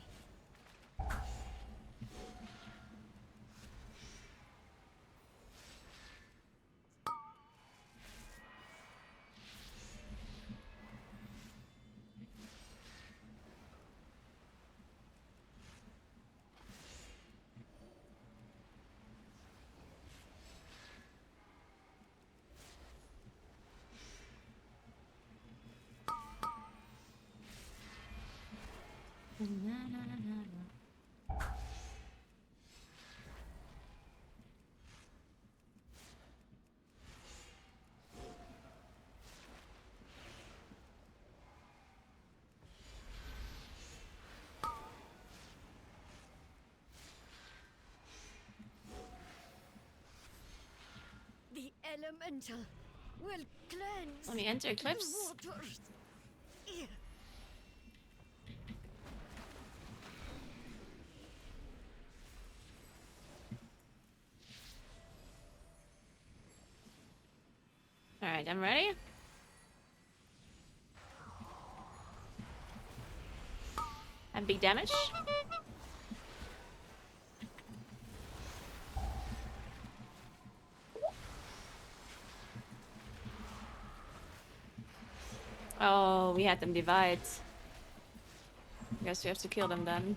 The elemental will cleanse. Let me enter Eclipse. the waters. Yeah. Alright, I'm ready. And big damage. Oh, we had them divide. Guess we have to kill them then.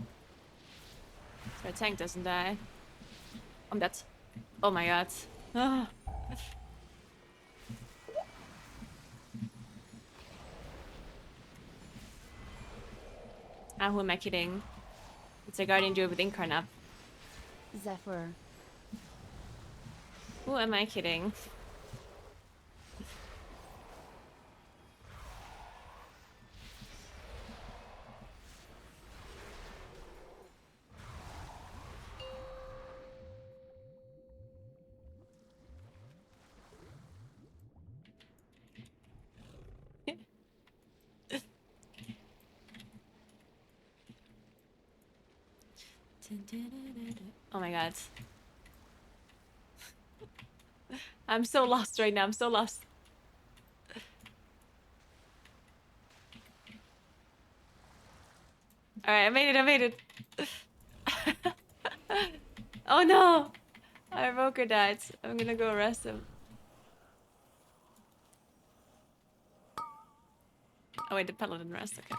So our tank doesn't die. I'm dead. Oh my god. Ah. Ah, who am I kidding? It's a Guardian Druid with Incarnate. Zephyr. Who am I kidding? Oh my god. I'm so lost right now. I'm so lost. Alright, I made it. I made it. Oh no! Our evoker died. I'm gonna go arrest him. Oh wait, the paladin rest. Okay.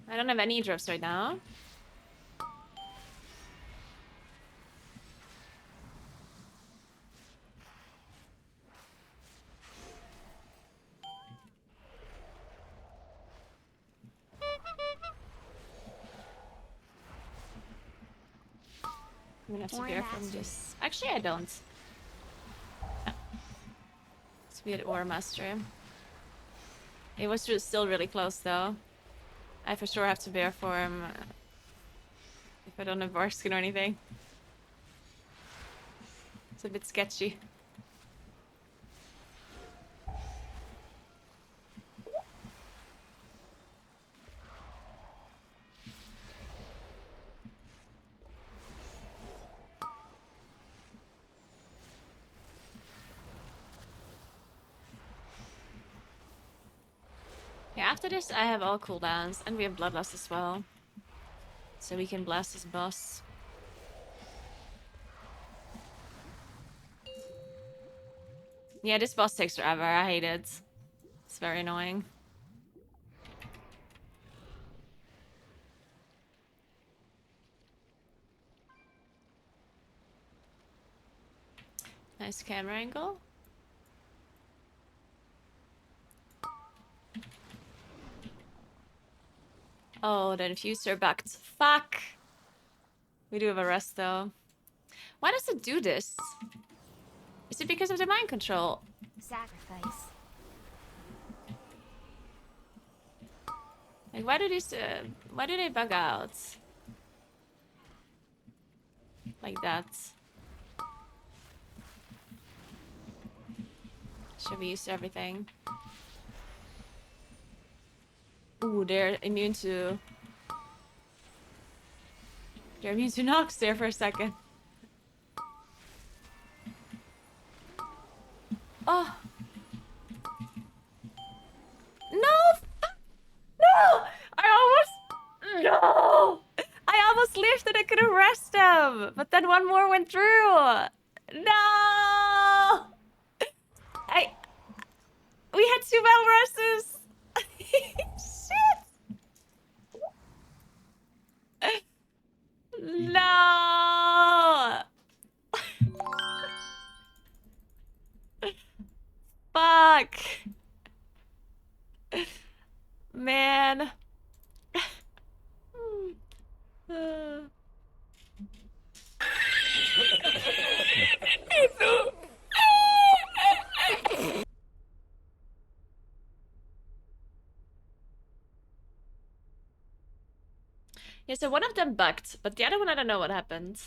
I don't have any drops right now. I'm gonna have to Or be careful from master. this. Actually, I don't. No. to be an Aura Master. It was still really close though. I for sure have to bear for him if I don't have Varskin or anything. It's a bit sketchy. Yeah, after this I have all cooldowns and we have Bloodlust as well. So we can blast this boss. Yeah, this boss takes forever. I hate it. It's very annoying. Nice camera angle. Oh, the infuser bugged. Fuck! We do have a rest though. Why does it do this? Is it because of the mind control? Sacrifice. Like, why do they bug out? Like that. Should we use everything? Ooh, they're immune to Nox there for a second. Oh. No! No! No! I almost lived and I could arrest them! But then one more went through! No! We had 2 battle rushes! Shit! No! Fuck! Man. Yeah, so one of them bugged, but the other one I don't know what happened.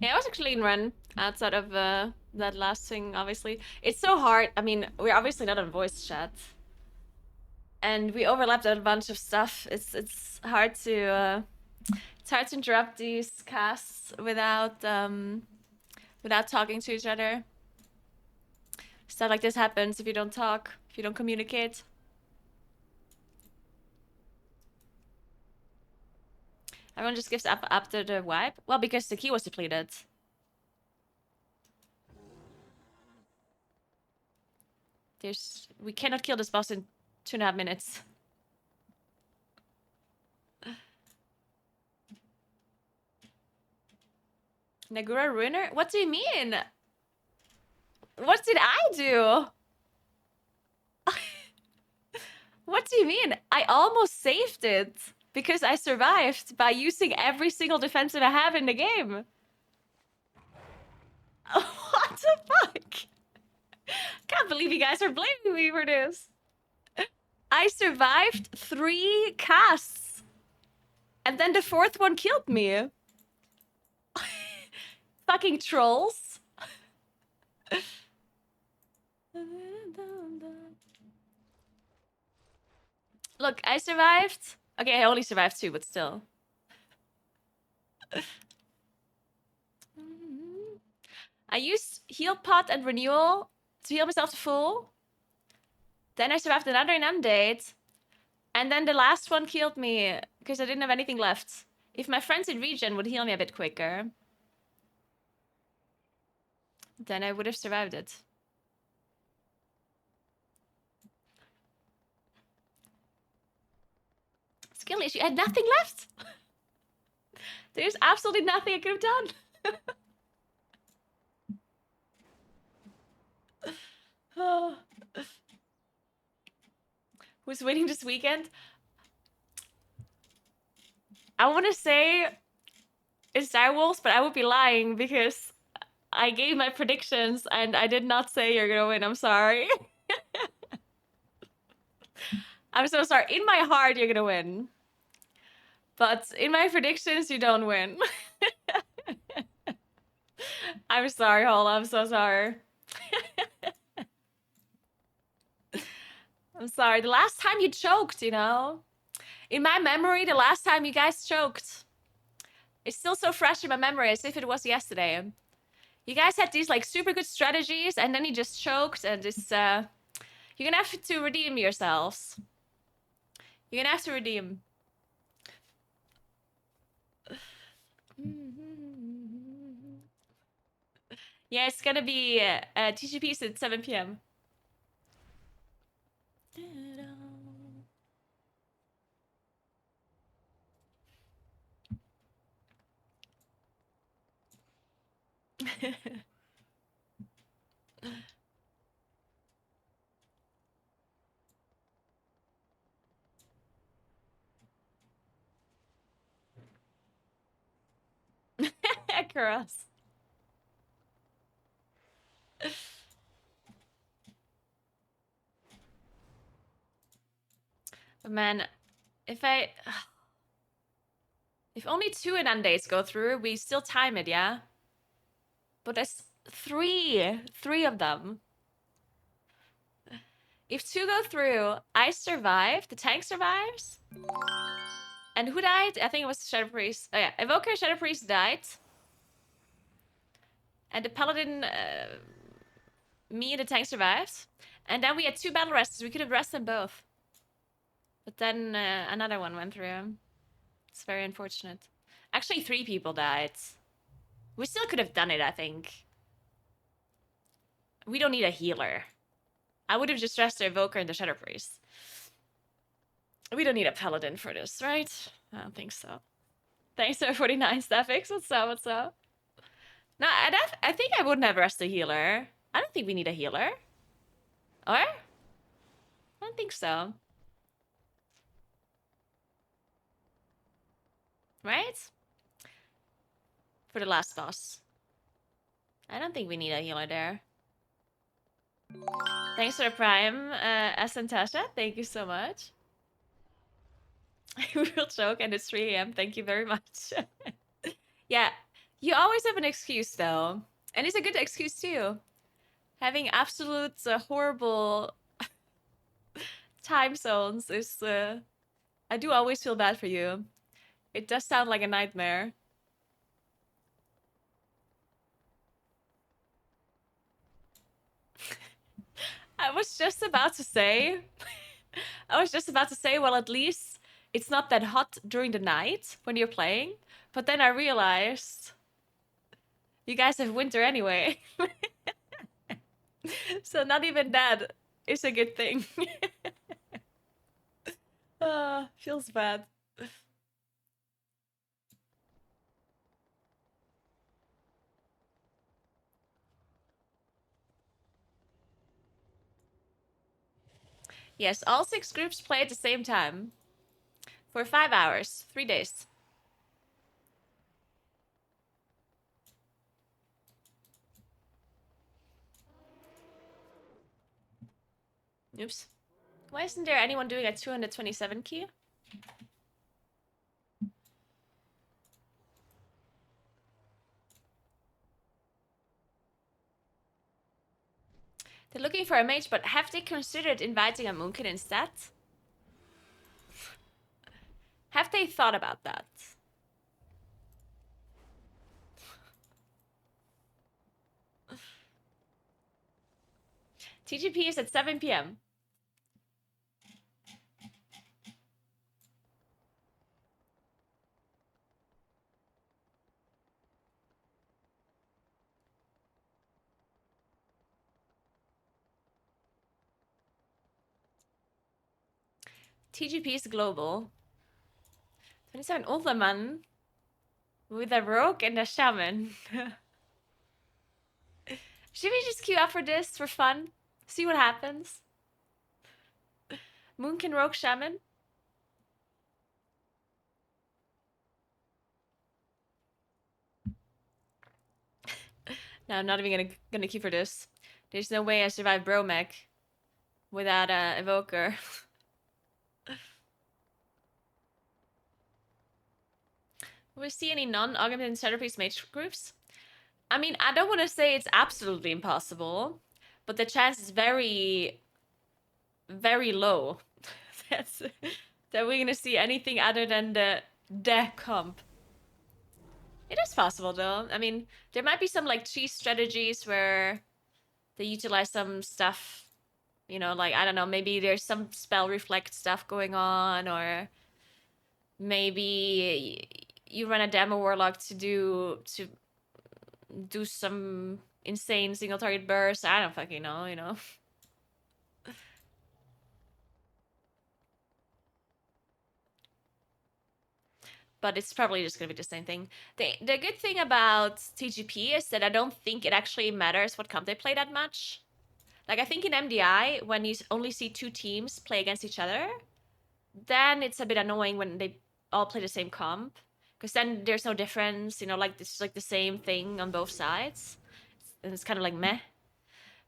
Yeah, it was a clean run outside of that last thing, obviously. It's so hard. I mean, we're obviously not on voice chat. And we overlapped on a bunch of stuff. It's hard to interrupt these casts without without talking to each other. Stuff like this happens if you don't talk, if you don't communicate. Everyone just gives up after the wipe? Well, because the key was depleted. We cannot kill this boss in 2.5 minutes. Naguura Ruiner? What do you mean? What did I do? What do you mean? I almost saved it because I survived by using every single defensive I have in the game. What the fuck? Can't believe you guys are blaming me for this. I survived 3 casts. And then the 4th one killed me. Fucking trolls. Look, I survived. Okay, I only survived 2, but still. I used heal pot and renewal to heal myself to full. Then I survived another NM date. And then the last one killed me because I didn't have anything left. If my friends in regen would heal me a bit quicker, then I would have survived it. Skill issue. I had nothing left. There's absolutely nothing I could have done. Oh. Who's winning this weekend? I want to say it's Direwolves, but I would be lying because I gave my predictions and I did not say you're gonna win. I'm sorry. I'm so sorry. In my heart, you're gonna win. But in my predictions, you don't win. I'm sorry, Hola. I'm so sorry. I'm sorry. The last time you choked, you know? In my memory, the last time you guys choked. It's still so fresh in my memory as if it was yesterday. You guys had these like super good strategies and then you just choked and it's you're gonna have to redeem yourselves. You're gonna have to redeem. Yeah, it's gonna be TGP's at 7 p.m. Gross. But man, if only 2 in days go through, we still time it, yeah? But there's three of them. If 2 go through, I survive, the tank survives. And who died? I think it was Shadow Priest. Oh yeah, Evoker, Shadow Priest died. And the Paladin, me and the tank survived. And then we had 2 battle rests. We could have rested them both. But then another one went through. It's very unfortunate. Actually, 3 people died. We still could have done it, I think. We don't need a healer. I would have just rested Evoker and the Shadow Priest. We don't need a Paladin for this, right? I don't think so. Thanks for 49 Staffix. What's up? What's up? No, I think I wouldn't have rested a healer. I don't think we need a healer. Or? I don't think so. Right? For the last boss. I don't think we need a healer there. Thanks for the Prime, Asantasha. Thank you so much. I will choke and it's 3 a.m. Thank you very much. Yeah, you always have an excuse though. And it's a good excuse too. Having absolute horrible time zones is... I do always feel bad for you. It does sound like a nightmare. I was just about to say... well, at least it's not that hot during the night when you're playing. But then I realized... you guys have winter anyway. So not even that is a good thing. Feels bad. Yes, all 6 groups play at the same time. For 5 hours, 3 days. Oops. Why isn't there anyone doing a 227 key? They're looking for a mage, but have they considered inviting a Moonkin instead? Have they thought about that? TGP is at 7 p.m. TGP is global. 27 Ultraman with a rogue and a shaman. Should we just queue up for this for fun? See what happens? Moonkin Rogue Shaman? No, I'm not even gonna queue for this. There's no way I survive Bromech without a evoker. Will we see any non-augmented centerpiece mage groups? I mean, I don't want to say it's absolutely impossible, but the chance is very, very low that's, that we're gonna see anything other than the comp. It is possible though. I mean, there might be some like cheese strategies where they utilize some stuff, you know, like, I don't know, maybe there's some spell reflect stuff going on, or maybe you run a demo warlock to do some insane single target burst. I don't fucking know, you know. But it's probably just gonna be the same thing. The good thing about TGP is that I don't think it actually matters what comp they play that much. Like, I think in MDI, when you only see two teams play against each other, then it's a bit annoying when they all play the same comp. Because then there's no difference, you know, like, it's like the same thing on both sides. And it's kind of like meh.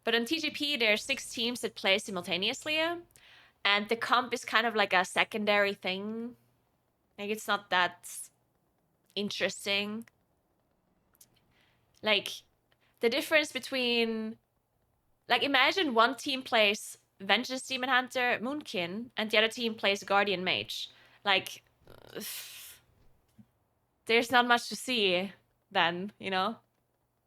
But on TGP, there are 6 teams that play simultaneously. And the comp is kind of like a secondary thing. Like, it's not that interesting. Like, the difference between... Like, imagine one team plays Vengeance Demon Hunter, Moonkin, and the other team plays Guardian Mage. Like, there's not much to see then, you know?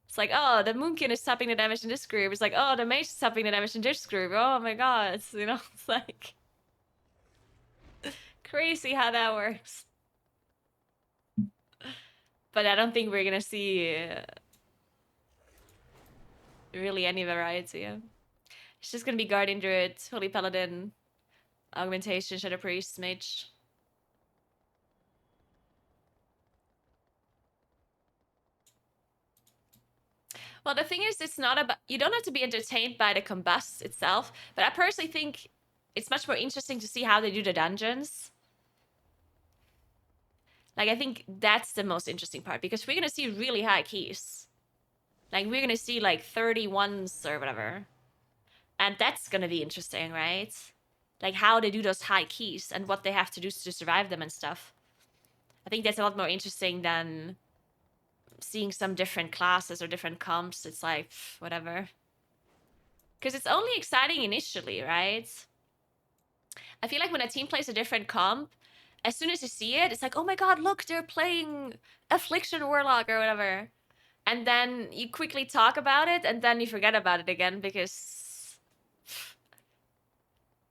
It's like, oh, the Moonkin is tapping the damage in this group. It's like, oh, the Mage is tapping the damage in this group. Oh my god, you know? It's like... crazy how that works. But I don't think we're gonna see really any variety. It's just gonna be Guardian Druid, Holy Paladin, Augmentation, Shadow Priest, Mage. Well, the thing is, it's not about... You don't have to be entertained by the combust itself, but I personally think it's much more interesting to see how they do the dungeons. Like, I think that's the most interesting part, because we're gonna see really high keys. Like, we're gonna see, like, 31s or whatever. And that's gonna be interesting, right? Like, how they do those high keys and what they have to do to survive them and stuff. I think that's a lot more interesting than seeing some different classes or different comps. It's like, whatever. Because it's only exciting initially, right? I feel like when a team plays a different comp, as soon as you see it, it's like, oh my god, look, they're playing Affliction Warlock or whatever. And then you quickly talk about it, and then you forget about it again, because...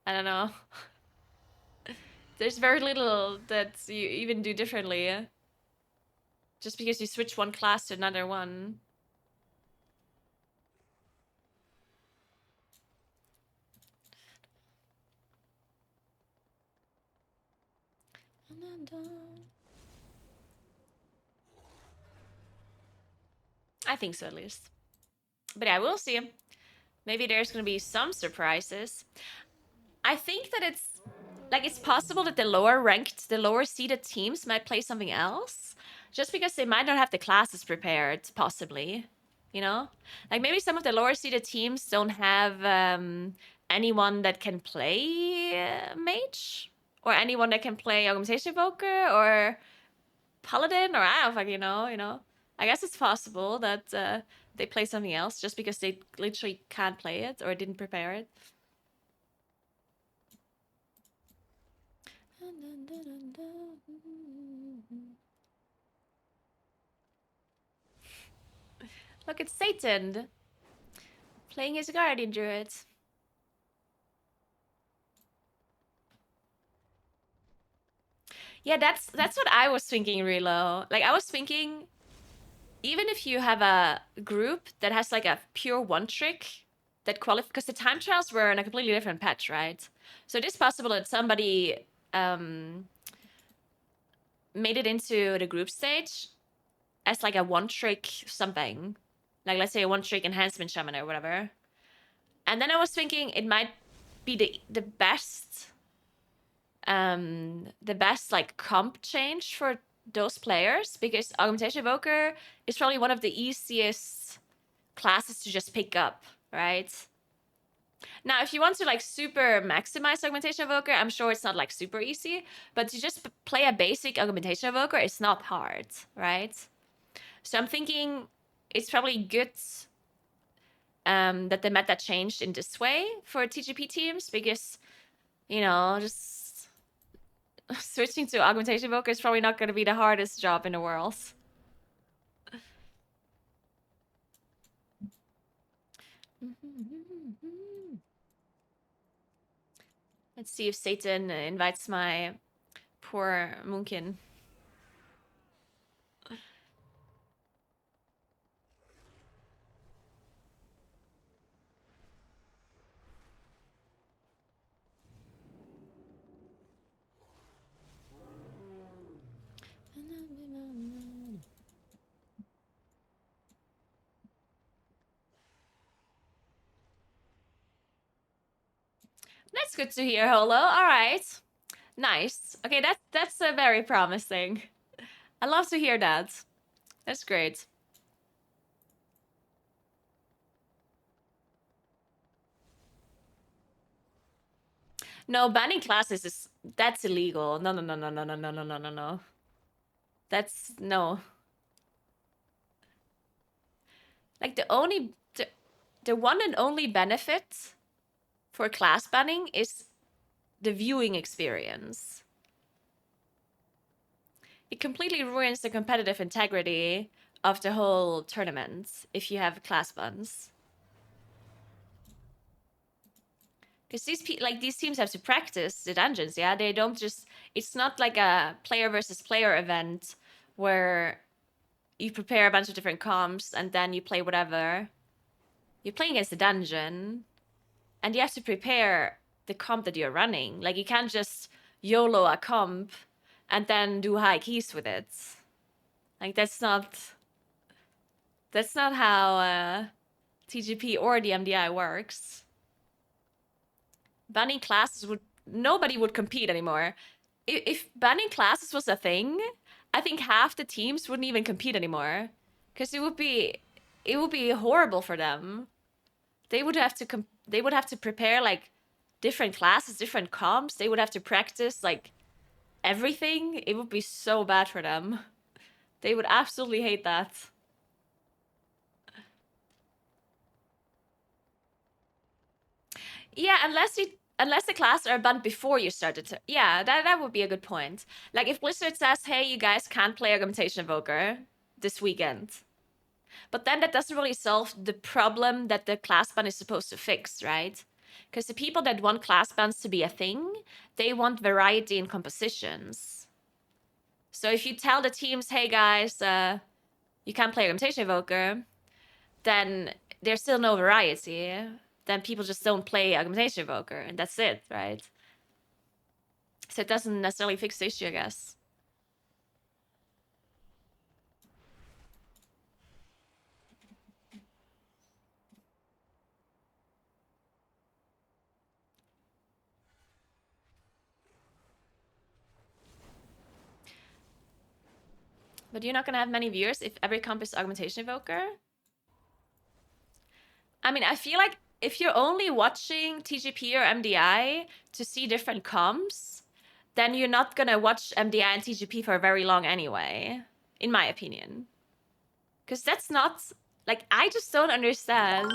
I don't know. There's very little that you even do differently. Just because you switch one class to another one. I think so, at least. But yeah, we'll see. Maybe there's gonna be some surprises. I think that it's... Like, it's possible that the lower ranked, the lower seeded teams might play something else. Just because they might not have the classes prepared, possibly. You know? Like, maybe some of the lower seeded teams don't have anyone that can play Mage? Or anyone that can play Augmentation Evoker? Or Paladin? Or I don't fucking know, you know? I guess it's possible that they play something else just because they literally can't play it or didn't prepare it. Look, it's Satan playing his Guardian Druid. Yeah, that's what I was thinking, Relo. Like, I was thinking, even if you have a group that has like a pure one trick that qualifies, because the time trials were in a completely different patch, right? So it is possible that somebody made it into the group stage as like a one trick something, like let's say a one trick enhancement shaman or whatever. And then I was thinking it might be the best like comp change for those players, because Augmentation Evoker is probably one of the easiest classes to just pick up, right? Now, if you want to like super maximize Augmentation Evoker, I'm sure it's not like super easy, but to just play a basic Augmentation Evoker, it's not hard, right? So I'm thinking it's probably good that the meta changed in this way for TGP teams, because, you know, just switching to Augmentation Evoker is probably not going to be the hardest job in the world. Let's see if Satan invites my poor Moonkin. That's good to hear, Holo. All right. Nice. Okay, that's very promising. I love to hear that. That's great. No, banning classes that's illegal. No, no, no, no, no, no, no, no, no, no, no. That's no. Like the one and only benefit for class banning is the viewing experience. It completely ruins the competitive integrity of the whole tournament if you have class bans. Because these teams have to practice the dungeons, yeah? They don't just... It's not like a player versus player event where you prepare a bunch of different comps and then you play whatever. You're playing against the dungeon, and you have to prepare the comp that you're running. Like, you can't just YOLO a comp and then do high keys with it. Like, that's not how TGP or the MDI works. Banning classes nobody would compete anymore. If banning classes was a thing, I think half the teams wouldn't even compete anymore, because it would be horrible for them. They would have to prepare like different classes, different comps. They would have to practice like everything. It would be so bad for them. They would absolutely hate that. Yeah, unless the classes are banned before you started to... Yeah, that would be a good point. Like, if Blizzard says, hey, you guys can't play Augmentation Evoker this weekend. But then that doesn't really solve the problem that the class ban is supposed to fix, right? Because the people that want class bans to be a thing, they want variety in compositions. So if you tell the teams, hey guys, you can't play Augmentation Evoker, then there's still no variety. Then people just don't play Augmentation Evoker, and that's it, right? So it doesn't necessarily fix the issue, I guess. But you're not gonna have many viewers if every comp is Augmentation Evoker? I mean, I feel like if you're only watching TGP or MDI to see different comps, then you're not gonna watch MDI and TGP for very long anyway, in my opinion. Because that's not... Like, I just don't understand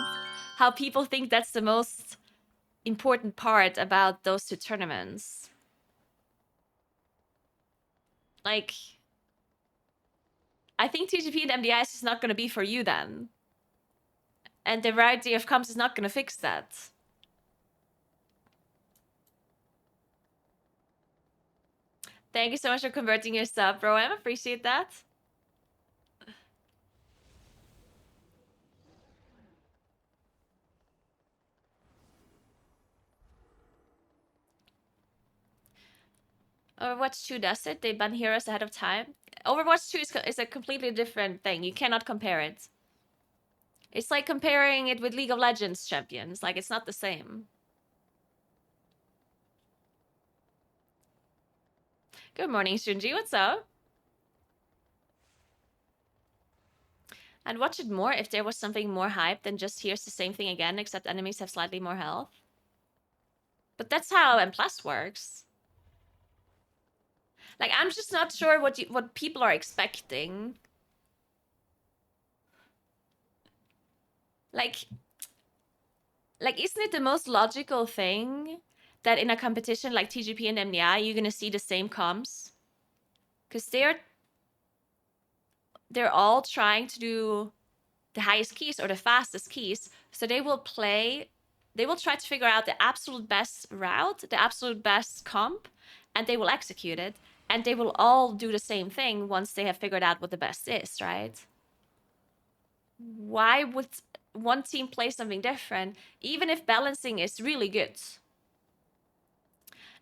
how people think that's the most important part about those two tournaments. Like, I think TGP and MDI is just not gonna be for you then. And the variety of comps is not gonna fix that. Thank you so much for converting your sub, bro. I appreciate that. Overwatch 2 does it. They ban heroes ahead of time. Overwatch 2 is a completely different thing. You cannot compare it. It's like comparing it with League of Legends champions. Like, it's not the same. Good morning, Shunji. What's up? I'd watch it more if there was something more hype than just here's the same thing again, except enemies have slightly more health. But that's how M+ works. Like, I'm just not sure what people are expecting. Like, isn't it the most logical thing that in a competition like TGP and MDI, you're gonna see the same comps? Because they're all trying to do the highest keys or the fastest keys. So they will try to figure out the absolute best route, the absolute best comp, and they will execute it. And they will all do the same thing once they have figured out what the best is, right? Why would one team play something different, even if balancing is really good?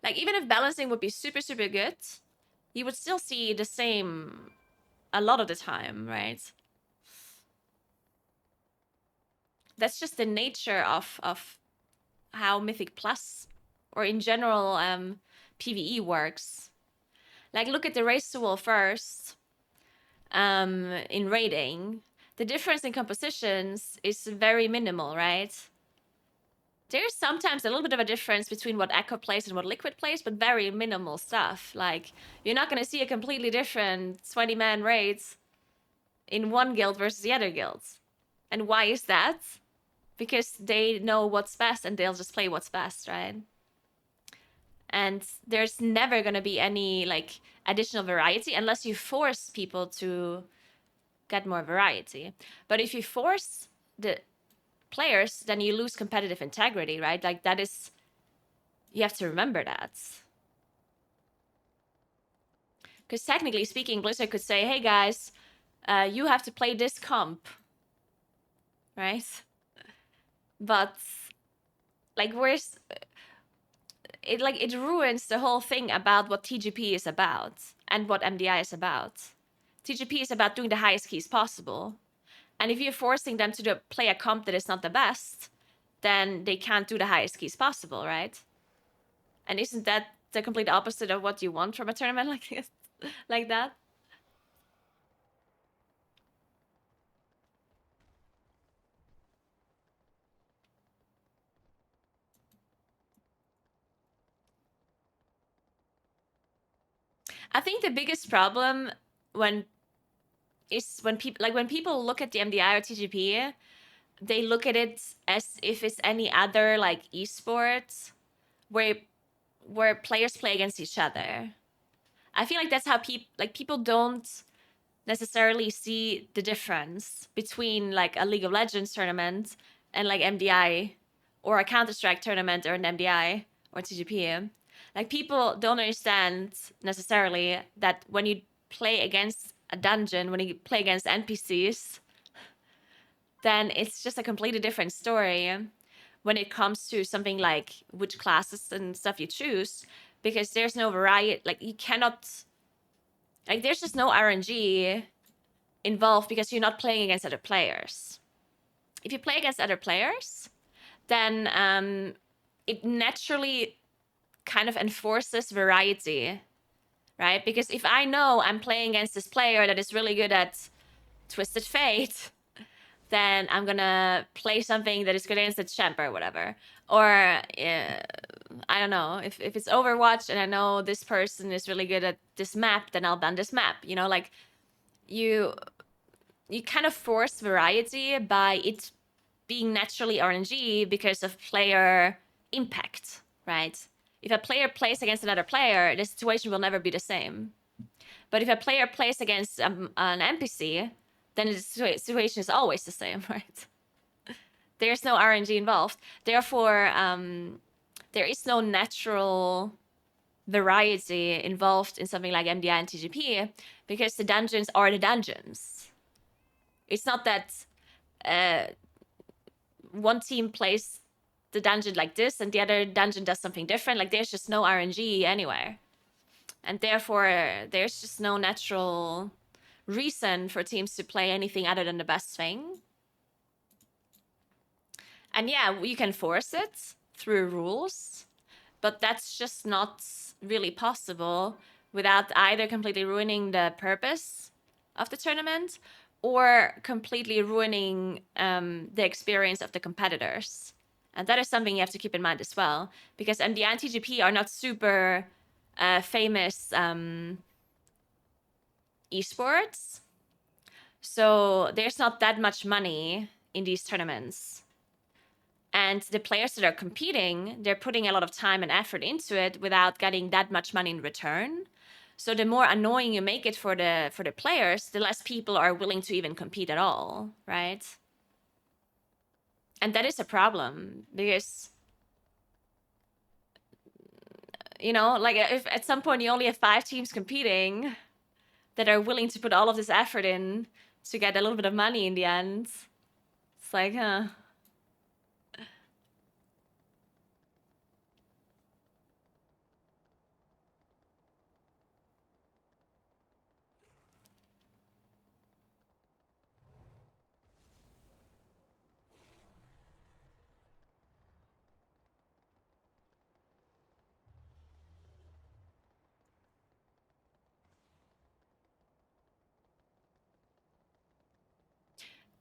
Like, even if balancing would be super, super good, you would still see the same a lot of the time, right? That's just the nature of how Mythic Plus, or in general, PvE works. Like, look at the Race to Wall first, in raiding. The difference in compositions is very minimal, right? There's sometimes a little bit of a difference between what Echo plays and what Liquid plays, but very minimal stuff. Like, you're not going to see a completely different 20-man raids in one guild versus the other guilds. And why is that? Because they know what's best and they'll just play what's best, right? And there's never going to be any, like, additional variety unless you force people to get more variety. But if you force the players, then you lose competitive integrity, right? Like, that is, you have to remember that. Because technically speaking, Blizzard could say, hey guys, you have to play this comp, right? But, like, where's it? Like, it ruins the whole thing about what TGP is about and what MDI is about. TGP is about doing the highest keys possible. And if you're forcing them to play a comp that is not the best, then they can't do the highest keys possible, right? And isn't that the complete opposite of what you want from a tournament like this? Like that? I think the biggest problem when people look at the MDI or TGP, they look at it as if it's any other, like, esports where players play against each other. I feel like that's how people don't necessarily see the difference between, like, a League of Legends tournament and, like, MDI, or a Counter-Strike tournament or an MDI or TGP. Like, people don't understand necessarily that when you play against a dungeon, when you play against NPCs, then it's just a completely different story when it comes to something like which classes and stuff you choose, because there's no variety. Like, you cannot, like, there's just no RNG involved because you're not playing against other players. If you play against other players, then it naturally kind of enforces variety, right? Because if I know I'm playing against this player that is really good at Twisted Fate, then I'm gonna play something that is good against the champ or whatever. Or, I don't know, if it's Overwatch and I know this person is really good at this map, then I'll ban this map. You know, like, you kind of force variety by it being naturally RNG because of player impact, right? If a player plays against another player, the situation will never be the same. But if a player plays against an NPC, then the situation is always the same, right? There's no RNG involved. Therefore, there is no natural variety involved in something like MDI and TGP, because the dungeons are the dungeons. It's not that one team plays the dungeon like this and the other dungeon does something different. Like, there's just no RNG anywhere. And therefore, there's just no natural reason for teams to play anything other than the best thing. And yeah, you can force it through rules, but that's just not really possible without either completely ruining the purpose of the tournament or completely ruining the experience of the competitors. And that is something you have to keep in mind as well, because MDI and TGP are not super famous esports. So there's not that much money in these tournaments. And the players that are competing, they're putting a lot of time and effort into it without getting that much money in return. So the more annoying you make it for the players, the less people are willing to even compete at all, right? And that is a problem, because, you know, like, if at some point you only have 5 teams competing that are willing to put all of this effort in to get a little bit of money in the end, it's like, huh.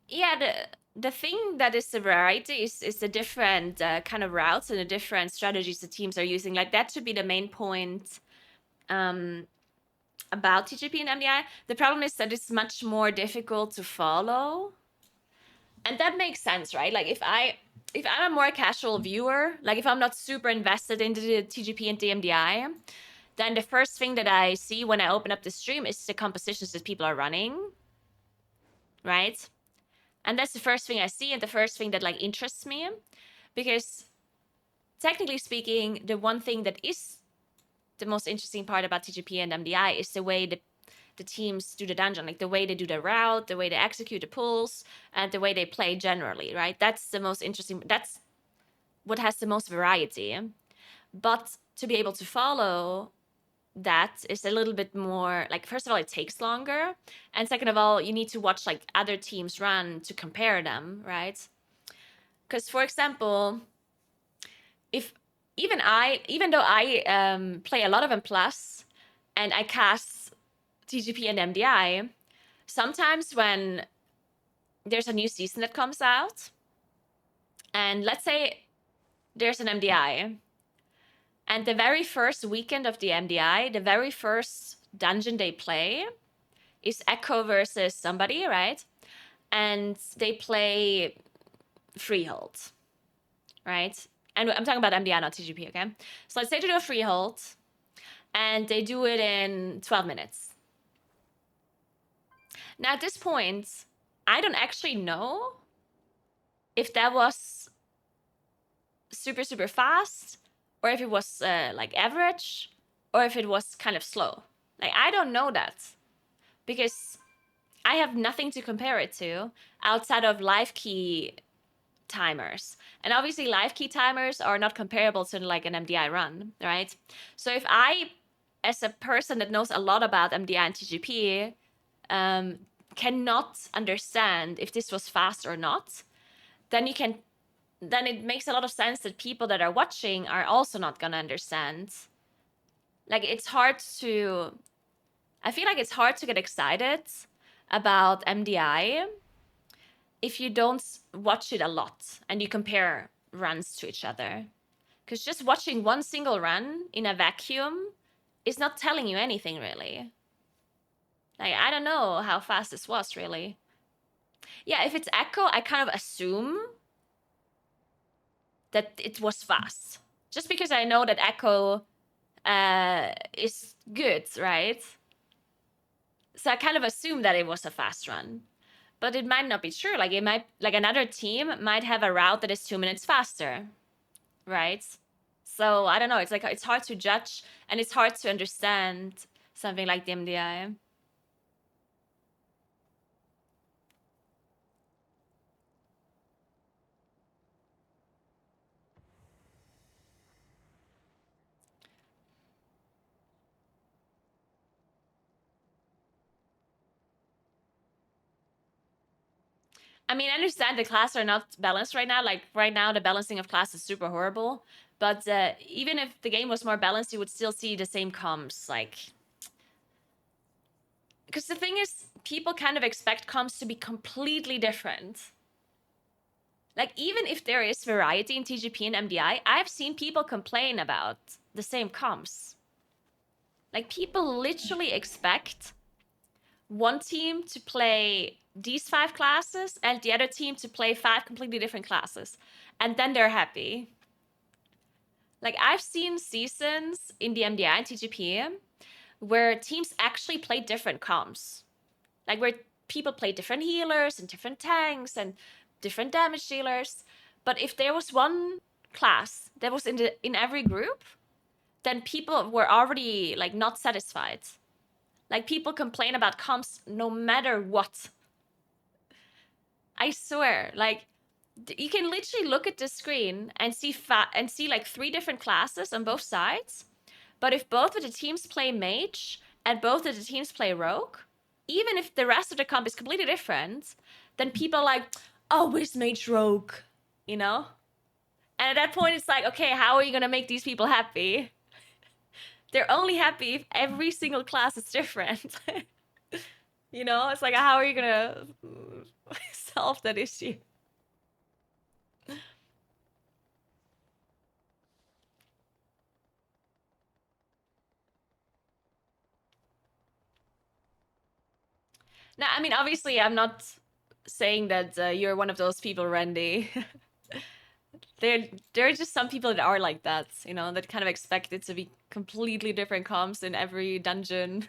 Yeah, the thing that is the variety is the different kind of routes and the different strategies the teams are using. Like, that should be the main point about TGP and MDI. The problem is that it's much more difficult to follow. And that makes sense, right? Like, if I'm a more casual viewer, like if I'm not super invested into the TGP and the MDI, then the first thing that I see when I open up the stream is the compositions that people are running, right? And that's the first thing I see and the first thing that like interests me, because technically speaking, the one thing that is the most interesting part about TGP and MDI is the way the teams do the dungeon, like the way they do the route, the way they execute the pulls, and the way they play generally, right? That's the most interesting. That's what has the most variety. But to be able to follow that is a little bit more, like, first of all, it takes longer, and second of all, you need to watch like other teams run to compare them, right? Because, for example, even though I play a lot of M+ and I cast TGP and MDI, sometimes when there's a new season that comes out, and let's say there's an MDI, and the very first weekend of the MDI, the very first dungeon they play is Echo versus somebody, right? And they play Freehold, right? And I'm talking about MDI, not TGP, okay? So let's say they do a Freehold, and they do it in 12 minutes. Now, at this point, I don't actually know if that was super, super fast, or if it was like average, or if it was kind of slow. Like, I don't know that, because I have nothing to compare it to outside of live key timers. And obviously live key timers are not comparable to like an MDI run, right? So if I, as a person that knows a lot about MDI and TGP, cannot understand if this was fast or not, then it makes a lot of sense that people that are watching are also not gonna understand. Like, I feel like it's hard to get excited about MDI if you don't watch it a lot and you compare runs to each other. Because just watching one single run in a vacuum is not telling you anything, really. Like, I don't know how fast this was, really. Yeah, if it's Echo, I kind of assume that it was fast. Just because I know that Echo is good, right? So I kind of assume that it was a fast run. But it might not be true. Like, another team might have a route that is 2 minutes faster, right? So I don't know. It's like it's hard to judge and it's hard to understand something like the MDI. I mean, I understand the classes are not balanced right now. Like right now, the balancing of class is super horrible. But even if the game was more balanced, you would still see the same comps. Like, because the thing is, people kind of expect comps to be completely different. Like, even if there is variety in TGP and MDI, I've seen people complain about the same comps. Like, people literally expect one team to play these 5 classes and the other team to play 5 completely different classes. And then they're happy. Like, I've seen seasons in the MDI and TGP where teams actually play different comps. Like, where people play different healers and different tanks and different damage dealers. But if there was one class that was in every group, then people were already like not satisfied. Like, people complain about comps no matter what. I swear, like, you can literally look at the screen and see like 3 different classes on both sides. But if both of the teams play mage and both of the teams play rogue, even if the rest of the comp is completely different, then people are like, oh, where's mage rogue? You know? And at that point, it's like, okay, how are you gonna make these people happy? They're only happy if every single class is different. You know, it's like, how are you gonna solve that issue? Now, I mean, obviously, I'm not saying that you're one of those people, Randy. There are just some people that are like that, you know, that kind of expect it to be completely different comps in every dungeon,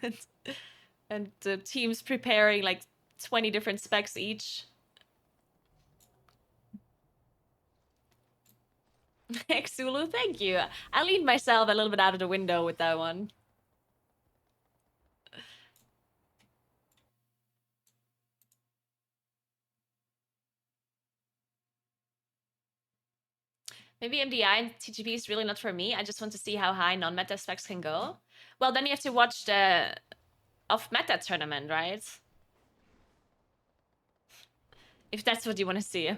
and the teams preparing like 20 different specs each. Xulu, thank you. I leaned myself a little bit out of the window with that one. Maybe MDI and TGP is really not for me. I just want to see how high non-meta specs can go. Well, then you have to watch the off-meta tournament, right? If that's what you want to see.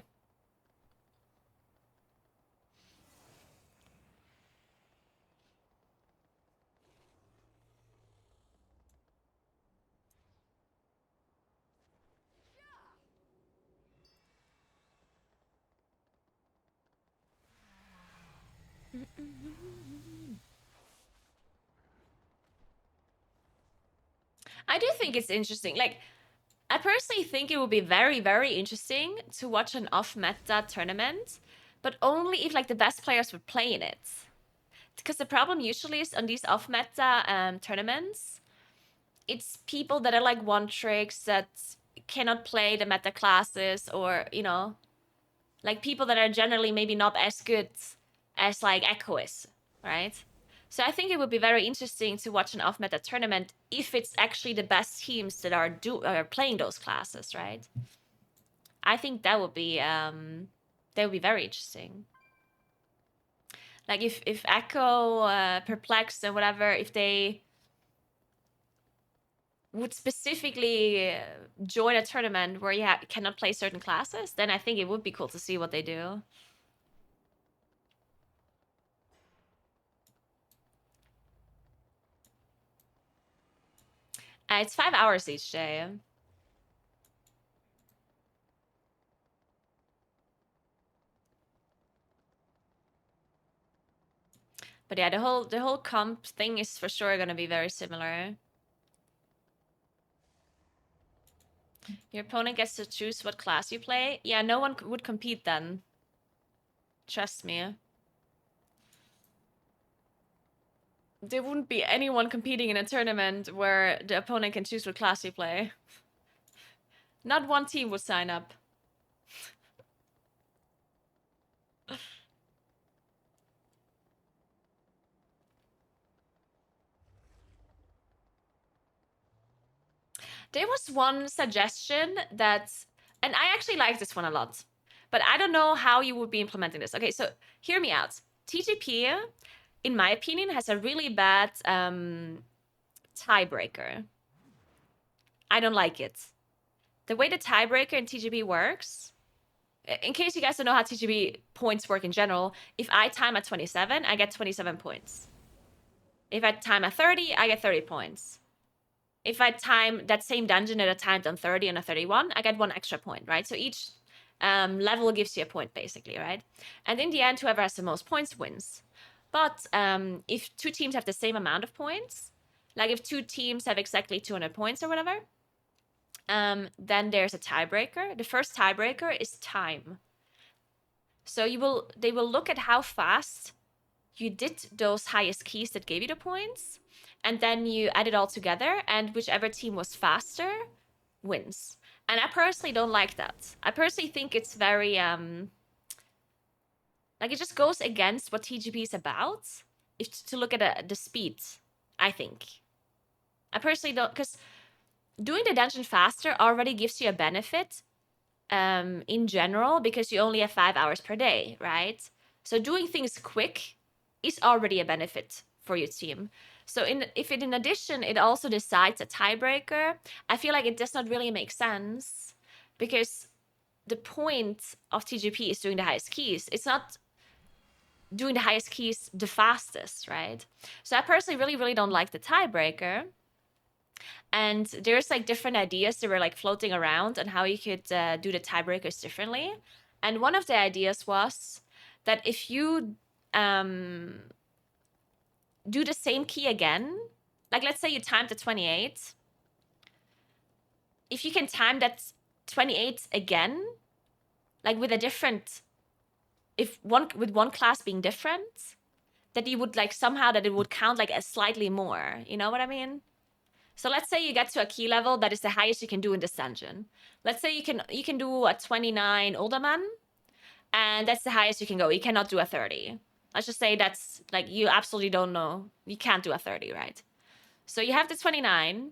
I do think it's interesting. Like, I personally think it would be very, very interesting to watch an off-meta tournament, but only if like the best players would play in it. Because the problem usually is on these off-meta tournaments, it's people that are like one tricks that cannot play the meta classes, or you know, like people that are generally maybe not as good as like Echo is, right? So I think it would be very interesting to watch an off-meta tournament if it's actually the best teams that are playing those classes, right? I think that would be very interesting. Like if Echo, Perplexed, and whatever, if they would specifically join a tournament where you cannot play certain classes, then I think it would be cool to see what they do. It's 5 hours each day. But yeah, the whole comp thing is for sure gonna be very similar. Your opponent gets to choose what class you play. Yeah, no one would compete then. Trust me. There wouldn't be anyone competing in a tournament where the opponent can choose what class you play. Not one team would sign up. There was one suggestion that, and I actually like this one a lot, but I don't know how you would be implementing this. Okay, so hear me out. TGP, in my opinion, has a really bad tiebreaker. I don't like it. The way the tiebreaker in TGP works, in case you guys don't know how TGP points work in general, if I time at 27, I get 27 points. If I time at 30, I get 30 points. If I time that same dungeon at a timed on 30 and a 31, I get 1 extra point, right? So each level gives you a point, basically, right? And in the end, whoever has the most points wins. But if 2 teams have the same amount of points, like if 2 teams have exactly 200 points or whatever, then there's a tiebreaker. The first tiebreaker is time. So they will look at how fast you did those highest keys that gave you the points, and then you add it all together, and whichever team was faster wins. And I personally don't like that. I personally think it's very like it just goes against what TGP is about. If to look at the speed, I think. I personally don't, because doing the dungeon faster already gives you a benefit in general, because you only have 5 hours per day, right? So doing things quick is already a benefit for your team. So if in addition it also decides a tiebreaker, I feel like it does not really make sense, because the point of TGP is doing the highest keys. It's not doing the highest keys the fastest, right? So I personally really don't like the tiebreaker. And there's like different ideas that were like floating around on how you could do the tiebreakers differently. And one of the ideas was that if you do the same key again, like let's say you timed the 28, if you can time that 28 again, like with a different, with one class being different, that you would like somehow that it would count like as slightly more. You know what I mean? So let's say you get to a key level that is the highest you can do in this dungeon. Let's say you can do a 29 Uldaman, and that's the highest you can go. You cannot do a 30. Let's just say that's like you absolutely don't know. You can't do a 30, right? So you have the 29,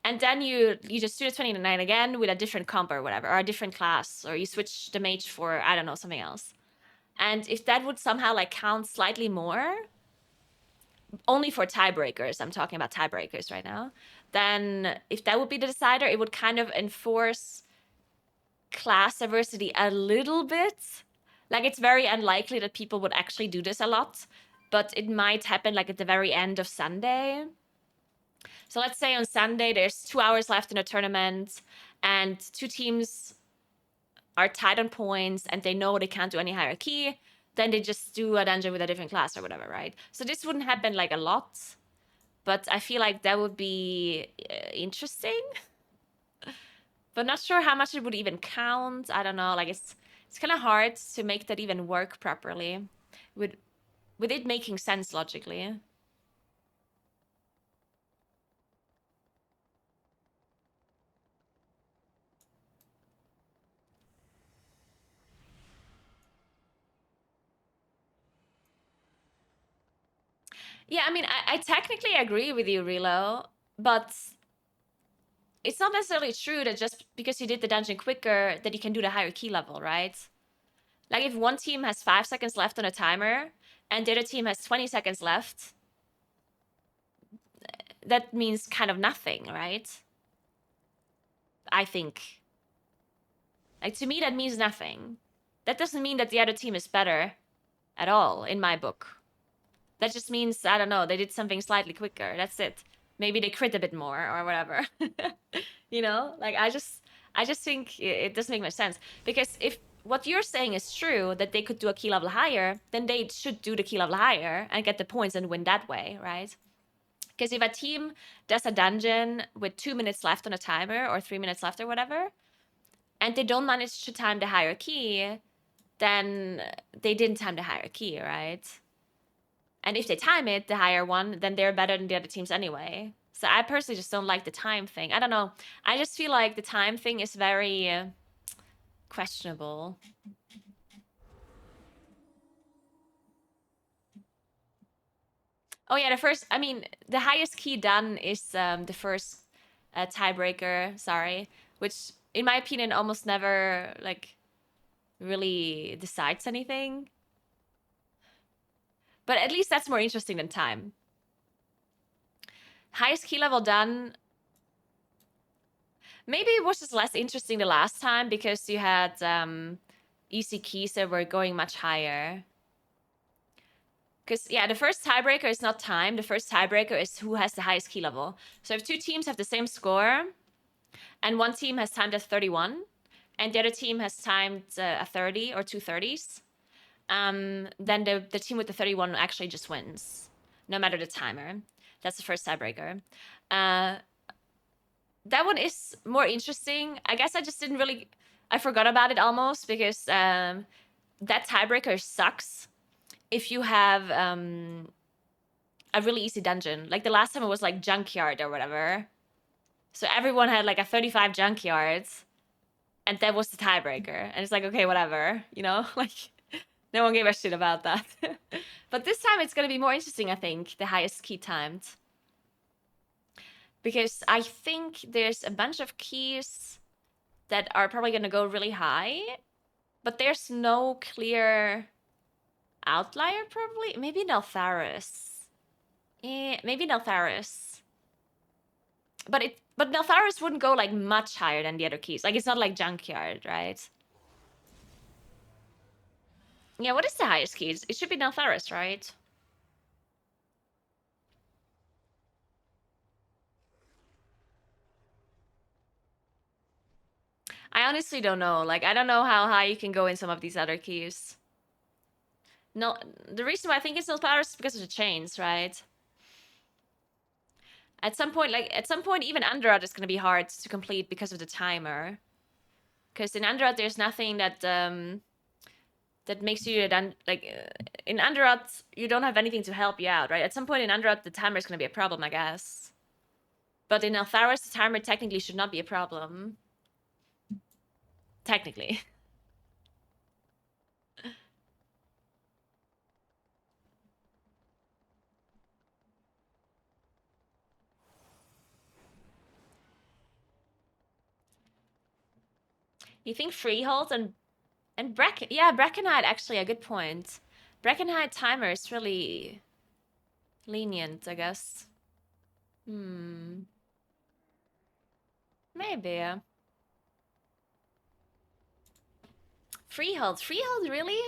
and then you just do the 29 again with a different comp or whatever, or a different class, or you switch the mage for, I don't know, something else. And if that would somehow like count slightly more, only for tiebreakers, I'm talking about tiebreakers right now, then if that would be the decider, it would kind of enforce class diversity a little bit. Like it's very unlikely that people would actually do this a lot, but it might happen like at the very end of Sunday. So let's say on Sunday there's 2 hours left in a tournament and 2 teams are tied on points and they know they can't do any hierarchy, then they just do a dungeon with a different class or whatever, right? So this wouldn't happen like a lot, but I feel like that would be interesting. But not sure how much it would even count. I don't know. Like it's kind of hard to make that even work properly, with it making sense logically. Yeah, I mean, I technically agree with you, Relo, but it's not necessarily true that just because you did the dungeon quicker that you can do the higher key level, right? Like if one team has 5 seconds left on a timer and the other team has 20 seconds left, that means kind of nothing, right? I think. Like to me, that means nothing. That doesn't mean that the other team is better at all, in my book. That just means, I don't know, they did something slightly quicker. That's it. Maybe they crit a bit more or whatever. You know? Like I just think it doesn't make much sense. Because if what you're saying is true, that they could do a key level higher, then they should do the key level higher and get the points and win that way, right? Because if a team does a dungeon with 2 minutes left on a timer or 3 minutes left or whatever, and they don't manage to time the higher key, then they didn't time the higher key, right? And if they time it, the higher one, then they're better than the other teams anyway. So I personally just don't like the time thing. I don't know. I just feel like the time thing is very questionable. Oh yeah, the highest key done is the first tiebreaker, sorry, which in my opinion almost never like really decides anything. But at least that's more interesting than time. Highest key level done. Maybe it was just less interesting the last time because you had easy keys that were going much higher. Because, yeah, the first tiebreaker is not time. The first tiebreaker is who has the highest key level. So if two teams have the same score, and one team has timed at 31, and the other team has timed a 30 or two 30s, then the team with the 31 actually just wins, no matter the timer. That's the first tiebreaker. That one is more interesting. I guess I just didn't really... I forgot about it almost because that tiebreaker sucks if you have a really easy dungeon. Like the last time it was like Junkyard or whatever. So everyone had like a 35 Junkyards, and that was the tiebreaker. And it's like, okay, whatever, you know? Like, no one gave a shit about that. But this time it's gonna be more interesting, I think, the highest key timed. Because I think there's a bunch of keys that are probably gonna go really high, but there's no clear outlier, probably. Maybe Neltharis. Maybe Neltharis. But Neltharis wouldn't go like much higher than the other keys. Like it's not like Junkyard, right? Yeah, what is the highest keys? It should be Neltharis, right? I honestly don't know. Like, I don't know how high you can go in some of these other keys. No, the reason why I think it's Neltharis is because of the chains, right? At some point, even Underout is going to be hard to complete because of the timer. Because in Underout, there's nothing that that makes you done. Like in Underout, you don't have anything to help you out, right? At some point in Underout, the timer is going to be a problem, I guess. But in Neltharis, the timer technically should not be a problem. Technically. You think Freehold and Bracken? Yeah, Brackenhide actually a good point. Brackenhide timer is really lenient, I guess. Maybe. Freehold really?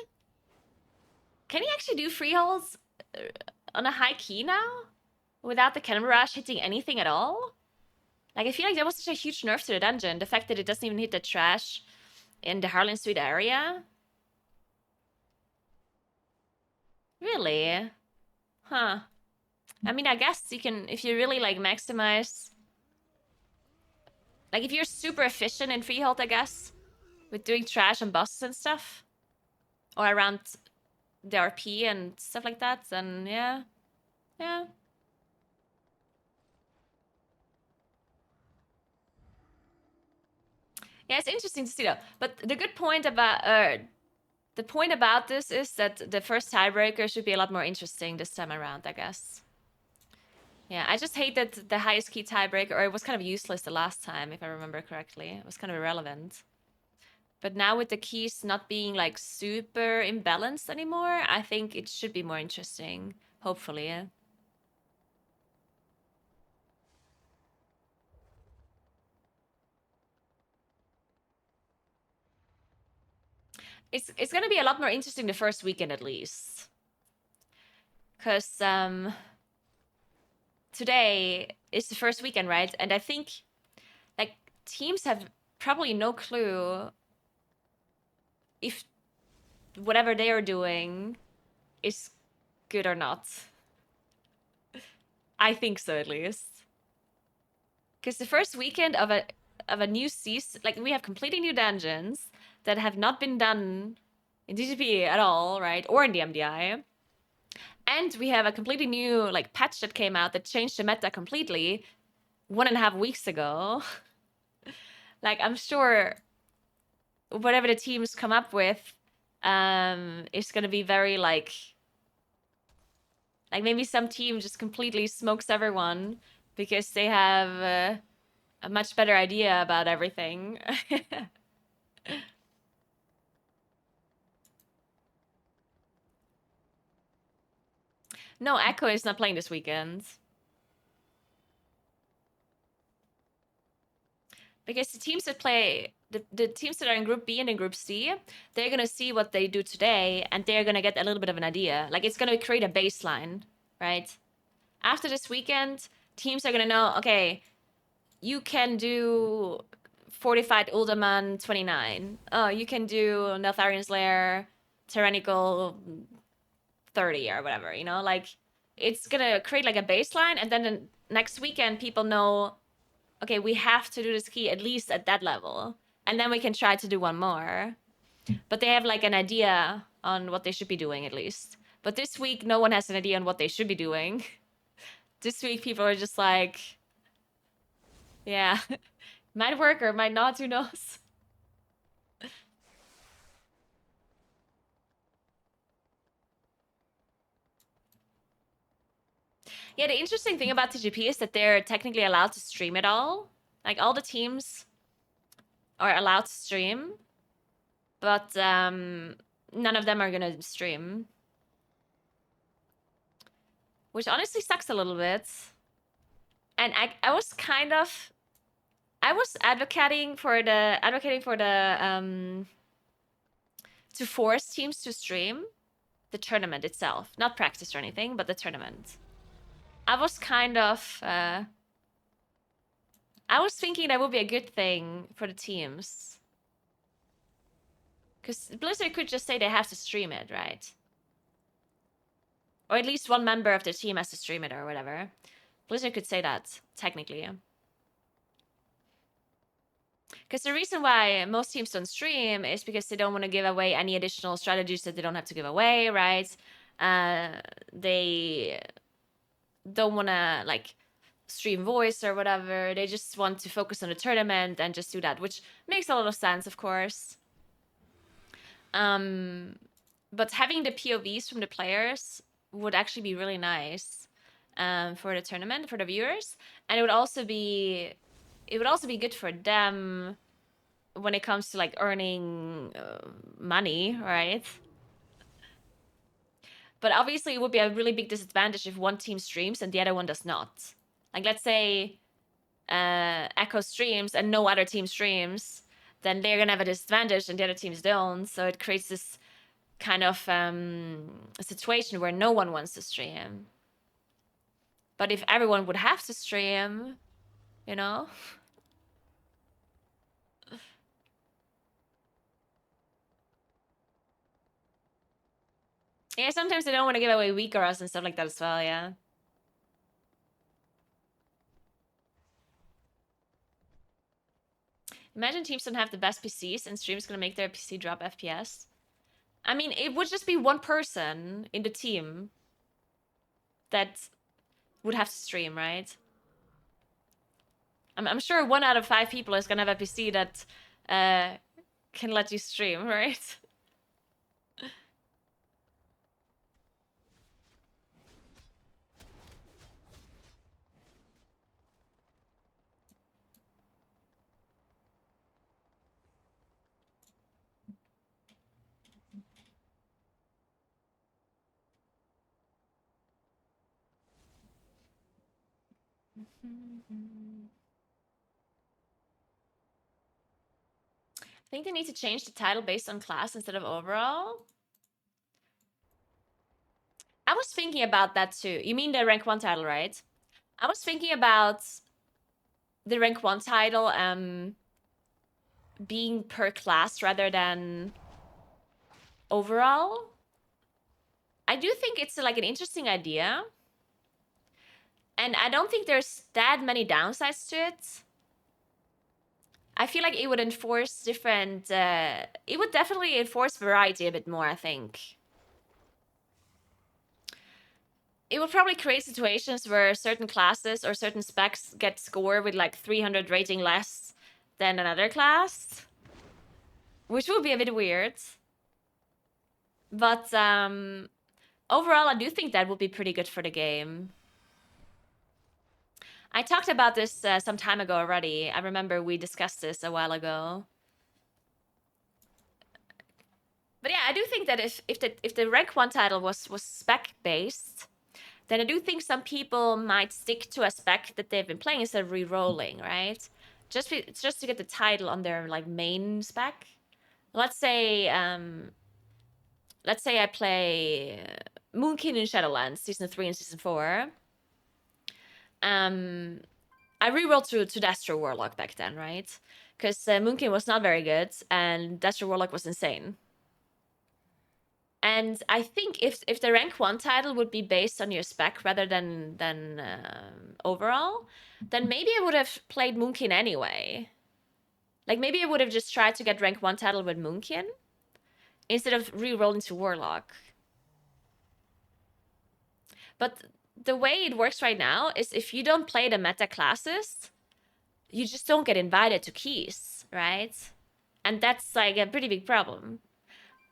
Can you actually do freeholds on a high key now? Without the Cannon Barrage hitting anything at all? Like, I feel like that was such a huge nerf to the dungeon. The fact that it doesn't even hit the trash in the Harlan Street area. Really? Huh. I mean, I guess you can, if you really, like, maximize... Like, if you're super efficient in freehold, I guess, with doing trash and bosses and stuff, or around the RP and stuff like that, then yeah. Yeah. Yeah, it's interesting to see though. But the good point about this is that the first tiebreaker should be a lot more interesting this time around, I guess. Yeah, I just hate that the highest key tiebreaker, or it was kind of useless the last time, if I remember correctly. It was kind of irrelevant. But now with the keys not being like super imbalanced anymore, I think it should be more interesting. Hopefully, yeah. It's gonna be a lot more interesting the first weekend at least. Cause today is the first weekend, right? And I think like teams have probably no clue if whatever they are doing is good or not. I think so, at least. Because the first weekend of a new season, like we have completely new dungeons that have not been done in TGP at all, right? Or in the MDI. And we have a completely new like patch that came out that changed the meta completely 1.5 weeks ago. Like, I'm sure whatever the teams come up with is gonna be very like maybe some team just completely smokes everyone because they have a much better idea about everything. No, Echo is not playing this weekend. Because the teams that play, the teams that are in Group B and in Group C, they're going to see what they do today, and they're going to get a little bit of an idea. Like, it's going to create a baseline, right? After this weekend, teams are going to know, okay, you can do Fortified Uldaman 29. Oh, you can do Neltharian's Lair, Tyrannical 30 or whatever, you know? Like, it's going to create, like, a baseline, and then the next weekend, people know, okay, we have to do this key at least at that level. And then we can try to do one more. But they have like an idea on what they should be doing at least. But this week, no one has an idea on what they should be doing. This week, people are just like, yeah, might work or might not, who knows? Yeah, the interesting thing about TGP is that they're technically allowed to stream it all. Like, all the teams are allowed to stream, but none of them are gonna stream. Which honestly sucks a little bit. And I was kind of... I was advocating for the to force teams to stream the tournament itself. Not practice or anything, but the tournament. I was kind of... I was thinking that would be a good thing for the teams. Because Blizzard could just say they have to stream it, right? Or at least one member of the team has to stream it or whatever. Blizzard could say that, technically. Because the reason why most teams don't stream is because they don't want to give away any additional strategies that they don't have to give away, right? They don't want to, like, stream voice or whatever. They just want to focus on the tournament and just do that, which makes a lot of sense, of course. But having the POVs from the players would actually be really nice for the tournament, for the viewers. And it would also be good for them when it comes to like earning money, right? But obviously it would be a really big disadvantage if one team streams and the other one does not. Like, let's say Echo streams and no other team streams, then they're gonna have a disadvantage and the other teams don't. So it creates this kind of a situation where no one wants to stream. But if everyone would have to stream, you know? Yeah, sometimes they don't want to give away weak auras and stuff like that as well, yeah. Imagine teams don't have the best PCs and stream's gonna make their PC drop FPS. I mean, it would just be one person in the team that would have to stream, right? I'm sure 1 out of 5 people is gonna have a PC that can let you stream, right? I think they need to change the title based on class instead of overall. I was thinking about that too. You mean the rank 1 title, right? I was thinking about the rank 1 title being per class rather than overall. I do think it's like an interesting idea. And I don't think there's that many downsides to it. I feel like it would enforce different... it would definitely enforce variety a bit more, I think. It would probably create situations where certain classes or certain specs get scored with like 300 rating less than another class. Which would be a bit weird. But overall, I do think that would be pretty good for the game. I talked about this some time ago already. I remember we discussed this a while ago. But yeah, I do think that if the rank 1 title was spec based, then I do think some people might stick to a spec that they've been playing instead of re-rolling, right? Just to get the title on their like main spec. Let's say I play Moonkin in Shadowlands season 3 and season 4. I re-rolled to Destro Warlock back then, right? Because Moonkin was not very good and Destro Warlock was insane. And I think if the rank 1 title would be based on your spec rather than overall, then maybe I would have played Moonkin anyway. Like maybe I would have just tried to get rank 1 title with Moonkin instead of re-rolling to Warlock. But the way it works right now is if you don't play the meta classes, you just don't get invited to keys, right? And that's like a pretty big problem.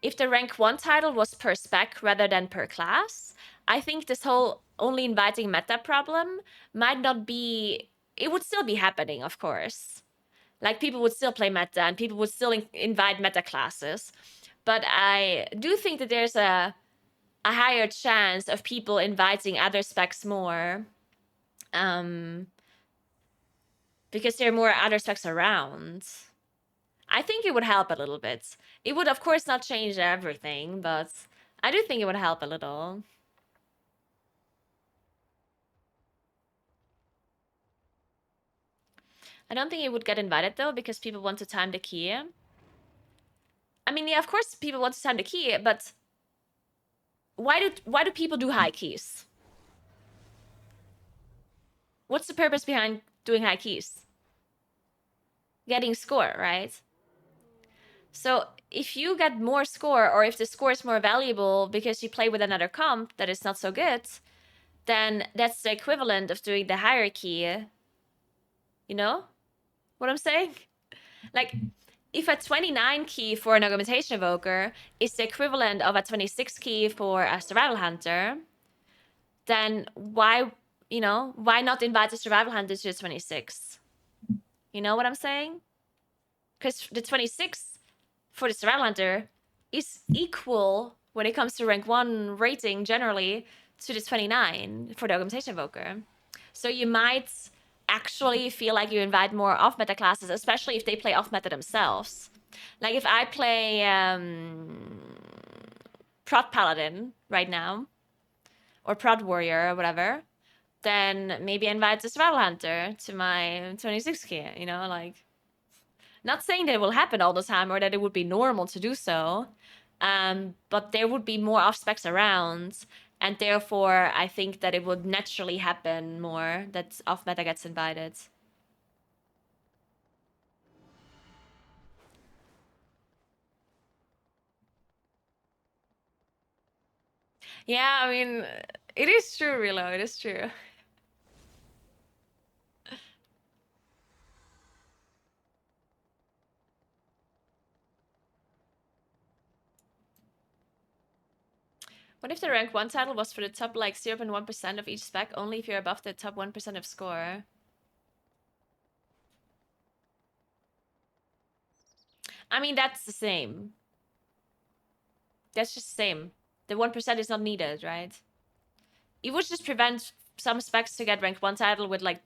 If the rank 1 title was per spec rather than per class, I think this whole only inviting meta problem might not be... It would still be happening, of course. Like, people would still play meta and people would still invite meta classes. But I do think that there's a higher chance of people inviting other specs more. Because there are more other specs around. I think it would help a little bit. It would, of course, not change everything, but I do think it would help a little. I don't think it would get invited, though, because people want to time the key. I mean, yeah, of course people want to time the key, but why do people do high keys? What's the purpose behind doing high keys? Getting score, right? So if you get more score, or if the score is more valuable because you play with another comp that is not so good, then that's the equivalent of doing the hierarchy. You know what I'm saying? Like, if a 29 key for an augmentation evoker is the equivalent of a 26 key for a survival hunter, then why not invite the survival hunter to the 26? You know what I'm saying? Because the 26 for the survival hunter is equal when it comes to rank 1 rating generally to the 29 for the augmentation evoker. So you might actually feel like you invite more off-meta classes, especially if they play off-meta themselves. Like if I play Prot Paladin right now, or Prot Warrior or whatever, then maybe I invite the Survival Hunter to my 26 key, you know, like... Not saying that it will happen all the time or that it would be normal to do so, but there would be more off-specs around, and therefore I think that it would naturally happen more that off-meta gets invited. Yeah, I mean, it is true, Rilo, it is true. What if the rank 1 title was for the top, like, 0.1% of each spec, only if you're above the top 1% of score? I mean, that's the same. That's just the same. The 1% is not needed, right? It would just prevent some specs to get rank 1 title with, like,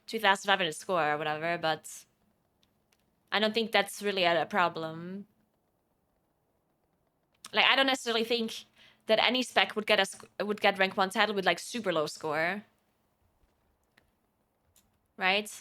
2,500 score or whatever, but I don't think that's really a problem. Like, I don't necessarily think that any spec would get rank 1 title with, like, super low score. Right?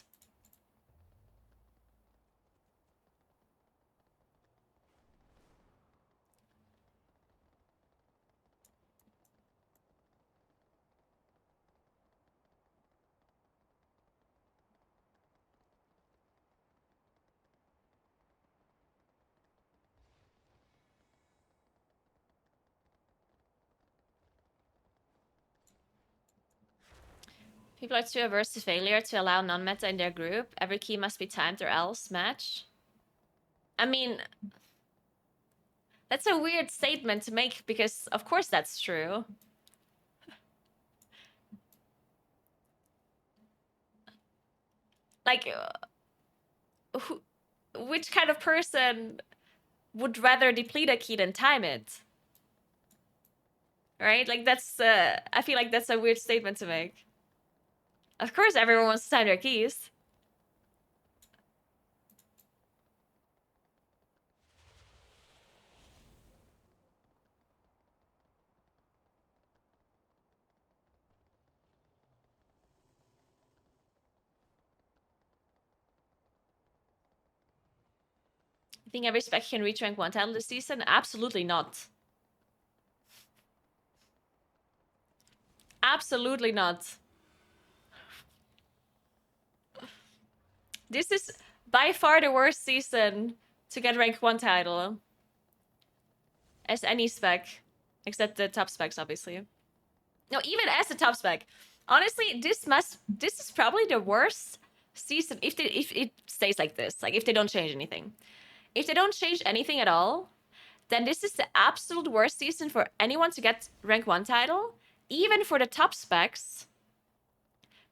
People are too averse to failure to allow non-meta in their group. Every key must be timed or else match. I mean, that's a weird statement to make because, of course, that's true. Like, which kind of person would rather deplete a key than time it? Right? Like, that's, I feel like that's a weird statement to make. Of course, everyone wants to time their keys. I think every spec can reach rank 1 title this season? Absolutely not. Absolutely not. This is by far the worst season to get rank 1 title. As any spec. Except the top specs, obviously. No, even as the top spec. Honestly, this is probably the worst season if it stays like this. Like, if they don't change anything. If they don't change anything at all, then this is the absolute worst season for anyone to get rank 1 title. Even for the top specs.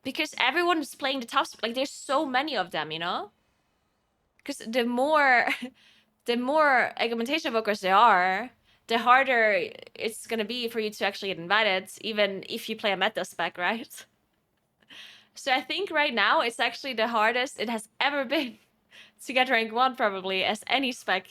Because everyone is playing the top spec. Like, there's so many of them, you know? Because the more augmentation evokers there are, the harder it's gonna be for you to actually get invited, even if you play a meta spec, right? So I think right now it's actually the hardest it has ever been to get rank 1, probably, as any spec.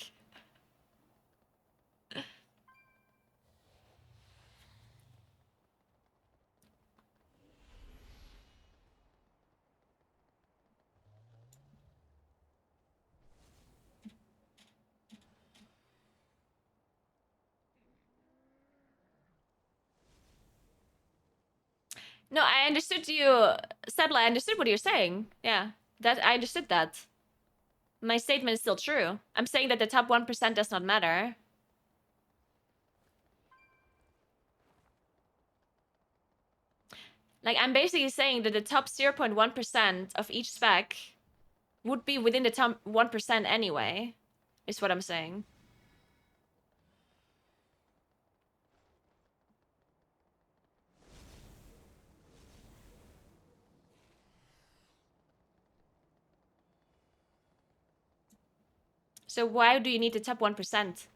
No, I understood you, Sadly, I understood what you're saying. Yeah, that I understood that. My statement is still true. I'm saying that the top 1% does not matter. Like, I'm basically saying that the top 0.1% of each spec would be within the top 1% anyway, is what I'm saying. So why do you need the top 1%?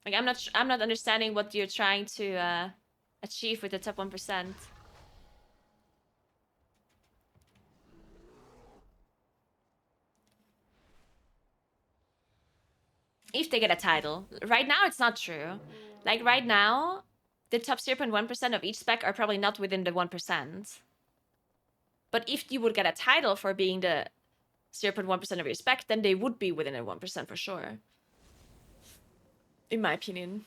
Like, I'm not understanding what you're trying to achieve with the top 1%. If they get a title. Right now, it's not true. Like, right now, the top 0.1% of each spec are probably not within the 1%. But if you would get a title for being the 0.1% of your spec, then they would be within the 1% for sure. In my opinion.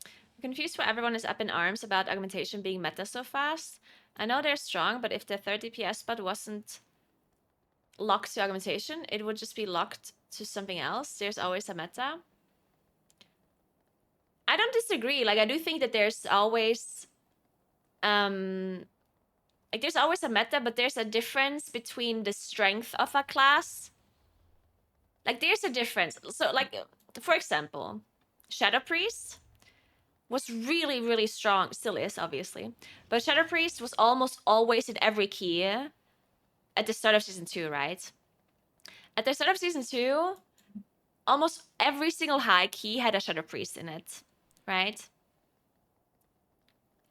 I'm confused why everyone is up in arms about augmentation being meta so fast. I know they're strong, but if the 30 DPS spot wasn't locked to augmentation, it would just be locked to something else. There's always a meta. I don't disagree. Like, I do think that there's always like, there's always a meta, but there's a difference between the strength of a class. Like, there's a difference. So, like, for example, Shadow Priest was really, really strong. Still is, obviously. But Shadow Priest was almost always in every key at the start of Season 2, right? At the start of Season 2, almost every single high key had a Shadow Priest in it, right?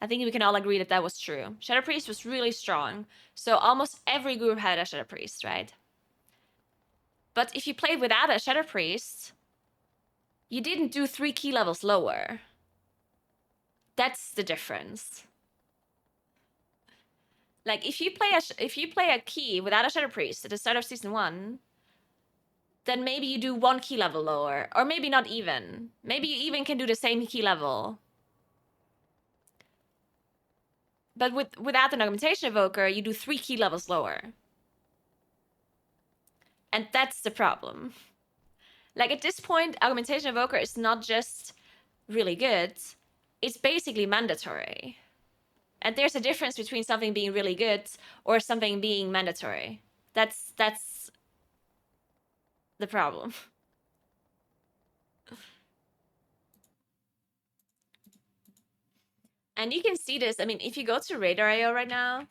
I think we can all agree that that was true. Shadow Priest was really strong. So almost every group had a Shadow Priest, right? But if you played without a Shadow Priest, you didn't do 3 key levels lower. That's the difference. Like, if you play a key without a Shadow Priest at the start of Season 1, then maybe you do 1 key level lower. Or maybe not even. Maybe you even can do the same key level. But without an augmentation evoker, you do 3 key levels lower. And that's the problem. Like, at this point, augmentation evoker is not just really good, it's basically mandatory. And there's a difference between something being really good or something being mandatory. That's the problem. And you can see this. I mean, if you go to Radar.io right now,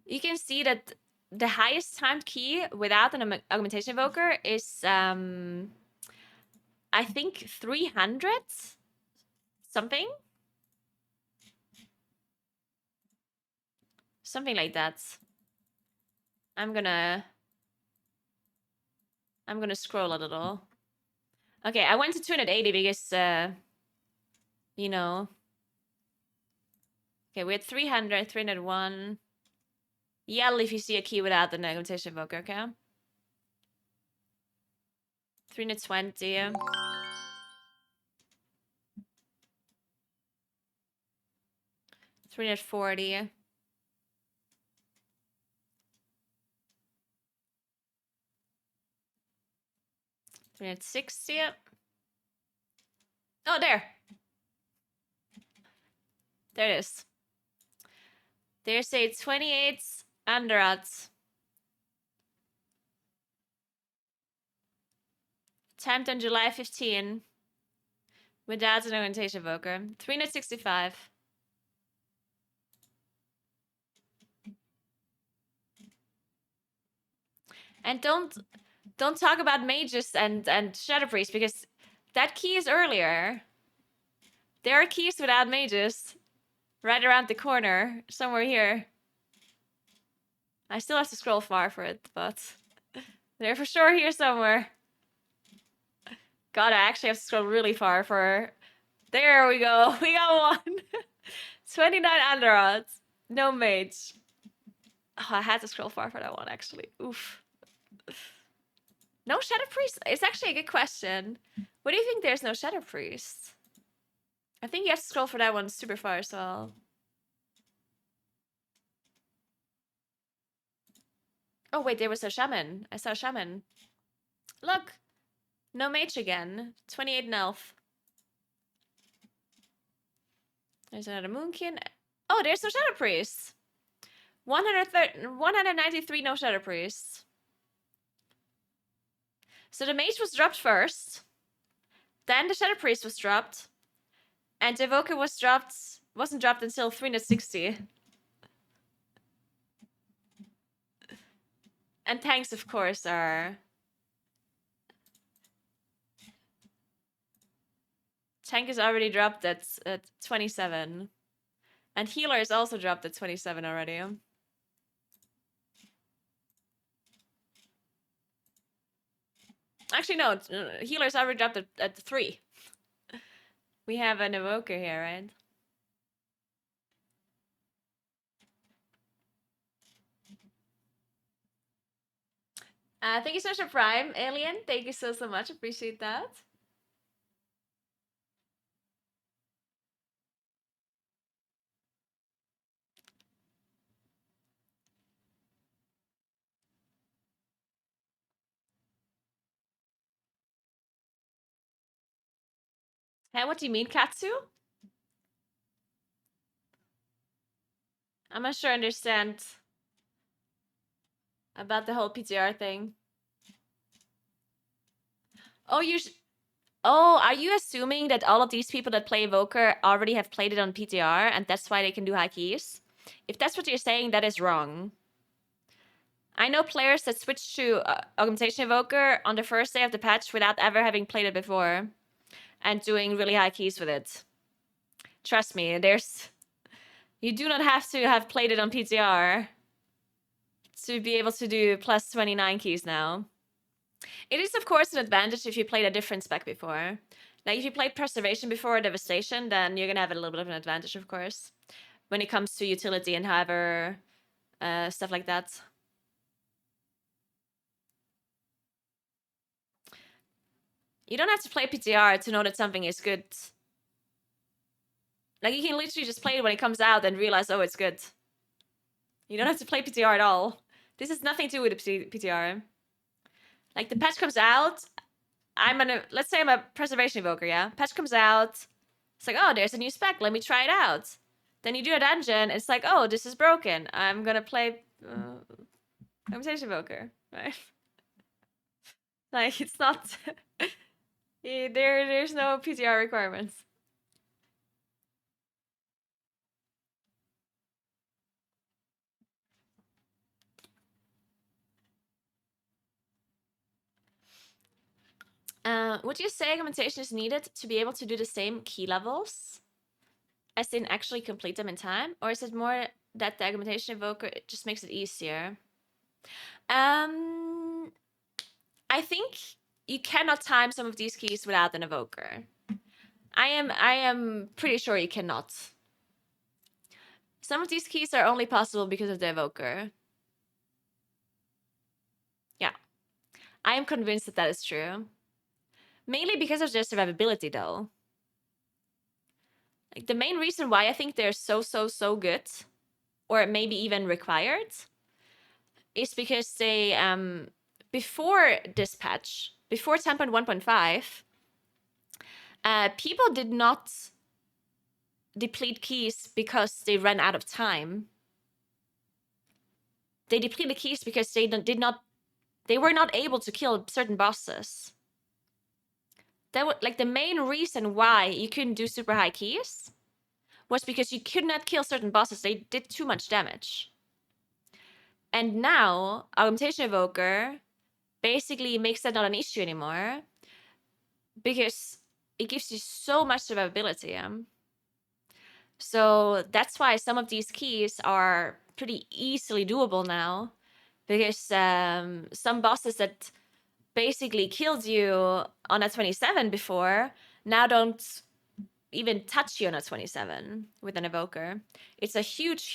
you can see that the highest timed key without an augmentation evoker is, I think 300 something. Something like that. I'm gonna scroll a little. Okay, I went to 280 because, you know. Okay, we had 300, 301. Yell if you see a key without an augmentation evoker, okay? 320. 340. 360. Oh, there. There it is. There's a 28 underots. Timed on July 15. Without an augmentation evoker. 365. And don't talk about mages and shadow priests because that key is earlier. There are keys without mages right around the corner, somewhere here. I still have to scroll far for it, but they're for sure here somewhere. God, I actually have to scroll really far for... There we go. We got one. 29 underodds. No mage. Oh, I had to scroll far for that one, actually. Oof. No Shadow Priest? It's actually a good question. What do you think there's no Shadow Priest? I think you have to scroll for that one super far as well. Oh, wait, there was a Shaman. I saw a Shaman. Look! No mage again. 28 in elf. There's another Moonkin. Oh, there's no Shadow Priest. 193 no Shadow Priests. So the mage was dropped first. Then the Shadow Priest was dropped. And the Evoker wasn't dropped until 360. And tanks, of course, are... Tank is already dropped at 27. And healer is also dropped at 27 already. Actually, no. Healer's already dropped at 3. We have an evoker here, right? Thank you so much for Prime, Alien. Thank you so much. Appreciate that. Hey, what do you mean, Katsu? I'm not sure I understand about the whole PTR thing. Oh, are you assuming that all of these people that play Evoker already have played it on PTR and that's why they can do high keys? If that's what you're saying, that is wrong. I know players that switched to Augmentation Evoker on the first day of the patch without ever having played it before and doing really high keys with it. Trust me, you do not have to have played it on PTR to be able to do plus 29 keys now. It is, of course, an advantage if you played a different spec before. Like, if you played Preservation before or Devastation, then you're gonna have a little bit of an advantage, of course, when it comes to utility and however, stuff like that. You don't have to play PTR to know that something is good. Like, you can literally just play it when it comes out and realize, oh, it's good. You don't have to play PTR at all. This has nothing to do with the PTR. Like, the patch comes out, let's say I'm a Preservation Evoker, yeah? Patch comes out, it's like, oh, there's a new spec, let me try it out. Then you do a dungeon, it's like, oh, this is broken. I'm gonna play Augmentation Evoker, right? Like, it's not... there's no PTR requirements. Would you say augmentation is needed to be able to do the same key levels? As in actually complete them in time? Or is it more that the augmentation evoker just makes it easier? I think you cannot time some of these keys without an evoker. I am pretty sure you cannot. Some of these keys are only possible because of the evoker. Yeah. I am convinced that that is true. Mainly because of their survivability, though. Like, the main reason why I think they're so good, or maybe even required, is because they, before this patch, before 10.1.5, people did not deplete keys because they ran out of time. They depleted keys because they were not able to kill certain bosses. That was like the main reason why you couldn't do super high keys was because you could not kill certain bosses. They did too much damage. And now, Augmentation Evoker basically makes that not an issue anymore because it gives you so much survivability. So that's why some of these keys are pretty easily doable now, because some bosses that basically killed you on a 27 before now don't even touch you on a 27 with an evoker. It's a huge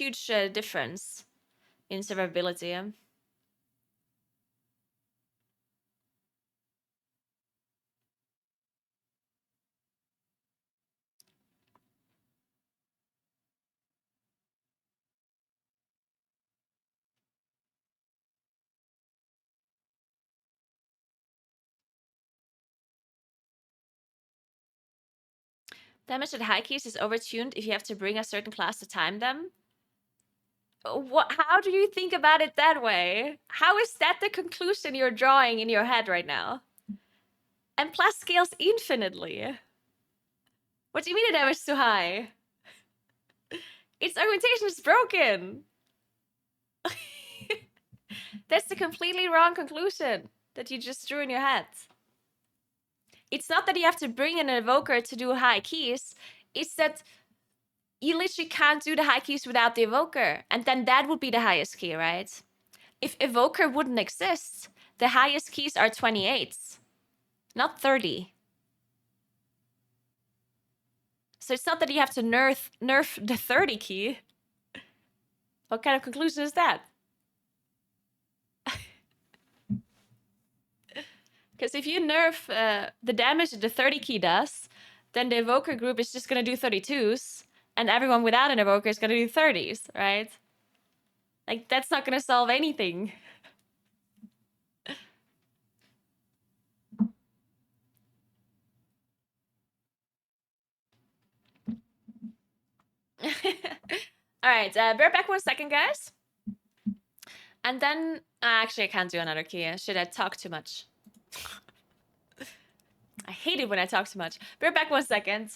difference in survivability. Damage at high keys is overtuned if you have to bring a certain class to time them. What? How do you think about it that way? How is that the conclusion you're drawing in your head right now? And plus scales infinitely. What do you mean the damage is too high? Its augmentation is broken. That's the completely wrong conclusion that you just drew in your head. It's not that you have to bring in an evoker to do high keys. It's that you literally can't do the high keys without the evoker. And then that would be the highest key, right? If evoker wouldn't exist, the highest keys are 28s, not 30. So it's not that you have to nerf the 30 key. What kind of conclusion is that? Because if you nerf the damage that the 30 key does, then the evoker group is just going to do 32s, and everyone without an evoker is going to do 30s, right? Like, that's not going to solve anything. All right, bear back 1 second, guys. And then, actually, I can't do another key. Should I talk too much? I hate it when I talk too much. Bear back 1 second.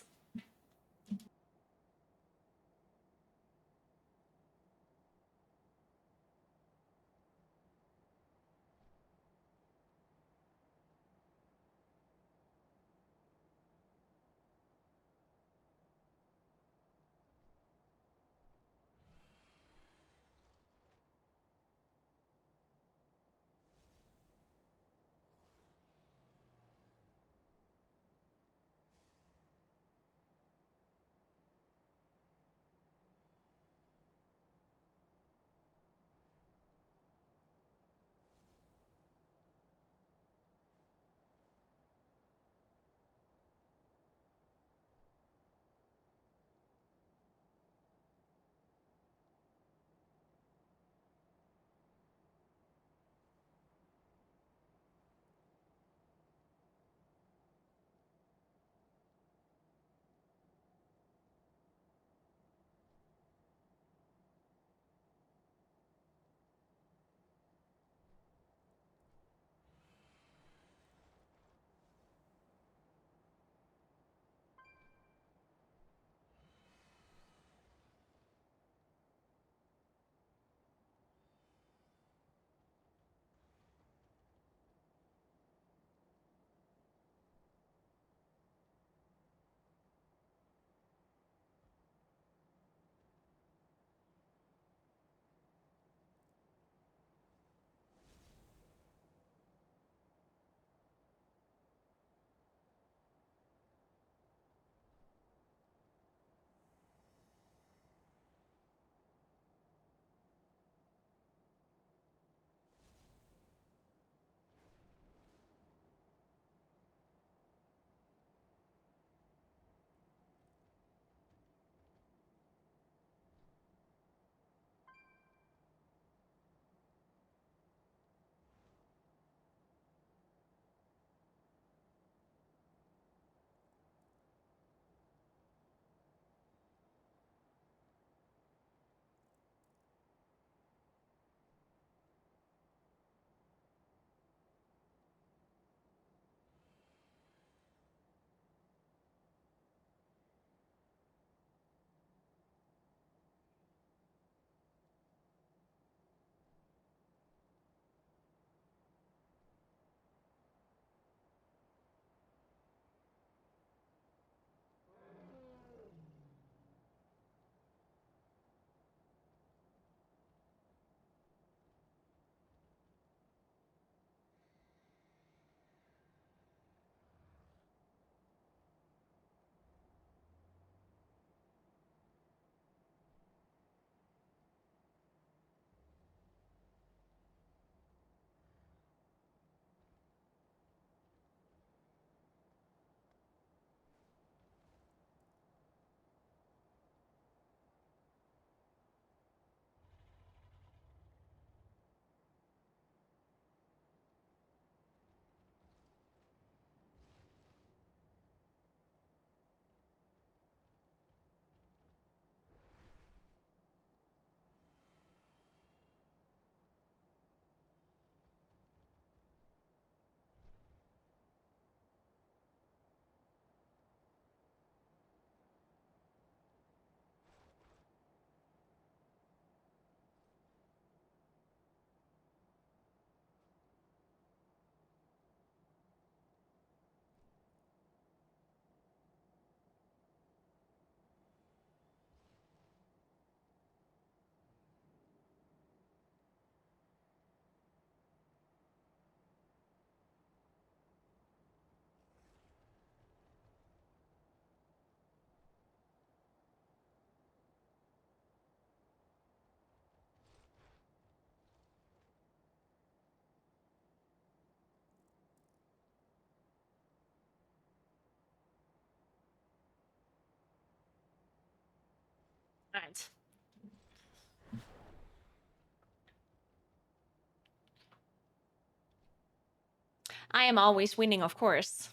Alright. I am always winning, of course.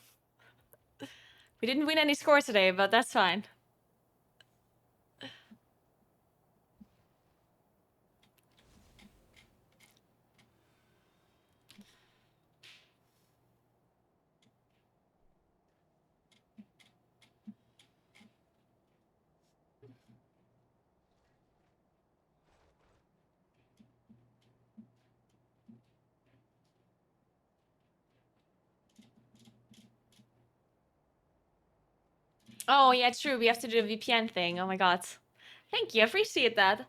We didn't win any score today, but that's fine. Oh, yeah, true. We have to do the VPN thing. Oh my god. Thank you. I appreciate that.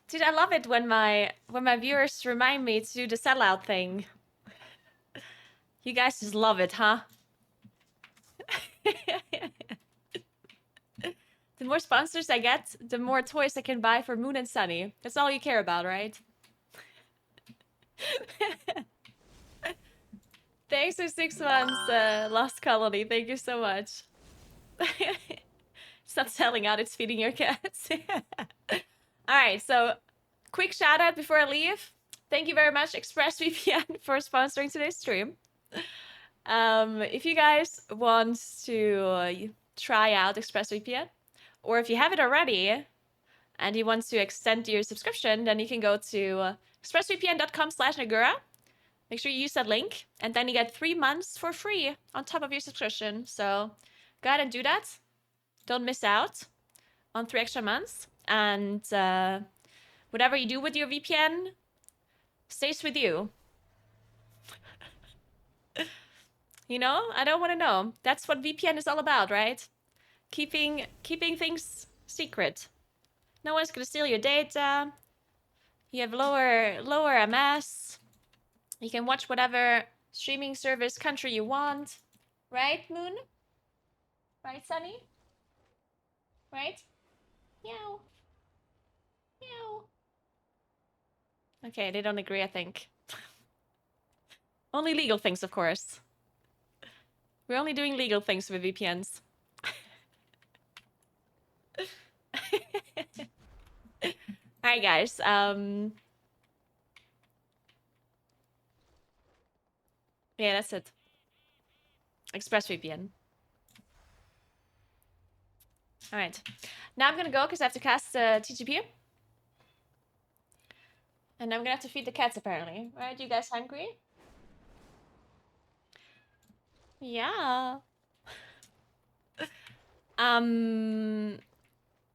Dude, I love it when my viewers remind me to do the sellout thing. You guys just love it, huh? The more sponsors I get, the more toys I can buy for Moon and Sunny. That's all you care about, right? Thanks for 6 months, Lost Colony. Thank you so much. It's not selling out, it's feeding your cats. Alright, so quick shout out before I leave. Thank you very much, ExpressVPN, for sponsoring today's stream. If you guys want to try out ExpressVPN, or if you have it already and you want to extend your subscription, then you can go to expressvpn.com/Naguura. Make sure you use that link, and then you get 3 months for free on top of your subscription. So go ahead and do that. Don't miss out on 3 extra months. And whatever you do with your VPN stays with you. You know, I don't want to know. That's what VPN is all about, right? Keeping things secret. No one's gonna steal your data. You have lower MS. You can watch whatever streaming service country you want. Right, Moon? Right, Sunny? Right? Meow. Meow. Okay, they don't agree, I think. Only legal things, of course. We're only doing legal things with VPNs. Alright, guys. Yeah, that's it. ExpressVPN. Alright. Now I'm gonna go because I have to cast TGP. And I'm gonna have to feed the cats, apparently. Right? You guys hungry? Yeah.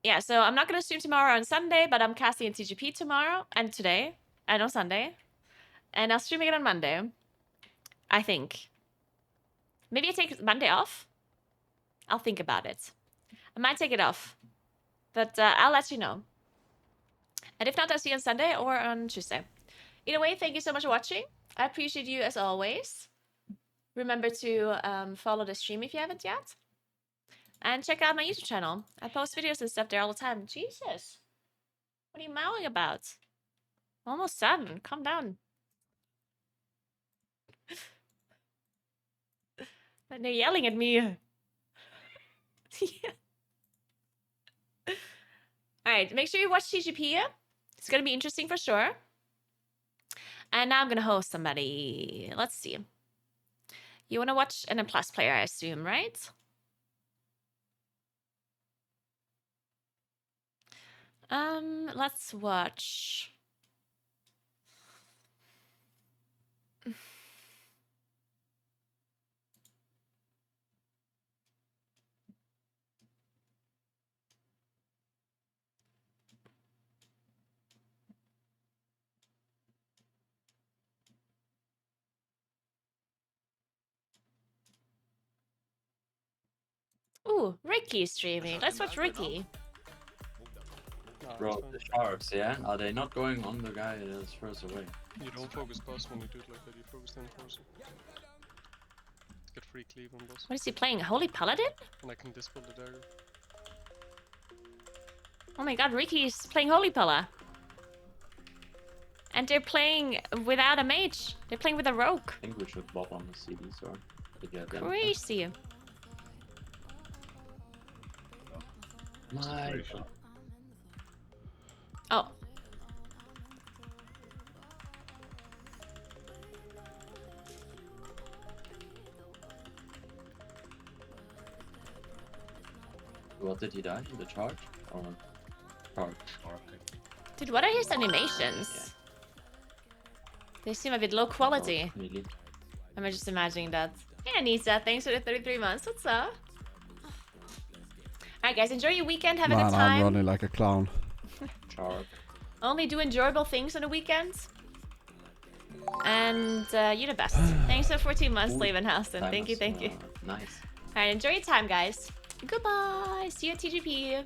Yeah, so I'm not gonna stream tomorrow on Sunday, but I'm casting in TGP tomorrow and today and on Sunday. And I'll stream again on Monday. I think. Maybe I take Monday off? I'll think about it. I might take it off. But I'll let you know. And if not, I'll see you on Sunday or on Tuesday. Either way, thank you so much for watching. I appreciate you as always. Remember to follow the stream if you haven't yet. And check out my YouTube channel. I post videos and stuff there all the time. Jesus. What are you mowing about? Almost done. Calm down. And they're yelling at me. Alright, make sure you watch TGP. It's gonna be interesting for sure. And now I'm gonna host somebody. Let's see. You wanna watch an M+ player, I assume, right? Let's watch. Ooh, Ricky's streaming. Let's watch Ricky. Bro, the sharks, yeah? Are they not going on the guy that's first away? You don't focus boss when you do it like that, you focus them first. Get free cleave on boss. What is he playing? Holy Paladin? And I can dispel the dagger. Oh my god, Ricky's playing Holy Pala. And they're playing without a mage. They're playing with a rogue. I think we should bop on the CD sword to get them. Crazy. My god. What did he die? The charge? Or charge? Dude, what are his animations? They seem a bit low quality. Really? I'm just imagining that. Hey Anissa, thanks for the 33 months. What's up? Alright guys, enjoy your weekend, have a good Man, time. I'm running like a clown. Charge. Only do enjoyable things on the weekends. And you're the best. Thanks for 14 months, Levenhausen. Thank you, thank you. Nice. Alright, enjoy your time, guys. Goodbye. See you at TGP.